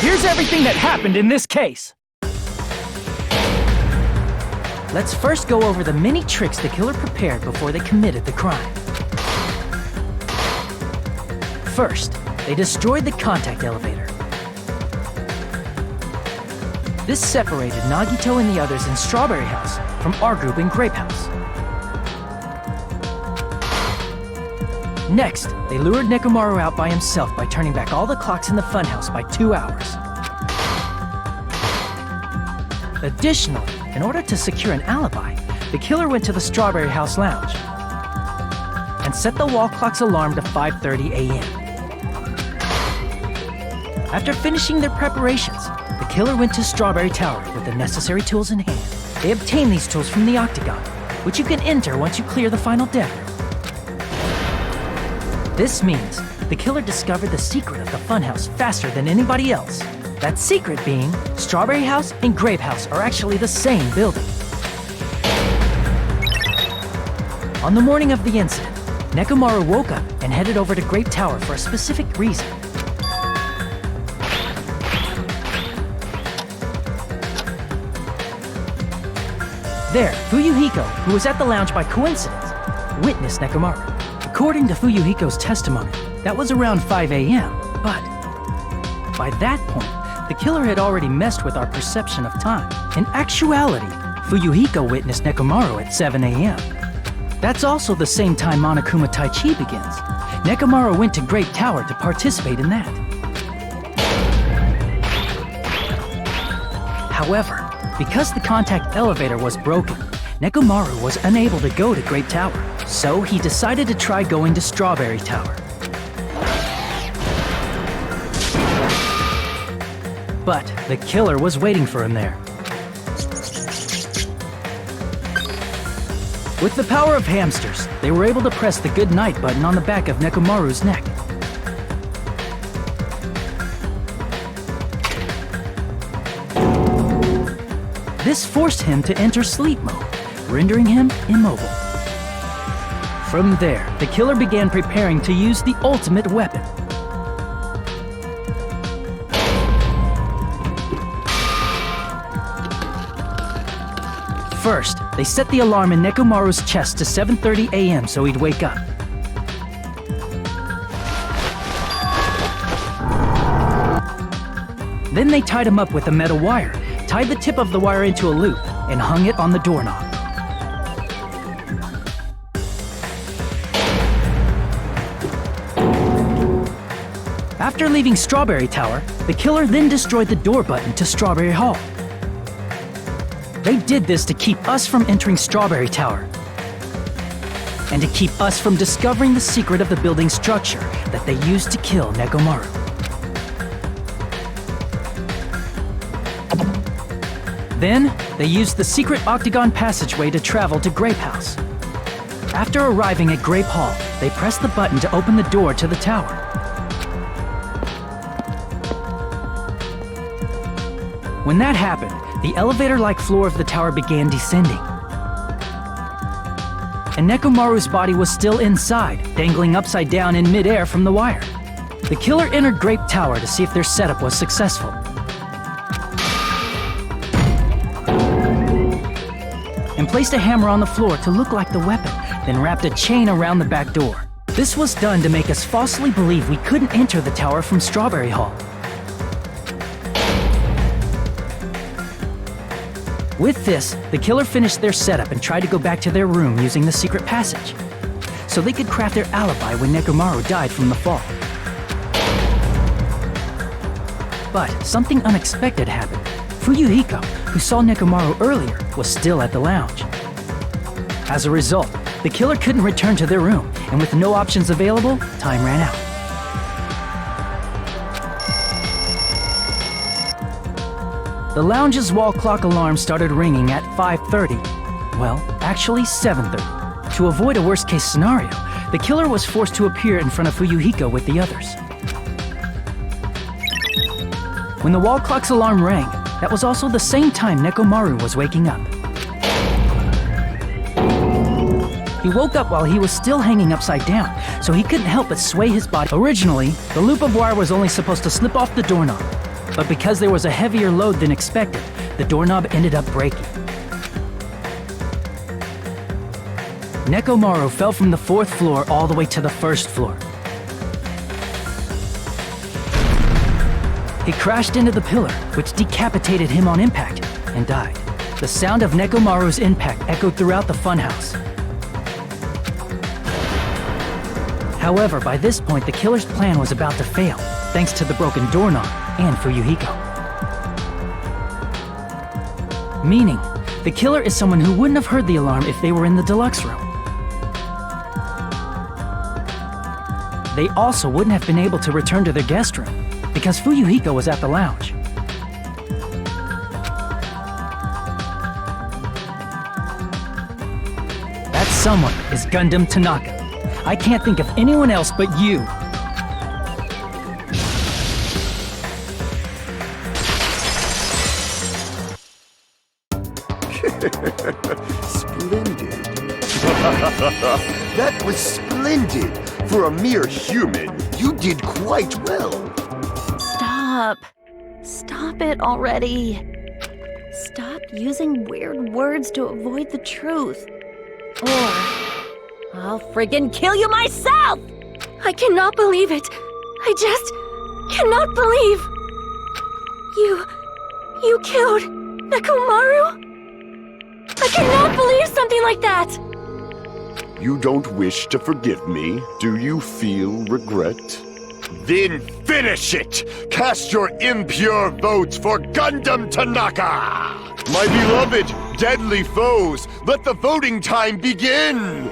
here's everything that happened in this case. Let's first go over the many tricks the killer prepared before they committed the crime. First, they destroyed the contact elevator. This separated Nagito and the others in Strawberry House from our group in Grape House. Next, they lured Nekomaru out by himself by turning back all the clocks in the funhouse by 2 hours. Additionally, in order to secure an alibi, the killer went to the Strawberry House lounge and set the wall clock's alarm to 5:30 a.m. After finishing their preparations, the killer went to Strawberry Tower with the necessary tools in hand. They obtained these tools from the octagon, which you can enter once you clear the final deck room. This means the killer discovered the secret of the funhouse faster than anybody else. That secret being, Strawberry House and Grape House are actually the same building. On the morning of the incident, Nekomaru woke up and headed over to Grape Tower for a specific reason. There, Fuyuhiko, who was at the lounge by coincidence, witnessed Nekomaru. According to Fuyuhiko's testimony, that was around 5 a.m., but by that point, the killer had already messed with our perception of time. In actuality, Fuyuhiko witnessed Nekomaru at 7 a.m. That's also the same time Monokuma Taichi begins. Nekomaru went to Grape Tower to participate in that. However, because the contact elevator was broken, Nekomaru was unable to go to Grape Tower, so he decided to try going to Strawberry Tower. But the killer was waiting for him there. With the power of hamsters, they were able to press the good night button on the back of Nekomaru's neck. This forced him to enter sleep mode, rendering him immobile. From there, the killer began preparing to use the ultimate weapon. First, they set the alarm in Nekomaru's chest to 7:30 a.m. so he'd wake up. Then they tied him up with a metal wire, tied the tip of the wire into a loop, and hung it on the doorknob. After leaving Strawberry Tower, the killer then destroyed the door button to Strawberry Hall. They did this to keep us from entering Strawberry Tower, and to keep us from discovering the secret of the building structure that they used to kill Nekomaru. Then, they used the secret octagon passageway to travel to Grape House. After arriving at Grape Hall, they pressed the button to open the door to the tower. When that happened, the elevator-like floor of the tower began descending. And Nekomaru's body was still inside, dangling upside down in midair from the wire. The killer entered Grape Tower to see if their setup was successful. And placed a hammer on the floor to look like the weapon, then wrapped a chain around the back door. This was done to make us falsely believe we couldn't enter the tower from Strawberry Hall. With this, the killer finished their setup and tried to go back to their room using the secret passage, so they could craft their alibi when Nekomaru died from the fall. But something unexpected happened. Fuyuhiko, who saw Nekomaru earlier, was still at the lounge. As a result, the killer couldn't return to their room, and with no options available, time ran out. The lounge's wall clock alarm started ringing at 5:30. Well, actually 7:30. To avoid a worst-case scenario, the killer was forced to appear in front of Fuyuhiko with the others. When the wall clock's alarm rang, that was also the same time Nekomaru was waking up. He woke up while he was still hanging upside down, so he couldn't help but sway his body. Originally, the loop of wire was only supposed to slip off the doorknob, but because there was a heavier load than expected, the doorknob ended up breaking. Nekomaru fell from the 4th floor all the way to the 1st floor. He crashed into the pillar, which decapitated him on impact, and died. The sound of Nekomaru's impact echoed throughout the funhouse. However, by this point, the killer's plan was about to fail, thanks to the broken doorknob and Fuyuhiko. Meaning, the killer is someone who wouldn't have heard the alarm if they were in the deluxe room. They also wouldn't have been able to return to their guest room, because Fuyuhiko was at the lounge. That someone is Gundam Tanaka. I can't think of anyone else but you. Splendid. That was splendid. For a mere human, you did quite well. Stop. Stop it already. Stop using weird words to avoid the truth. Or I'll friggin' kill you myself! I cannot believe it. I just cannot believe. You killed Nekomaru? I cannot believe something like that! You don't wish to forgive me? Do you feel regret? Then finish it! Cast your impure votes for Gundam Tanaka! My beloved, deadly foes, let the voting time begin!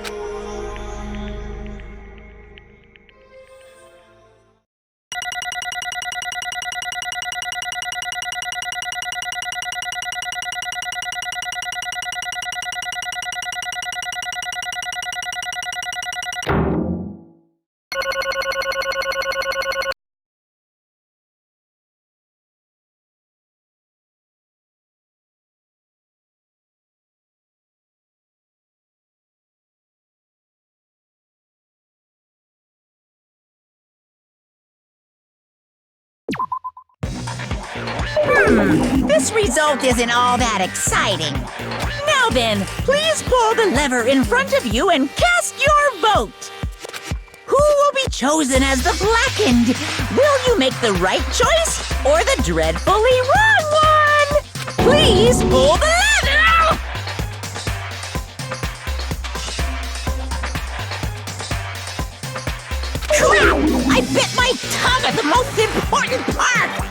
This result isn't all that exciting. Now then, please pull the lever in front of you and cast your vote. Who will be chosen as the blackened? Will you make the right choice or the dreadfully wrong one? Please pull the lever! Crap! I bit my tongue at the most important part!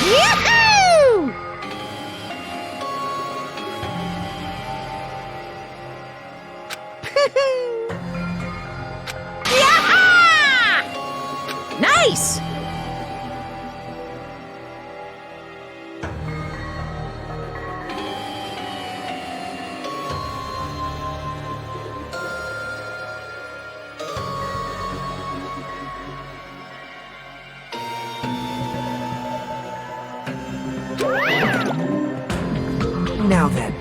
Yahoo! Yaha! Nice! Now then.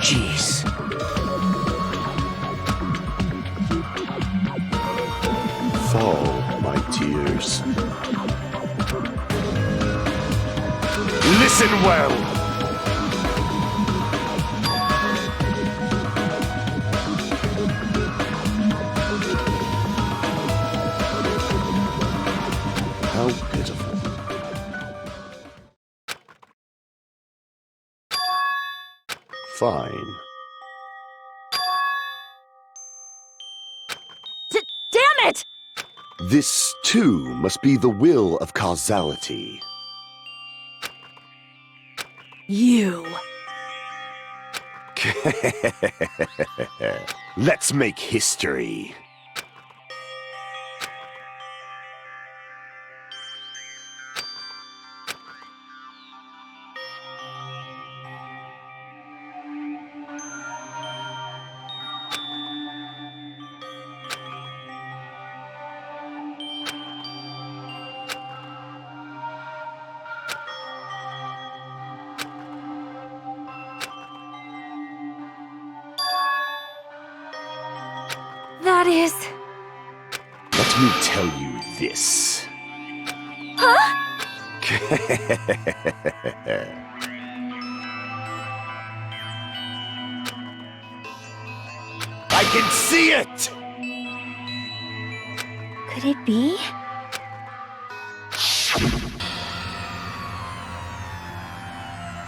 Jeez. Fall, my tears. Listen well! How pitiful. Fine. This, too, must be the will of causality. You. Let's make history. That is... Let me tell you this. Huh? I can see it! Could it be?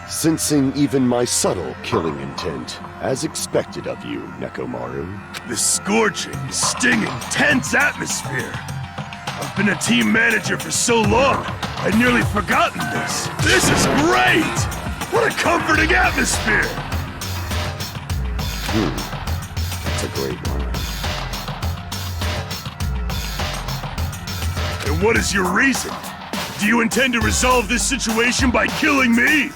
Sensing even my subtle killing intent, as expected of you, Nekomaru. This scorching, stinging, tense atmosphere. I've been a team manager for so long, I'd nearly forgotten this. This is great! What a comforting atmosphere! That's a great line. And what is your reason? Do you intend to resolve this situation by killing me?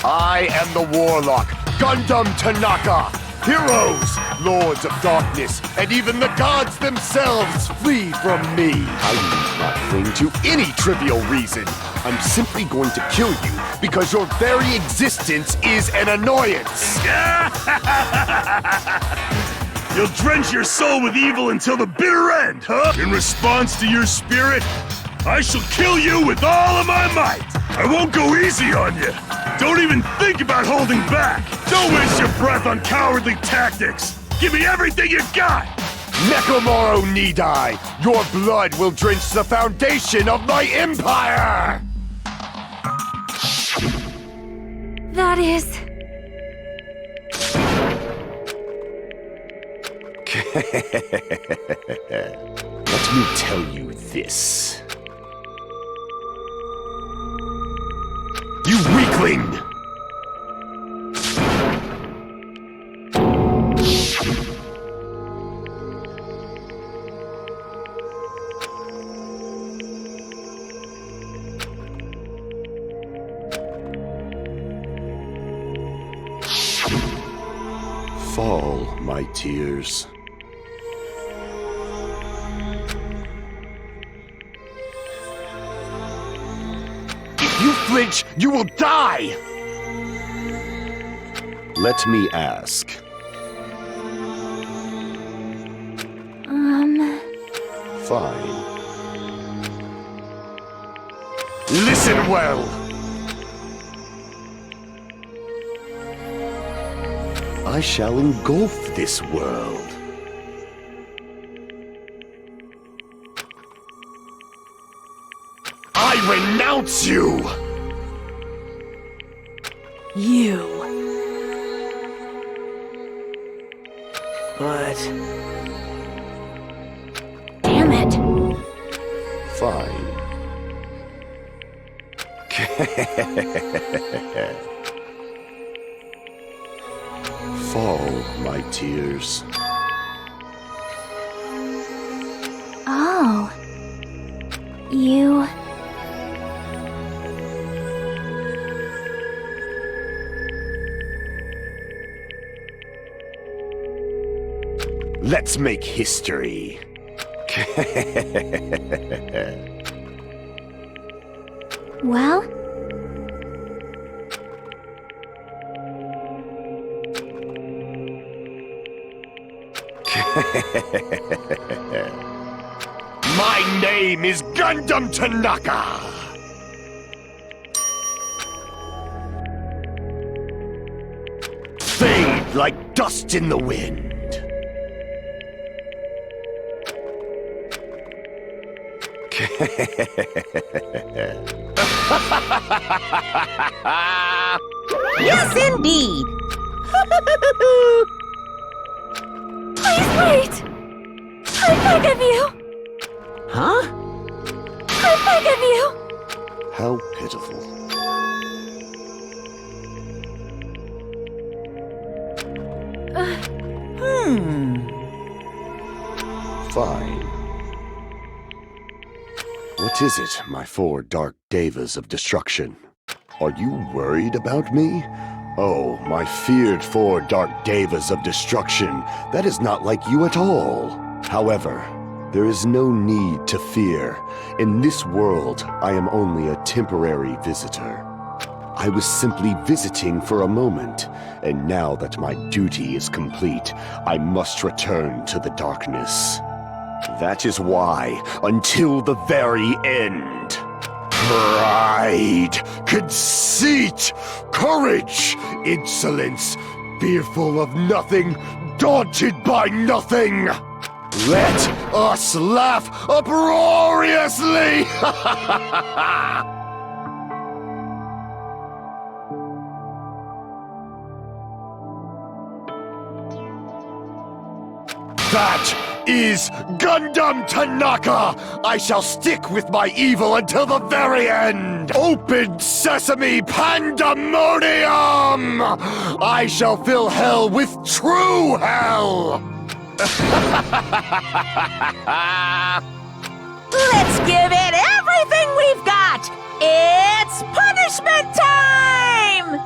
I am the Warlock, Gundam Tanaka! Heroes, Lords of Darkness, and even the gods themselves flee from me! I need not cling to any trivial reason. I'm simply going to kill you because your very existence is an annoyance! You'll drench your soul with evil until the bitter end, huh? In response to your spirit, I shall kill you with all of my might! I won't go easy on you! Don't even think about holding back! Don't waste your breath on cowardly tactics! Give me everything you got! Nekomaru need I! Your blood will drench the foundation of my empire! That is... Let me tell you this. You weakling! Fall, my tears. If you flinch, you will die! Let me ask. Fine. Listen well! I shall engulf this world. I renounce you! You. But... Damn it. Fine. Fall, my tears. Oh. You... Let's make history. Well? My name is Gundam Tanaka! Fade like dust in the wind. Yes, indeed! Please wait! I beg of you! Huh? I beg of you! How pitiful. Fine. What is it, my four dark devas of destruction? Are you worried about me? Oh, my feared four dark devas of destruction, that is not like you at all. However, there is no need to fear. In this world, I am only a temporary visitor. I was simply visiting for a moment, and now that my duty is complete, I must return to the darkness. That is why, until the very end, pride, conceit, courage, insolence, fearful of nothing, daunted by nothing. Let us laugh uproariously! That is Gundam Tanaka! I shall stick with my evil until the very end! Open sesame pandemonium! I shall fill hell with true hell! Let's give it everything we've got! It's punishment time!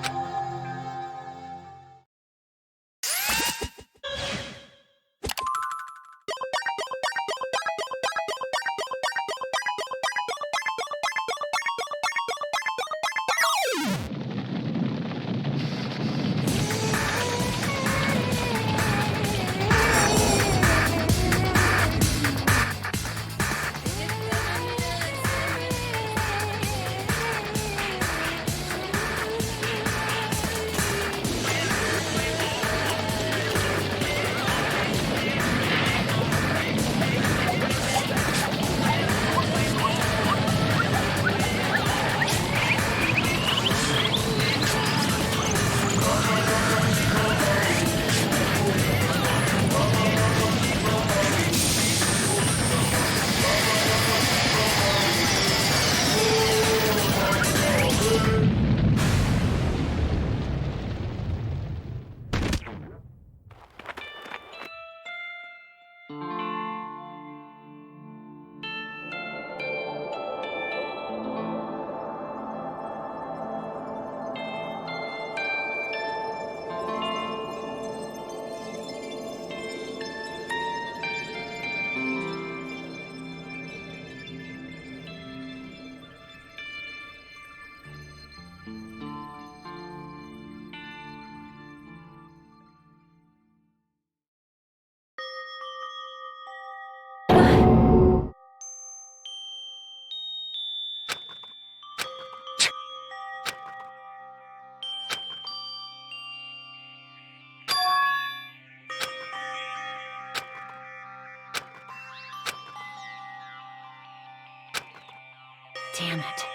Damn it.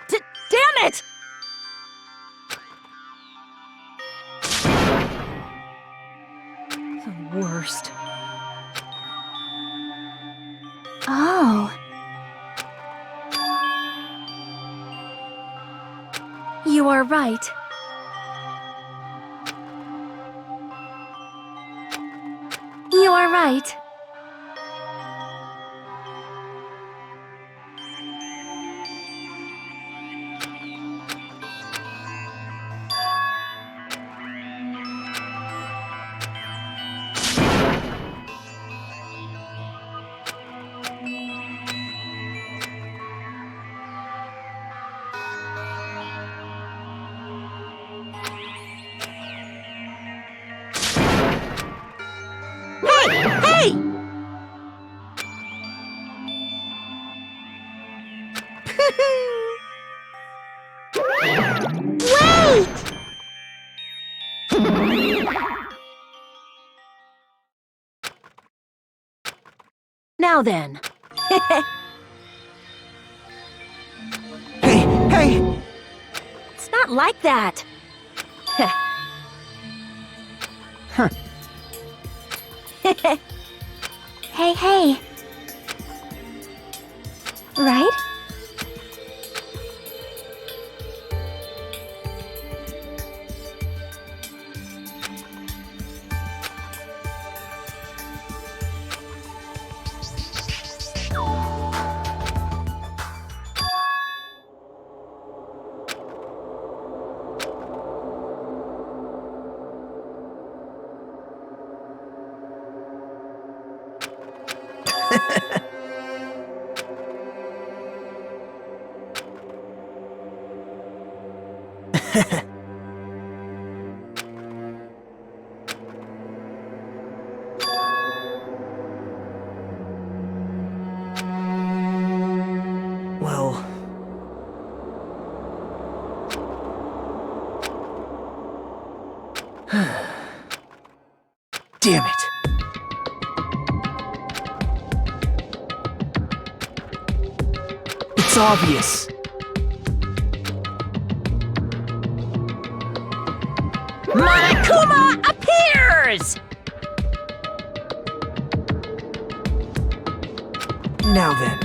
Damn it! The worst. Oh. You are right. You are right. Hey! Wait! Now then. Hey! It's not like that. Huh. Hey, hey. Right? Well... Damn it. It's obvious. Monokuma appears! Now then.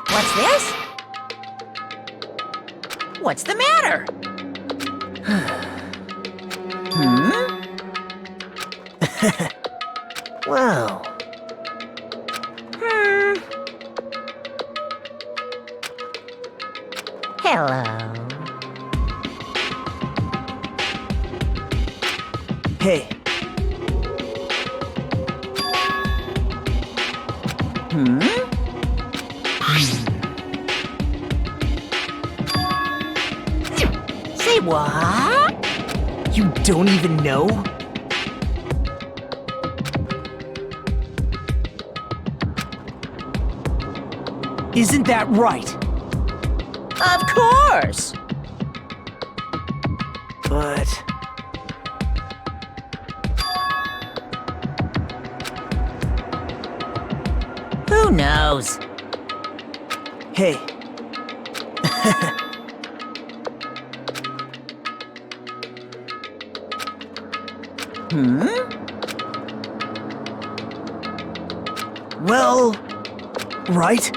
What's this? What's the matter? Well... Hello. Hey. Say what? You don't even know? Isn't that right? Of course! But... Who knows? Hey. Well... Right?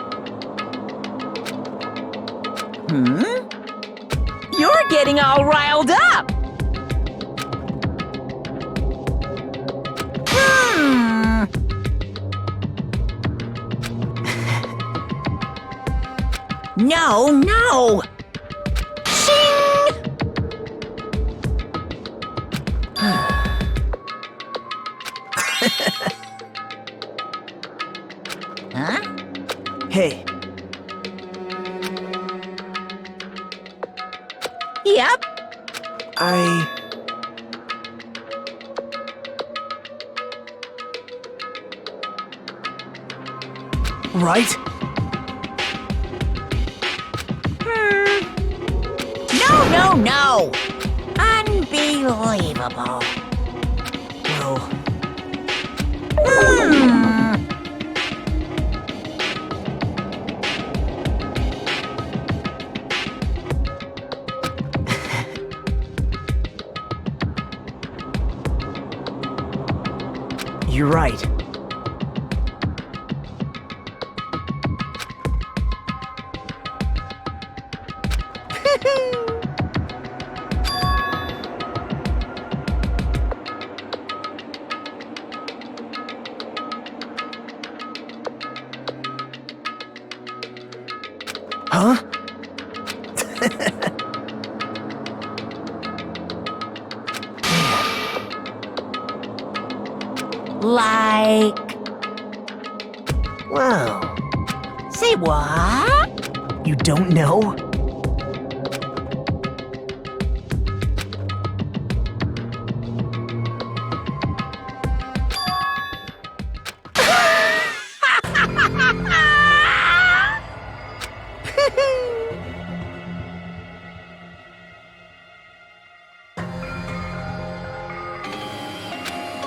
You're getting all riled up! No, no! Shing! Huh? Hey. Yep. Right? No, no, no! Unbelievable. Well... You're right. Huh? Like... Well... Say what? You don't know?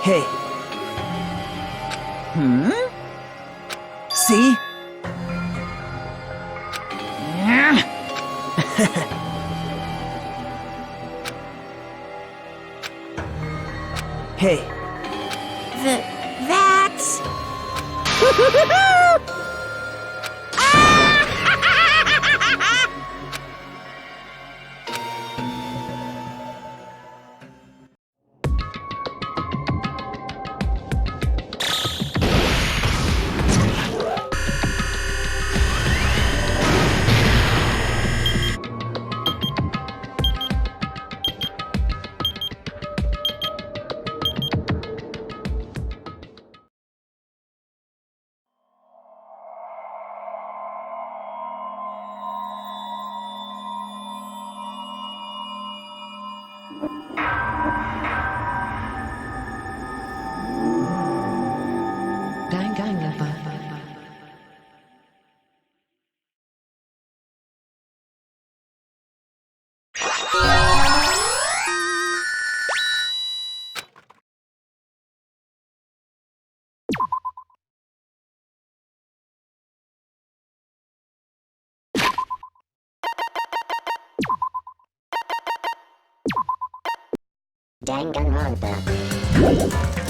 Hey. See? Hey. Danganronpa. Danganronpa.